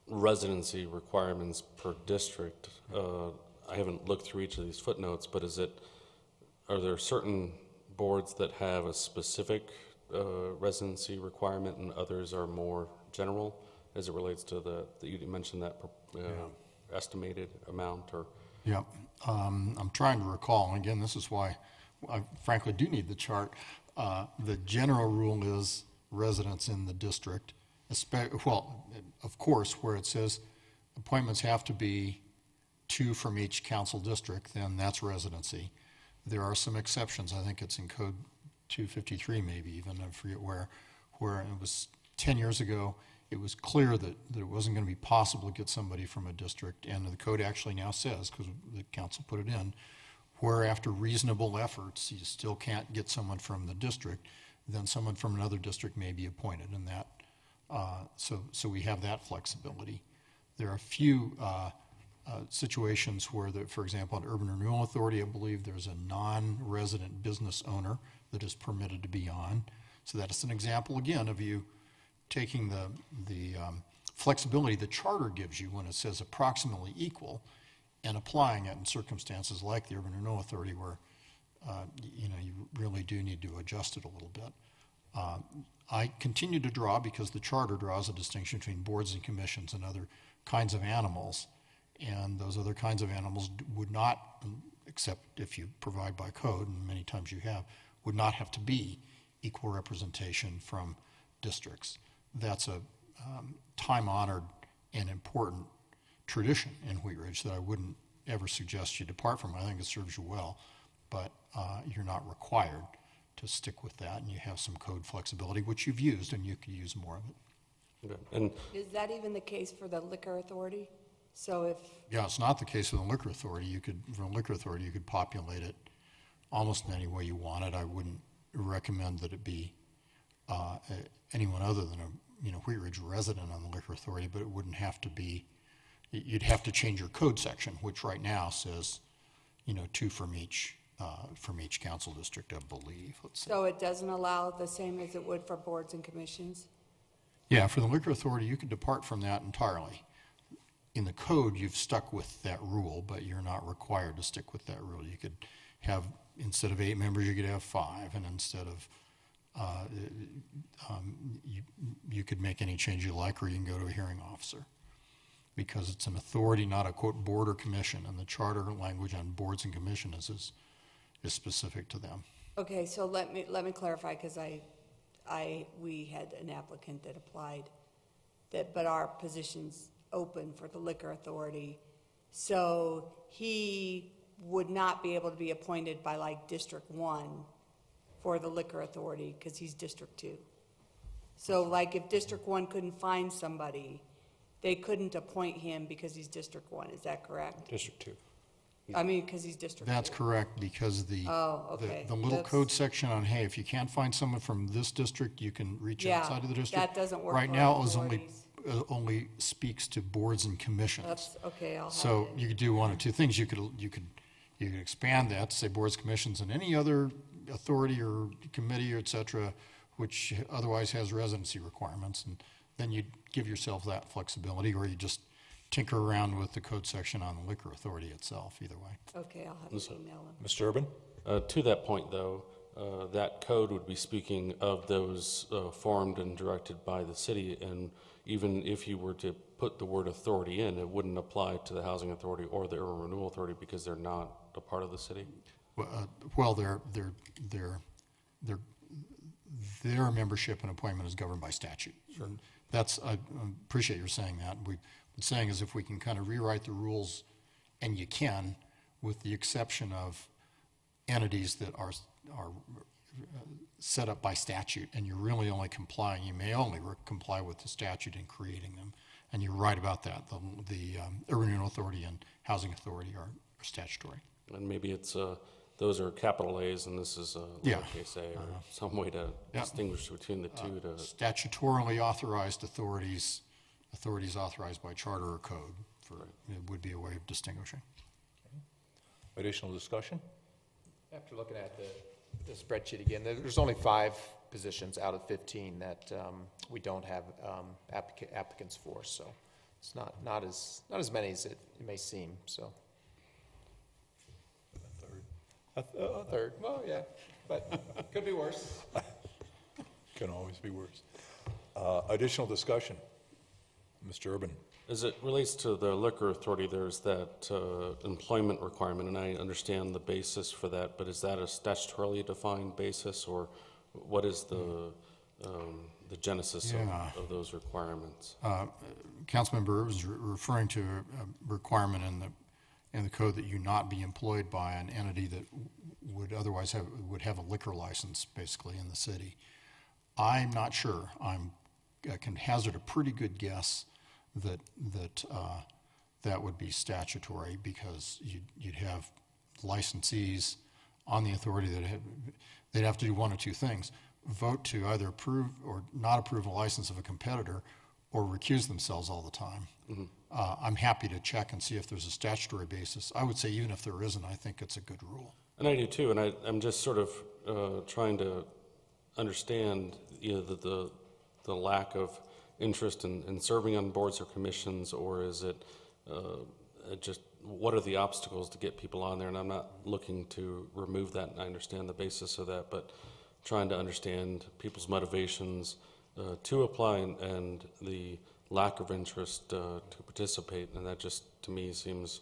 residency requirements per district. I haven't looked through each of these footnotes, but are there certain boards that have a specific residency requirement and others are more general as it relates to you mentioned that estimated amount? Or Yeah, I'm trying to recall, and again, this is why I frankly do need the chart. The general rule is residents in the district, of course, where it says appointments have to be 2 from each council district, then that's residency. There are some exceptions. I think it's in Code 253 maybe even, I forget where it was 10 years ago, it was clear that it wasn't going to be possible to get somebody from a district, and the code actually now says, because the council put it in, where after reasonable efforts you still can't get someone from the district, then someone from another district may be appointed, and that so we have that flexibility. There are a few situations where, for example, at Urban Renewal Authority, I believe there's a non-resident business owner that is permitted to be on. So that's an example again of you taking the flexibility the charter gives you when it says approximately equal, and applying it in circumstances like the Urban Renewal Authority where you really do need to adjust it a little bit. I continue to draw, because the charter draws a distinction between boards and commissions and other kinds of animals, and those other kinds of animals would not, except if you provide by code, and many times you have, would not have to be equal representation from districts. That's a time-honored and important tradition in Wheat Ridge that I wouldn't ever suggest you depart from. I think it serves you well, but you're not required to stick with that, and you have some code flexibility, which you've used, and you could use more of it. okay. And Is that even the case for the liquor authority? So if, Yeah, it's not the case for the liquor authority. For a liquor authority, you could populate it almost in any way you want it. I wouldn't recommend that it be anyone other than a Wheat Ridge resident on the liquor authority, but it wouldn't have to be. You'd have to change your code section, which right now says, 2 from each council district, I believe. Let's see. so it doesn't allow the same as it would for boards and commissions? Yeah, for the liquor authority, you could depart from that entirely. In the code, you've stuck with that rule, but you're not required to stick with that rule. You could have, instead of 8 members, you could have 5, and instead of, you could make any change you like, or you can go to a hearing officer. Because it's an authority, not a quote board or commission, and the charter language on boards and commissions is specific to them. Okay, so let me clarify, because we had an applicant that applied, but our position's open for the liquor authority. So he would not be able to be appointed by like District 1 for the liquor authority because he's District 2. So like if District 1 couldn't find somebody, they couldn't appoint him because he's District 1. Is that correct? District 2. I mean, because he's District 2. That's correct, because the little That's- code section on, hey, if you can't find someone from this district, you can reach Yeah, outside of the district. that doesn't work Right for now, our it was authorities. only speaks to boards and commissions. That's, okay, I'll have So to- you could do one of two things. You could expand that to say boards, commissions, and any other authority or committee, or et cetera, which otherwise has residency requirements, and then you give yourself that flexibility, or you just tinker around with the code section on the liquor authority itself, either way. Okay, I'll have to email him. Mr. Urban? To that point, though, that code would be speaking of those formed and directed by the city, and even if you were to put the word authority in, it wouldn't apply to the housing authority or the urban renewal authority because they're not a part of the city. Well, their membership and appointment is governed by statute. Sure. I appreciate your saying that. We've been saying is if we can kind of rewrite the rules, and you can, with the exception of entities that are set up by statute, and you're really only complying, you may only comply with the statute in creating them. And you're right about that. The Urban Renewal Authority and Housing Authority are statutory. And maybe it's those are capital A's and this is lowercase a, or some way to distinguish between the two. Statutorily authorized authorities authorized by charter or code, it would be a way of distinguishing. Okay. Additional discussion? After looking at the spreadsheet again, there's only 5 positions out of 15 that we don't have applicants for, so it's not as many as it may seem. So a third. Well, yeah, but could be worse. Can always be worse. Additional discussion? Mr. Urban? As it relates to the liquor authority, there's that employment requirement, and I understand the basis for that, but is that a statutorily defined basis, or what is the genesis of those requirements? Councilmember was referring to a requirement in the code that you not be employed by an entity that would otherwise have a liquor license, basically, in the city. I'm not sure. I can hazard a pretty good guess that would be statutory, because you'd have licensees on the authority they'd have to do one of two things: vote to either approve or not approve a license of a competitor, or recuse themselves all the time. Mm-hmm. I'm happy to check and see if there's a statutory basis. I would say even if there isn't, I think it's a good rule. And I do too, and I'm just sort of trying to understand the lack of interest in serving on boards or commissions, or is it just what are the obstacles to get people on there? And I'm not looking to remove that, and I understand the basis of that, but trying to understand people's motivations to apply and the lack of interest to participate, and that just to me seems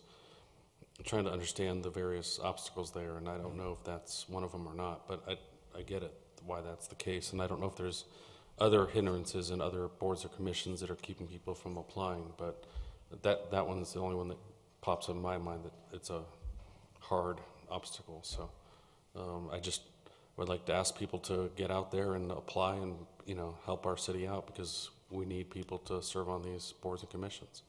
trying to understand the various obstacles there, and I don't know if that's one of them or not, but I get it why that's the case, and I don't know if there's other hindrances in other boards or commissions that are keeping people from applying, but that one is the only one that pops up in my mind that it's a hard obstacle. So I just would like to ask people to get out there and apply and help our city out, because we need people to serve on these boards and commissions.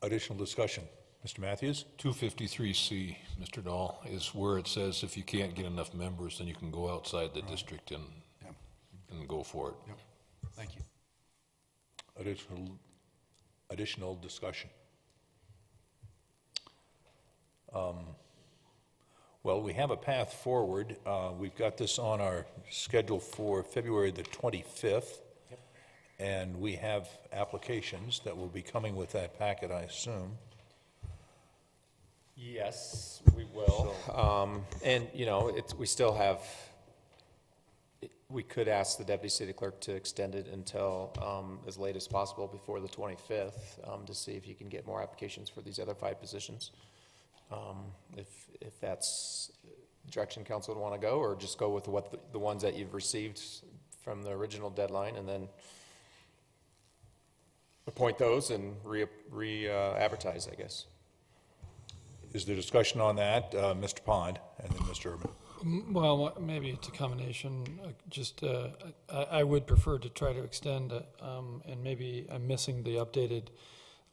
Additional discussion? Mr. Matthews? 253C, Mr. Dahl, is where it says if you can't get enough members, then you can go outside the district and go for it. Yep. Thank you. Additional discussion? Well, we have a path forward. We've got this on our schedule for February the 25th. And we have applications that will be coming with that packet, I assume. Yes, we will. And, you know, we still have, we could ask the deputy city clerk to extend it until as late as possible before the 25th to see if you can get more applications for these other 5 positions. If that's the direction council would want to go, or just go with what the ones that you've received from the original deadline and then appoint those and re-advertise, I guess. Is there discussion on that? Mr. Pond and then Mr. Urban. Well, maybe it's a combination. I would prefer to try to extend, and maybe I'm missing the updated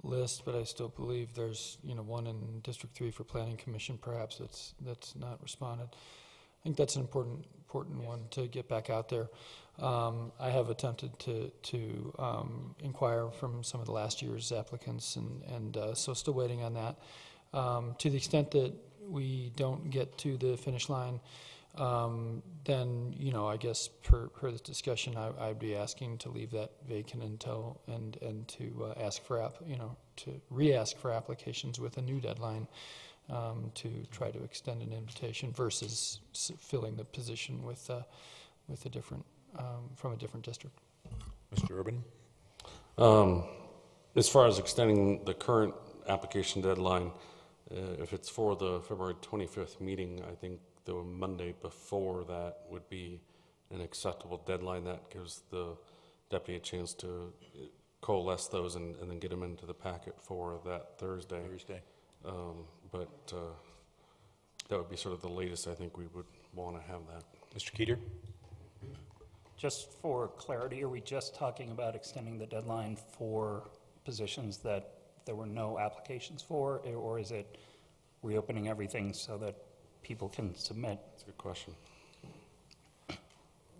list, but I still believe there's, you know, one in District 3 for Planning Commission, perhaps that's not responded. I think that's an important one to get back out there. I have attempted to inquire from some of the last year's applicants, and so still waiting on that. To the extent that we don't get to the finish line, then, you know, I guess per this discussion, I'd be asking to leave that vacant until, and to ask for, to re-ask for applications with a new deadline to try to extend an invitation versus filling the position with a different, from a different district. Mr. Urban? As far as extending the current application deadline, if it's for the February 25th meeting, I think the Monday before that would be an acceptable deadline. That gives the deputy a chance to coalesce those and then get them into the packet for that Thursday. But that would be sort of the latest I think we would want to have that. Mr. Keeter? Just for clarity, are we just talking about extending the deadline for positions that there were no applications for, or is it reopening everything so that people can submit? That's a good question.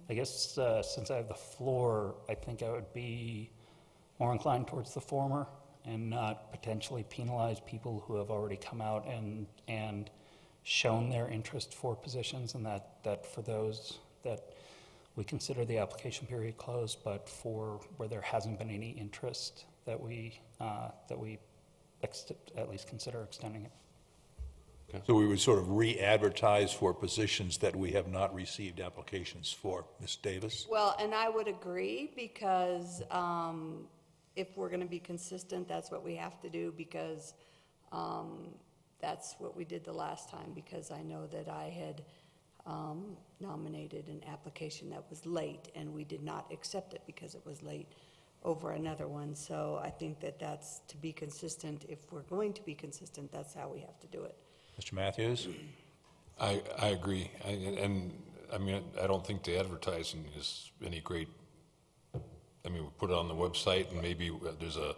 I guess since I have the floor, I think I would be more inclined towards the former and not potentially penalize people who have already come out and shown their interest for positions, and that for those that we consider the application period closed, but for where there hasn't been any interest, that we at least consider extending it. Okay. So we would sort of re-advertise for positions that we have not received applications for. Ms. Davis? Well, and I would agree, because if we're going to be consistent, that's what we have to do, because that's what we did the last time, because I know that I had nominated an application that was late, and we did not accept it because it was late over another one. So I think that that's to be consistent. If we're going to be consistent, that's how we have to do it. Mr. Matthews? I agree. And I mean, I don't think the advertising is any great. I mean, we put it on the website, and maybe there's a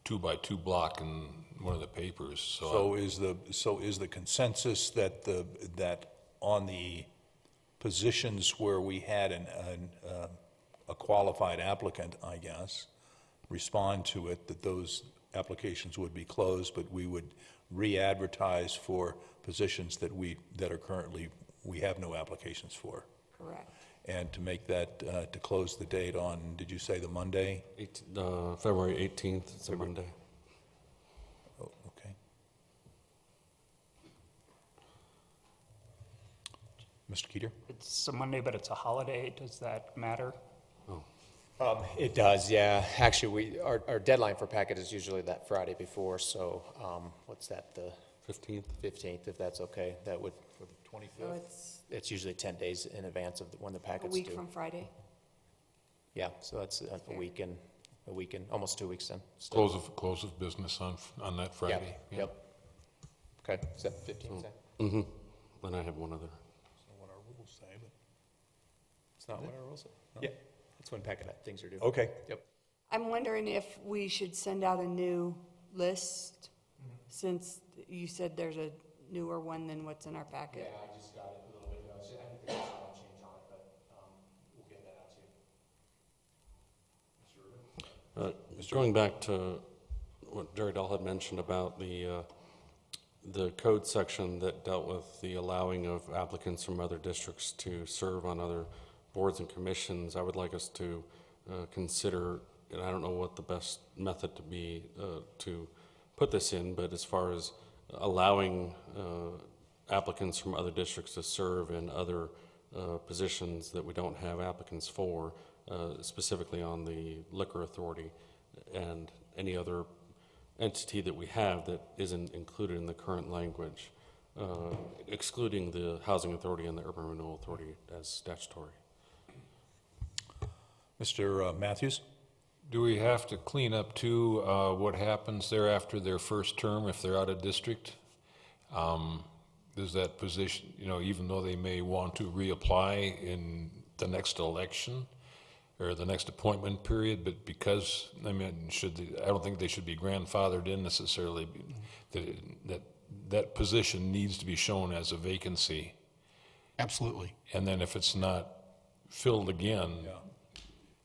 2x2 block in one of the papers. So is the consensus that that on the positions where we had a qualified applicant, I guess, respond to it, that those applications would be closed, but we would re-advertise for positions that are currently we have no applications for? Correct. And to make that, to close the date on, did you say the Monday? February 18th, it's a Monday. Oh, okay. Mr. Keeter? It's a Monday, but it's a holiday. Does that matter? It does, yeah. Actually, our deadline for packet is usually that Friday before, so what's that, the 15th? 15th, if that's okay. That would, For the 25th? So it's usually 10 days in advance of when the a packet's week due. from Friday. Yeah, so that's a week and almost 2 weeks then. close of business on that Friday. Yeah. Yep. Okay, is that 15th then? Mm-hmm. And I have one other. That's not what our rules say, but. It's not what our rules say? Yeah, that's when packet things are due. Okay. Yep. I'm wondering if we should send out a new list, since you said there's a newer one than what's in our packet. Yeah, I just got it a little bit ago. I think there's a change on it, but we'll get that out to you. Going back to what Jerry Dahl had mentioned about the code section that dealt with the allowing of applicants from other districts to serve on other boards and commissions, I would like us to consider, and I don't know what the best method to be to put this in, but as far as allowing applicants from other districts to serve in other positions that we don't have applicants for, specifically on the liquor authority and any other entity that we have that isn't included in the current language, excluding the housing authority and the urban renewal authority as statutory. Mr. Matthews? Do we have to clean up too what happens there after their first term if they're out of district? Does that position, even though they may want to reapply in the next election or the next appointment period, but because, I don't think they should be grandfathered in necessarily, that position needs to be shown as a vacancy. Absolutely. And then if it's not filled again,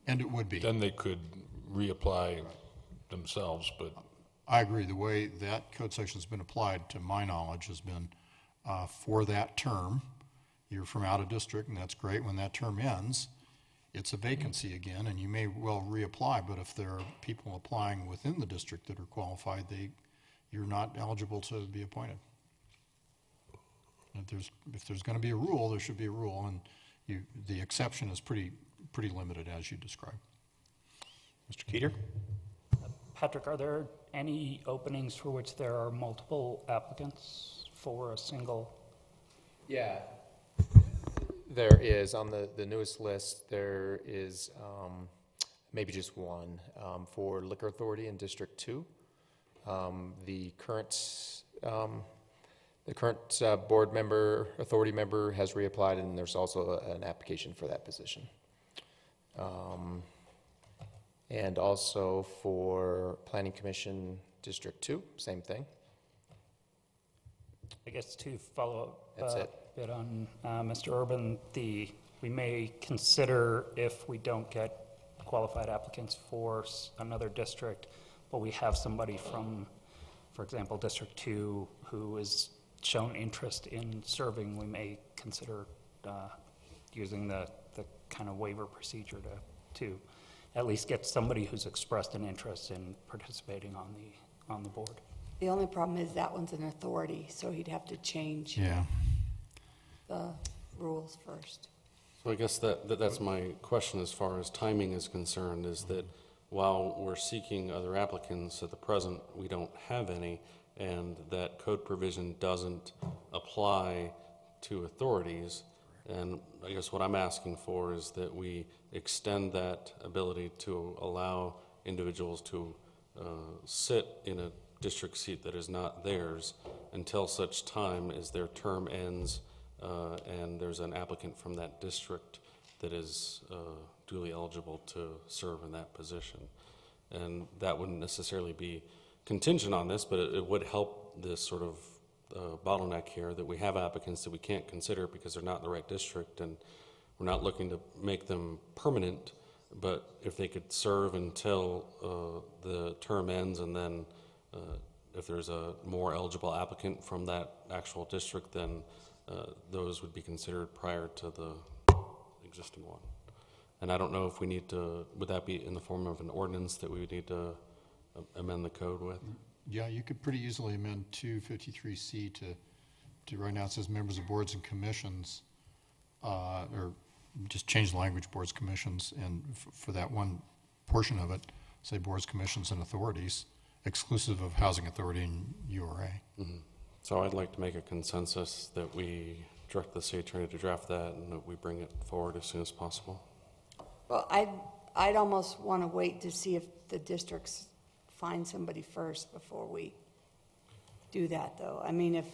And it would be. then they could reapply themselves, but. I agree. The way that code section's been applied, to my knowledge, has been for that term. You're from out of district, and that's great. When that term ends, it's a vacancy again, and you may well reapply, but if there are people applying within the district that are qualified, you're not eligible to be appointed. If there's going to be a rule, there should be a rule, and the exception is pretty limited as you described. Mr. Keeter? Patrick, are there any openings for which there are multiple applicants for a single? Yeah. There is, on the newest list, there is maybe just one for Liquor Authority in District 2. The current board member, authority member has reapplied, and there's also an application for that position. And also for Planning Commission District 2, same thing. I guess to follow up That's it. a bit on Mr. Urban, we may consider, if we don't get qualified applicants for another district, but we have somebody from, for example, District 2 who has shown interest in serving, we may consider using the kind of waiver procedure to at least get somebody who's expressed an interest in participating on the board. The only problem is that one's an authority, so he'd have to change the rules first. So I guess that's my question as far as timing is concerned, is that while we're seeking other applicants at the present, we don't have any, and that code provision doesn't apply to authorities. And I guess what I'm asking for is that we extend that ability to allow individuals to sit in a district seat that is not theirs until such time as their term ends and there's an applicant from that district that is duly eligible to serve in that position. And that wouldn't necessarily be contingent on this, but it would help this sort of bottleneck here, that we have applicants that we can't consider because they're not in the right district, and we're not looking to make them permanent, but if they could serve until the term ends, and then if there's a more eligible applicant from that actual district, then those would be considered prior to the existing one. And I don't know if we need to, would that be in the form of an ordinance that we would need to amend the code with? Yeah, you could pretty easily amend 253C to right now it says members of boards and commissions, or just change the language boards, commissions, and for that one portion of it, say boards, commissions, and authorities, exclusive of housing authority and URA. Mm-hmm. So I'd like to make a consensus that we direct the city attorney to draft that and that we bring it forward as soon as possible. Well, I'd almost want to wait to see if the districts find somebody first before we do that, though. I mean, if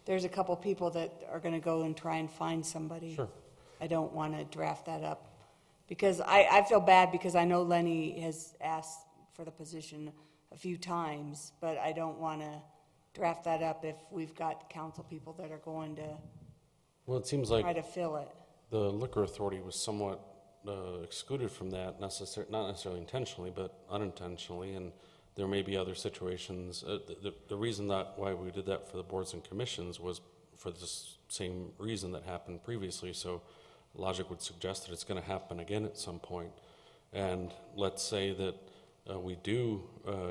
there's a couple people that are going to go and try and find somebody, sure, I don't want to draft that up. Because I feel bad because I know Lenny has asked for the position a few times, but I don't want to draft that up if we've got council people that are going to it seems like try to fill it. The liquor authority was somewhat excluded from that, not necessarily intentionally, but unintentionally, and there may be other situations. The reason that why we did that for the boards and commissions was for this same reason that happened previously. So logic would suggest that it's going to happen again at some point. And let's say that we do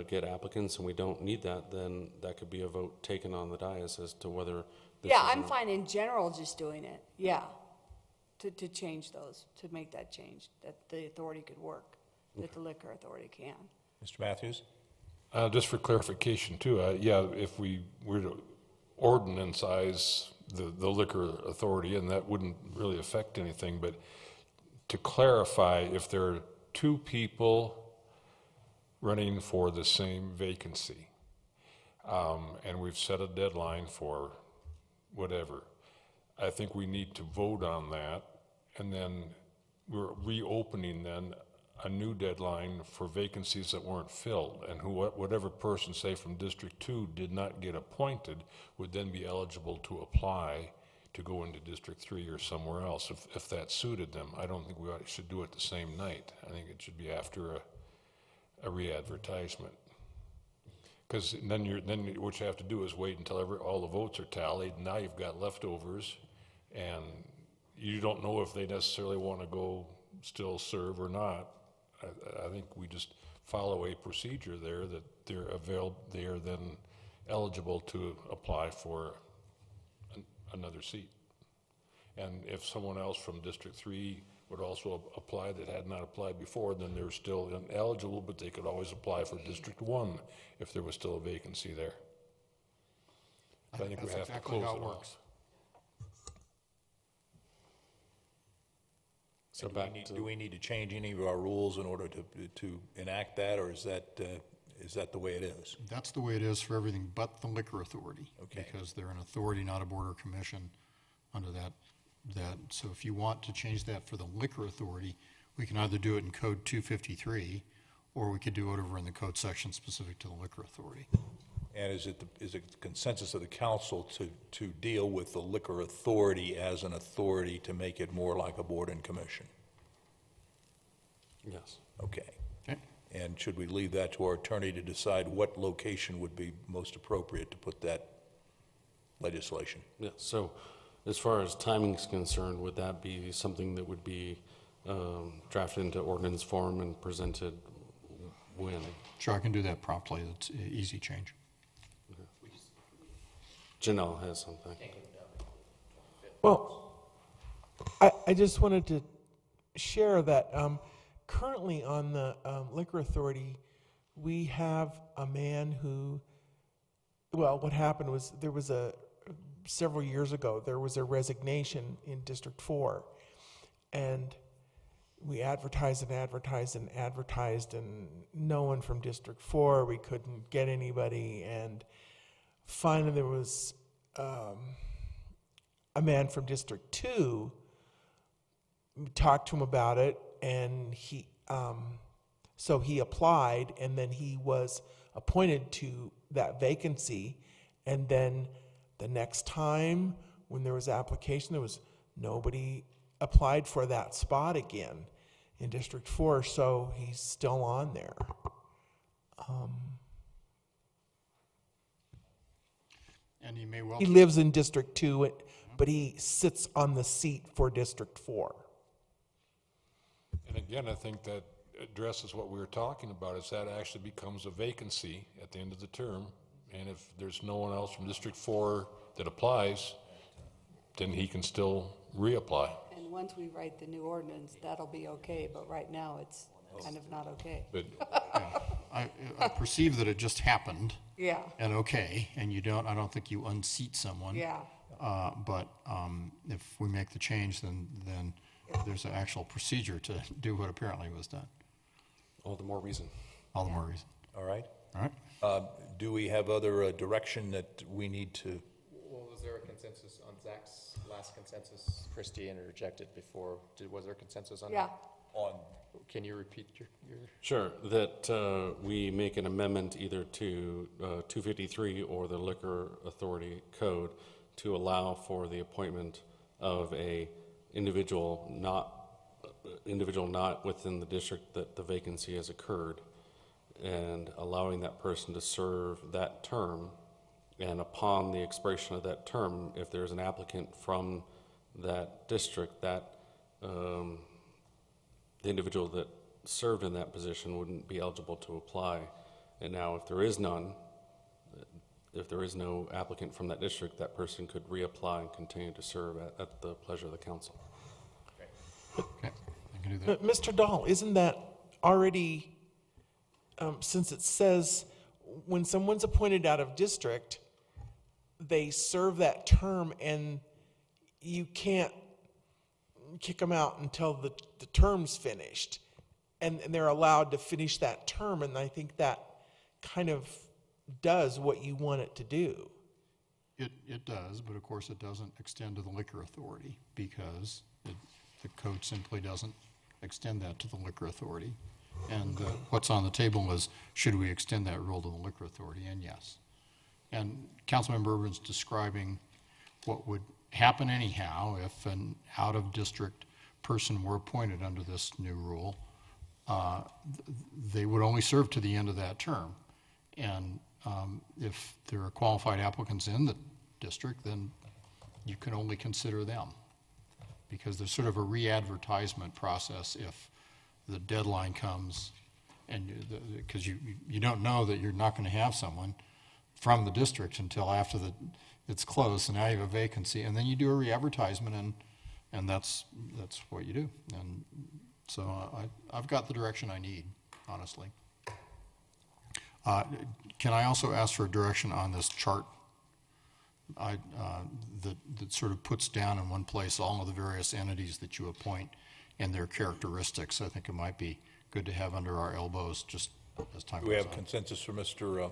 get applicants and we don't need that, then that could be a vote taken on the dais as to whether this Yeah, is I'm an- fine in general just doing it, yeah, to change those, to make that change, that the authority could work, that the liquor authority can. Mr. Matthews? Just for clarification too, yeah, if we were to ordinance-ize the liquor authority, and that wouldn't really affect anything, but to clarify, if there are two people running for the same vacancy, and we've set a deadline for whatever, I think we need to vote on that, and then we're reopening then a new deadline for vacancies that weren't filled, and whatever person, say from District 2, did not get appointed would then be eligible to apply to go into District 3 or somewhere else if that suited them. I don't think we should do it the same night. I think it should be after a re-advertisement. Because then what you have to do is wait until all the votes are tallied. Now you've got leftovers, and you don't know if they necessarily want to go still serve or not. I think we just follow a procedure there that they are then eligible to apply for another seat. And if someone else from District 3 would also apply that had not applied before, then they're still ineligible, but they could always apply for District 1 if there was still a vacancy there. I think we have to close it off. So Do we need to change any of our rules in order to enact that, or is that the way it is? That's the way it is for everything but the liquor authority. Okay. Because they're an authority, not a board or commission under that. So if you want to change that for the liquor authority, we can either do it in Code 253, or we could do it over in the code section specific to the liquor authority. And is it the consensus of the council to deal with the liquor authority as an authority to make it more like a board and commission? Yes. Okay. Okay. And should we leave that to our attorney to decide what location would be most appropriate to put that legislation? Yeah, so as far as timing is concerned, would that be something that would be drafted into ordinance form and presented when? Sure, I can do that promptly. It's an easy change. Janelle has something. Well, I just wanted to share that currently on the Liquor Authority, we have a man who, well, what happened was several years ago, there was a resignation in District 4, and we advertised and advertised and advertised, and no one from District 4, we couldn't get anybody, and finally there was a man from District 2. We talked to him about it, and so he applied, and then he was appointed to that vacancy, and then the next time when there was application, there was nobody applied for that spot again in District 4, so he's still on there. And he may well. He lives in District 2, but he sits on the seat for District 4. And again, I think that addresses what we were talking about, is that actually becomes a vacancy at the end of the term. And if there's no one else from District 4 that applies, then he can still reapply. And once we write the new ordinance, that'll be okay, but right now it's kind of not okay. But I perceive that it just happened. Yeah. And okay, and I don't think you unseat someone. Yeah. But if we make the change, then there's an actual procedure to do what apparently was done. All the more reason. All the more reason. All right. All right. Do we have other direction that we need to? Well, was there a consensus on Zach's last consensus? Christie interjected before. Was there a consensus on that? On. Can you repeat your? Sure, that we make an amendment either to 253 or the Liquor Authority Code to allow for the appointment of a individual not within the district that the vacancy has occurred, and allowing that person to serve that term. And upon the expiration of that term, if there's an applicant from that district, that the individual that served in that position wouldn't be eligible to apply. And now if there is none, if there is no applicant from that district, that person could reapply and continue to serve at the pleasure of the council. Okay, I can do that. Mr. Dahl, isn't that already, since it says when someone's appointed out of district, they serve that term and you can't kick them out until the term's finished, and they're allowed to finish that term, and I think that kind of does what you want it to do. It does, but of course it doesn't extend to the liquor authority because the code simply doesn't extend that to the liquor authority. And what's on the table is, should we extend that rule to the liquor authority? And yes. And Councilmember Urban's describing what would happen anyhow if an out-of-district person were appointed under this new rule. They would only serve to the end of that term. And if there are qualified applicants in the district, then you can only consider them, because there's sort of a re-advertisement process if the deadline comes, and because you don't know that you're not going to have someone from the district until after it's closed, so now you have a vacancy, and then you do a re-advertisement, and that's what you do. And so I've got the direction I need, honestly. Can I also ask for a direction on this chart that sort of puts down in one place all of the various entities that you appoint and their characteristics? I think it might be good to have under our elbows just as time goes on. Do we have consensus for Mr.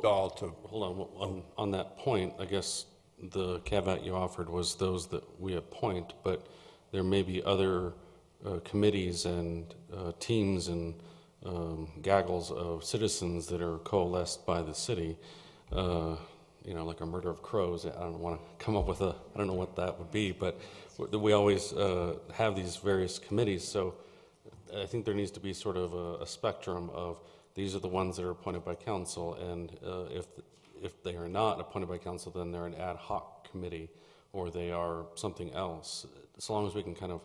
Dahl to... Hold on that point, I guess the caveat you offered was those that we appoint, but there may be other committees and teams and gaggles of citizens that are coalesced by the city, like a murder of crows. I don't want to come up with I don't know what that would be, but we always have these various committees, so I think there needs to be sort of a spectrum of these are the ones that are appointed by council, and if they are not appointed by council, then they're an ad hoc committee, or they are something else, so long as we can kind of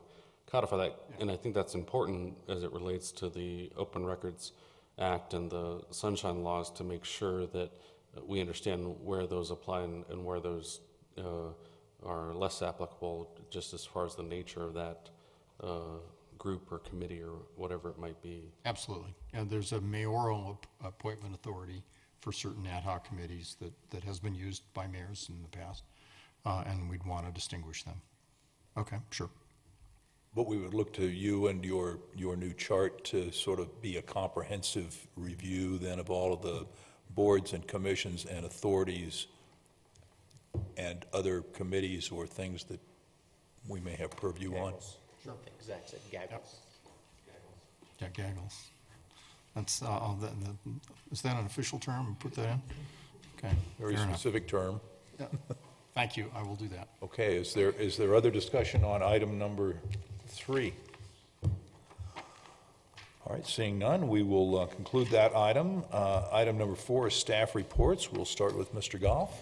codify that. And I think that's important as it relates to the Open Records Act and the Sunshine Laws, to make sure that we understand where those apply and where those are less applicable, just as far as the nature of that group or committee or whatever it might be. Absolutely. And there's a mayoral appointment authority for certain ad hoc committees that has been used by mayors in the past, and we'd want to distinguish them. Okay, sure. But we would look to you and your new chart to sort of be a comprehensive review then of all of the boards and commissions and authorities and other committees or things that we may have purview on. Sure. Exactly. Gaggles. Yeah, gaggles. That's is that an official term? Put that in. Okay. Very specific term. Yeah. Thank you. I will do that. Okay. Is there other discussion on item number 3? All right. Seeing none, we will conclude that item. Item number 4 is staff reports. We'll start with Mr. Goff.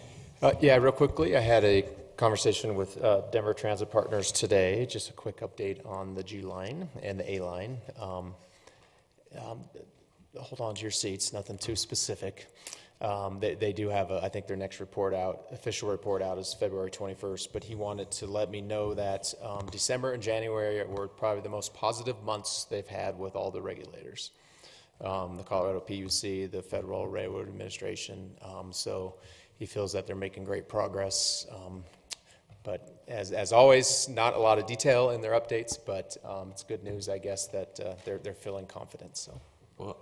Yeah, real quickly, I had a conversation with Denver Transit Partners today. Just a quick update on the G line and the A line. Hold on to your seats, nothing too specific. They do have, I think their next official report out is February 21st, but he wanted to let me know that December and January were probably the most positive months they've had with all the regulators. The Colorado PUC, the Federal Railroad Administration, so he feels that they're making great progress. But as always, not a lot of detail in their updates, but it's good news, I guess, that they're feeling confident. So, well,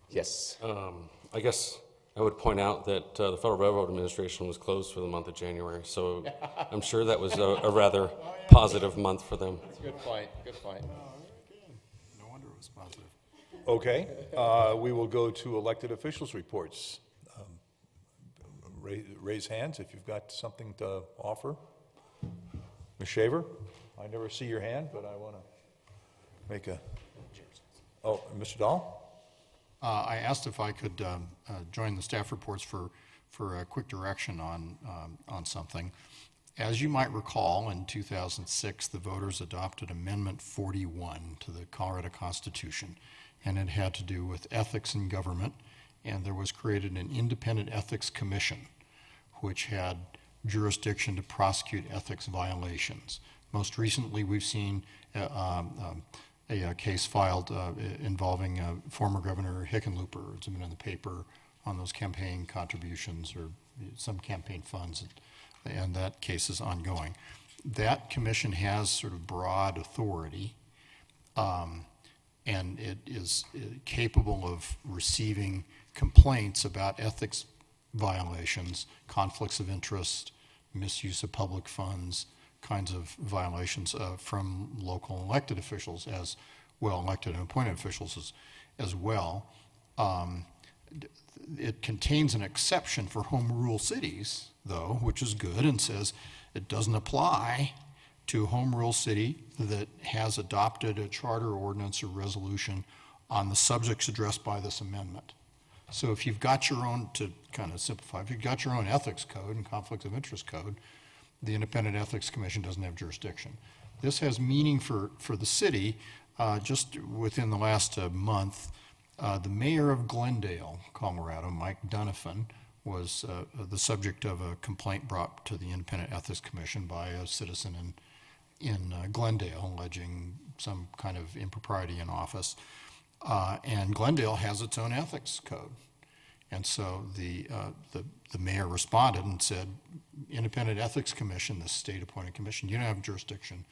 yes. I guess I would point out that the Federal Railroad Administration was closed for the month of January, so I'm sure that was a rather positive month for them. That's a good point. Good point. No wonder it was positive. Okay. We will go to elected officials' reports. Raise hands if you've got something to offer. Ms. Shaver, I never see your hand, but I want to make a... Oh, Mr. Dahl? I asked if I could join the staff reports for a quick direction on something. As you might recall, in 2006, the voters adopted Amendment 41 to the Colorado Constitution, and it had to do with ethics in government, and there was created an independent ethics commission, which had jurisdiction to prosecute ethics violations. Most recently, we've seen a case filed involving former Governor Hickenlooper. It's been in the paper on those campaign contributions or some campaign funds, and that case is ongoing. That commission has sort of broad authority, and it is capable of receiving complaints about ethics violations, conflicts of interest, misuse of public funds, kinds of violations from local elected officials as well, elected and appointed officials as well. It contains an exception for home rule cities, though, which is good, and says it doesn't apply to a home rule city that has adopted a charter, ordinance, or resolution on the subjects addressed by this amendment. So if you've got your own, to kind of simplify, if you've got your own ethics code and conflict of interest code, the Independent Ethics Commission doesn't have jurisdiction. This has meaning for the city. Just within the last month, the mayor of Glendale, Colorado, Mike Donovan, was the subject of a complaint brought to the Independent Ethics Commission by a citizen in Glendale alleging some kind of impropriety in office. And Glendale has its own ethics code. And so the mayor responded and said, Independent Ethics Commission, the state-appointed commission, you don't have jurisdiction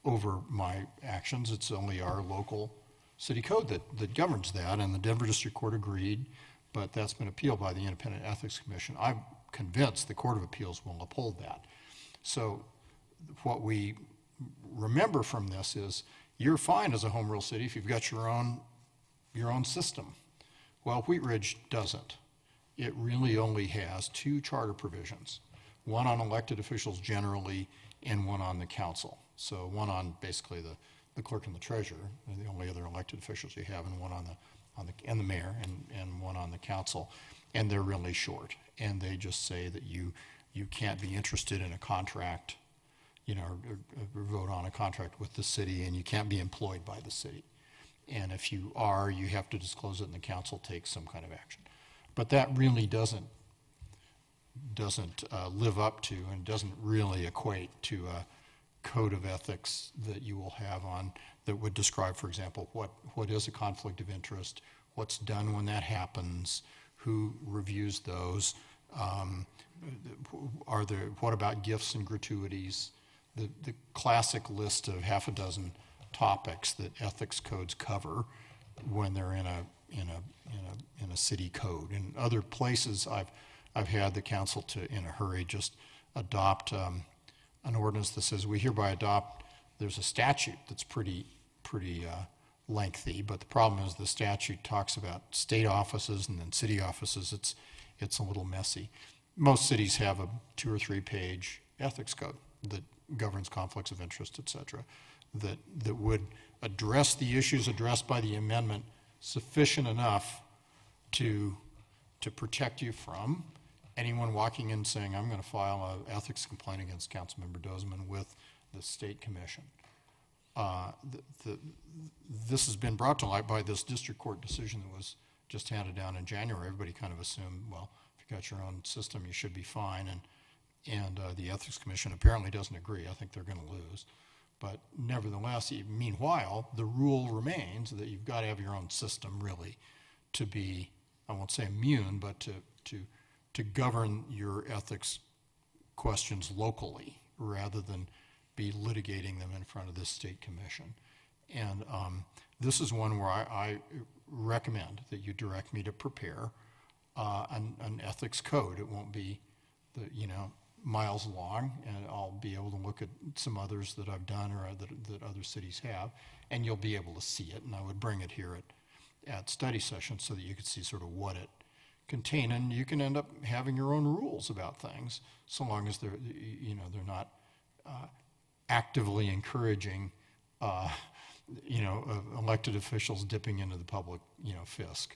over my actions. It's only our local city code that governs that. And the Denver District Court agreed, but that's been appealed by the Independent Ethics Commission. I'm convinced the Court of Appeals will uphold that. So what we remember from this is you're fine as a home rule city if you've got your own system. Well, Wheat Ridge doesn't. It really only has two charter provisions, one on elected officials generally and one on the council. So one on basically the clerk and the treasurer, and the only other elected officials you have, and one on the mayor, and one on the council. And they're really short. And they just say that you can't be interested in a contract, or vote on a contract with the city, and you can't be employed by the city. And if you are, you have to disclose it, and the council takes some kind of action. But that really doesn't live up to and doesn't really equate to a code of ethics that you will have that would describe, for example, what is a conflict of interest, what's done when that happens, who reviews those, what about gifts and gratuities, the classic list of half a dozen topics that ethics codes cover when they're in a city code. In other places, I've had the council to, in a hurry, just adopt an ordinance that says we hereby adopt. There's a statute that's pretty lengthy, but the problem is the statute talks about state offices and then city offices. It's a little messy. Most cities have a 2 or 3 page ethics code that governs conflicts of interest, et cetera, that would address the issues addressed by the amendment sufficient enough to protect you from anyone walking in saying, I'm going to file an ethics complaint against Councilmember Dozeman with the state commission. This has been brought to light by this district court decision that was just handed down in January. Everybody kind of assumed, well, if you got your own system, you should be fine. And the ethics commission apparently doesn't agree. I think they're going to lose. But nevertheless, meanwhile, the rule remains that you've got to have your own system really to be, I won't say immune, but to govern your ethics questions locally rather than be litigating them in front of this state commission. And this is one where I recommend that you direct me to prepare an ethics code. It won't be miles long, and I'll be able to look at some others that I've done or that other cities have, and you'll be able to see it. And I would bring it here at study sessions so that you could see sort of what it contains. And you can end up having your own rules about things, so long as they're not actively encouraging elected officials dipping into the public, fisc.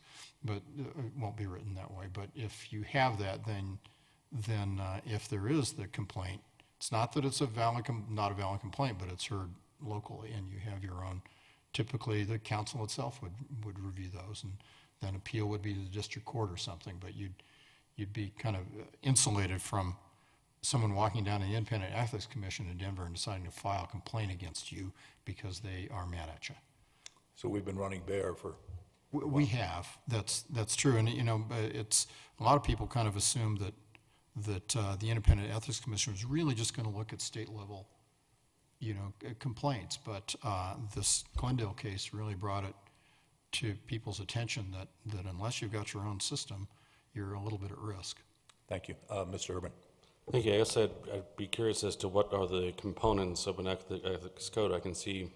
But it won't be written that way. But if you have that, then if there is the complaint, it's not that it's not a valid complaint, but it's heard locally, and you have your own. Typically, the council itself would review those, and then appeal would be to the district court or something. But you'd be kind of insulated from someone walking down to the Independent Ethics Commission in Denver and deciding to file a complaint against you because they are mad at you. So we've been running bare for. We have. That's true, and it's a lot of people kind of assume that the Independent Ethics Commission is really just going to look at state level, complaints. But this Glendale case really brought it to people's attention that unless you've got your own system, you're a little bit at risk. Thank you, Mr. Urban. Thank you. I guess I'd be curious as to what are the components of an ethics code. I can see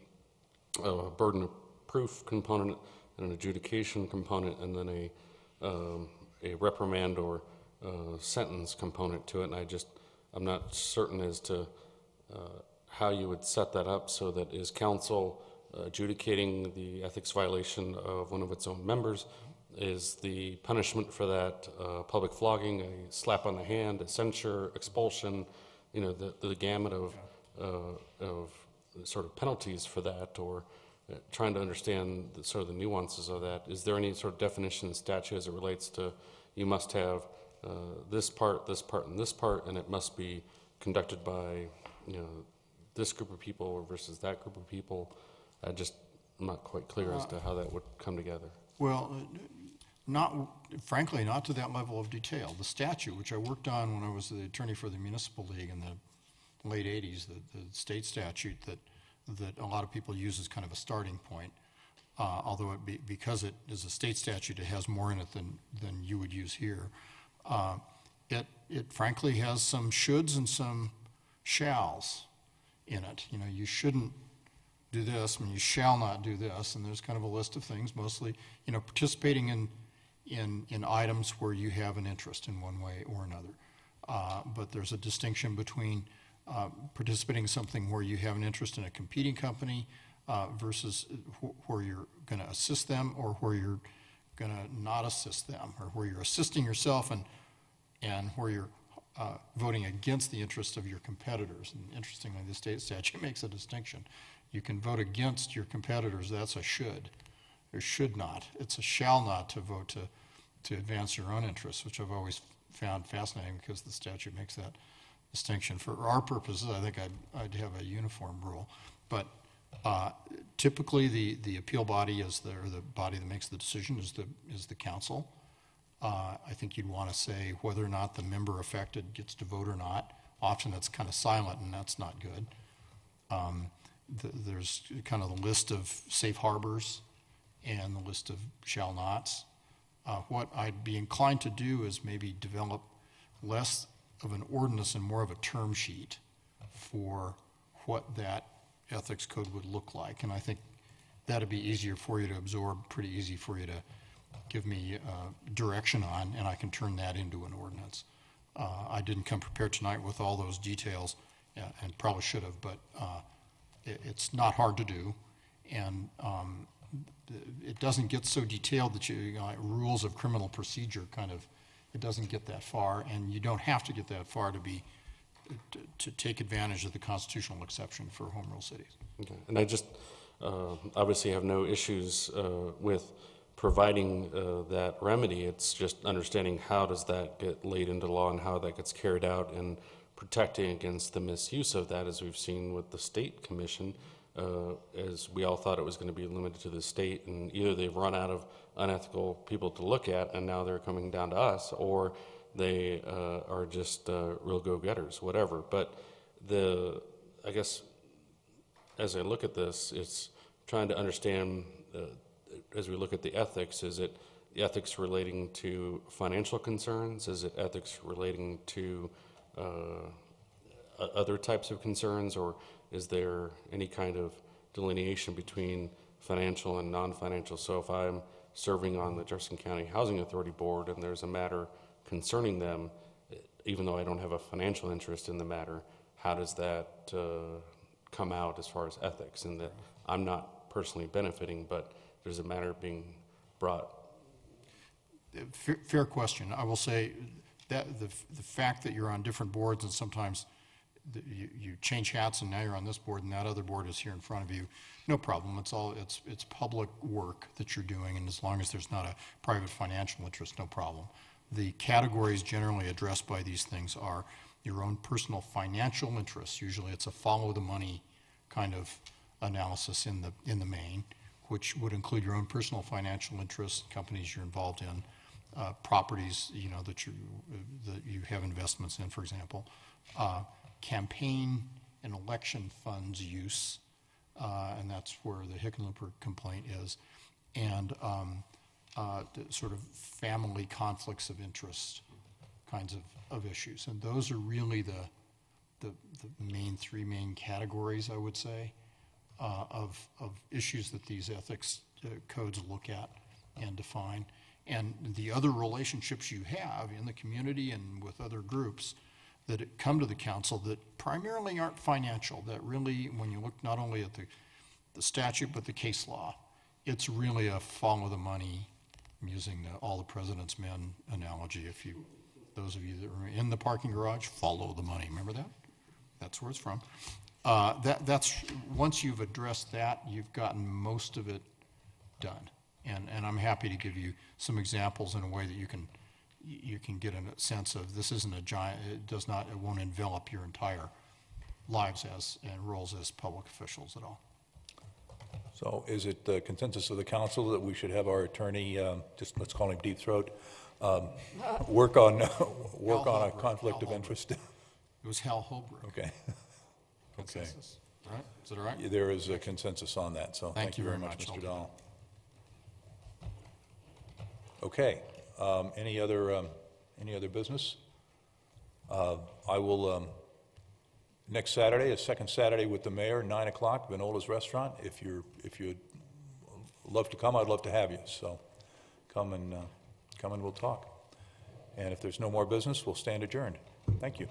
a burden of proof component and an adjudication component, and then a reprimand or sentence component to it. And I'm not certain as to how you would set that up so that is council adjudicating the ethics violation of one of its own members? Is the punishment for that public flogging, a slap on the hand, a censure, expulsion, the gamut of sort of penalties for that, or trying to understand sort of the nuances of that? Is there any sort of definition in statute as it relates to you must have this part, and this part, and it must be conducted by this group of people versus that group of people? I'm not quite clear as to how that would come together. Well, frankly, not to that level of detail. The statute, which I worked on when I was the attorney for the Municipal League in the late 80s, the state statute that a lot of people use as kind of a starting point, although because it is a state statute, it has more in it than you would use here. It frankly has some shoulds and some shalls in it. You shouldn't do this, you shall not do this, and there's kind of a list of things, mostly, participating in items where you have an interest in one way or another. But there's a distinction between participating in something where you have an interest in a competing company versus where you're going to assist them or where you're going to not assist them, or where you're assisting yourself and where you're voting against the interests of your competitors. And interestingly, the state statute makes a distinction. You can vote against your competitors, that's a should. Or should not. It's a shall not to vote to advance your own interests, which I've always found fascinating because the statute makes that distinction. For our purposes, I think I'd have a uniform rule. But typically the appeal body or the body that makes the decision is the council. I think you'd want to say whether or not the member affected gets to vote or not. Often that's kind of silent, and that's not good. There's kind of the list of safe harbors and the list of shall nots. What I'd be inclined to do is maybe develop less of an ordinance and more of a term sheet for what that ethics code would look like. And I think that'd be easier for you to absorb, pretty easy for you to give me direction on, and I can turn that into an ordinance. I didn't come prepared tonight with all those details, and probably should have, but it's not hard to do, and it doesn't get so detailed that rules of criminal procedure it doesn't get that far, and you don't have to get that far to take advantage of the constitutional exception for home rule cities. Okay. And I just obviously have no issues with providing that remedy. It's just understanding how does that get laid into law and how that gets carried out, and protecting against the misuse of that, as we've seen with the state commission, as we all thought it was going to be limited to the state, and either they've run out of unethical people to look at and now they're coming down to us, or they are just real go-getters, whatever. But I guess as I look at this, it's trying to understand, as we look at the ethics, is it the ethics relating to financial concerns? Is it ethics relating to other types of concerns, or is there any kind of delineation between financial and non-financial? So if I'm serving on the Jefferson County Housing Authority Board and there's a matter concerning them, even though I don't have a financial interest in the matter, how does that come out as far as ethics, and that I'm not personally benefiting, but there's a matter being brought. Fair question. I will say that the fact that you're on different boards and sometimes you change hats and now you're on this board and that other board is here in front of you, no problem. It's public work that you're doing, and as long as there's not a private financial interest, no problem. The categories generally addressed by these things are your own personal financial interests. Usually it's a follow the money kind of analysis in the main, which would include your own personal financial interests, companies you're involved in, properties that you have investments in, for example, campaign and election funds use, and that's where the Hickenlooper complaint is, and the sort of family conflicts of interest kinds of issues. And those are really the three main categories, I would say, of issues that these ethics codes look at and define. And the other relationships you have in the community and with other groups that come to the council that primarily aren't financial, that really, when you look not only at the statute but the case law, it's really a follow the money, I'm using all the president's men analogy. Those of you that were in the parking garage, follow the money. Remember that? That's where it's from. That's once you've addressed that, you've gotten most of it done. And I'm happy to give you some examples in a way that you can get a sense of this isn't a giant. It won't envelop your entire lives and roles as public officials at all. So is it the consensus of the council that we should have our attorney, just let's call him Deep Throat, work on a conflict of interest? It was Hal Holbrook. Okay. Okay. All right. Is that all right? There is a consensus on that, so thank you very much, Mr. Dahl. Okay. Any other business? I will, next Saturday, a second Saturday with the mayor, 9 o'clock, Vinola's Restaurant. If you'd love to come, I'd love to have you. So come and we'll talk. And if there's no more business, we'll stand adjourned. Thank you.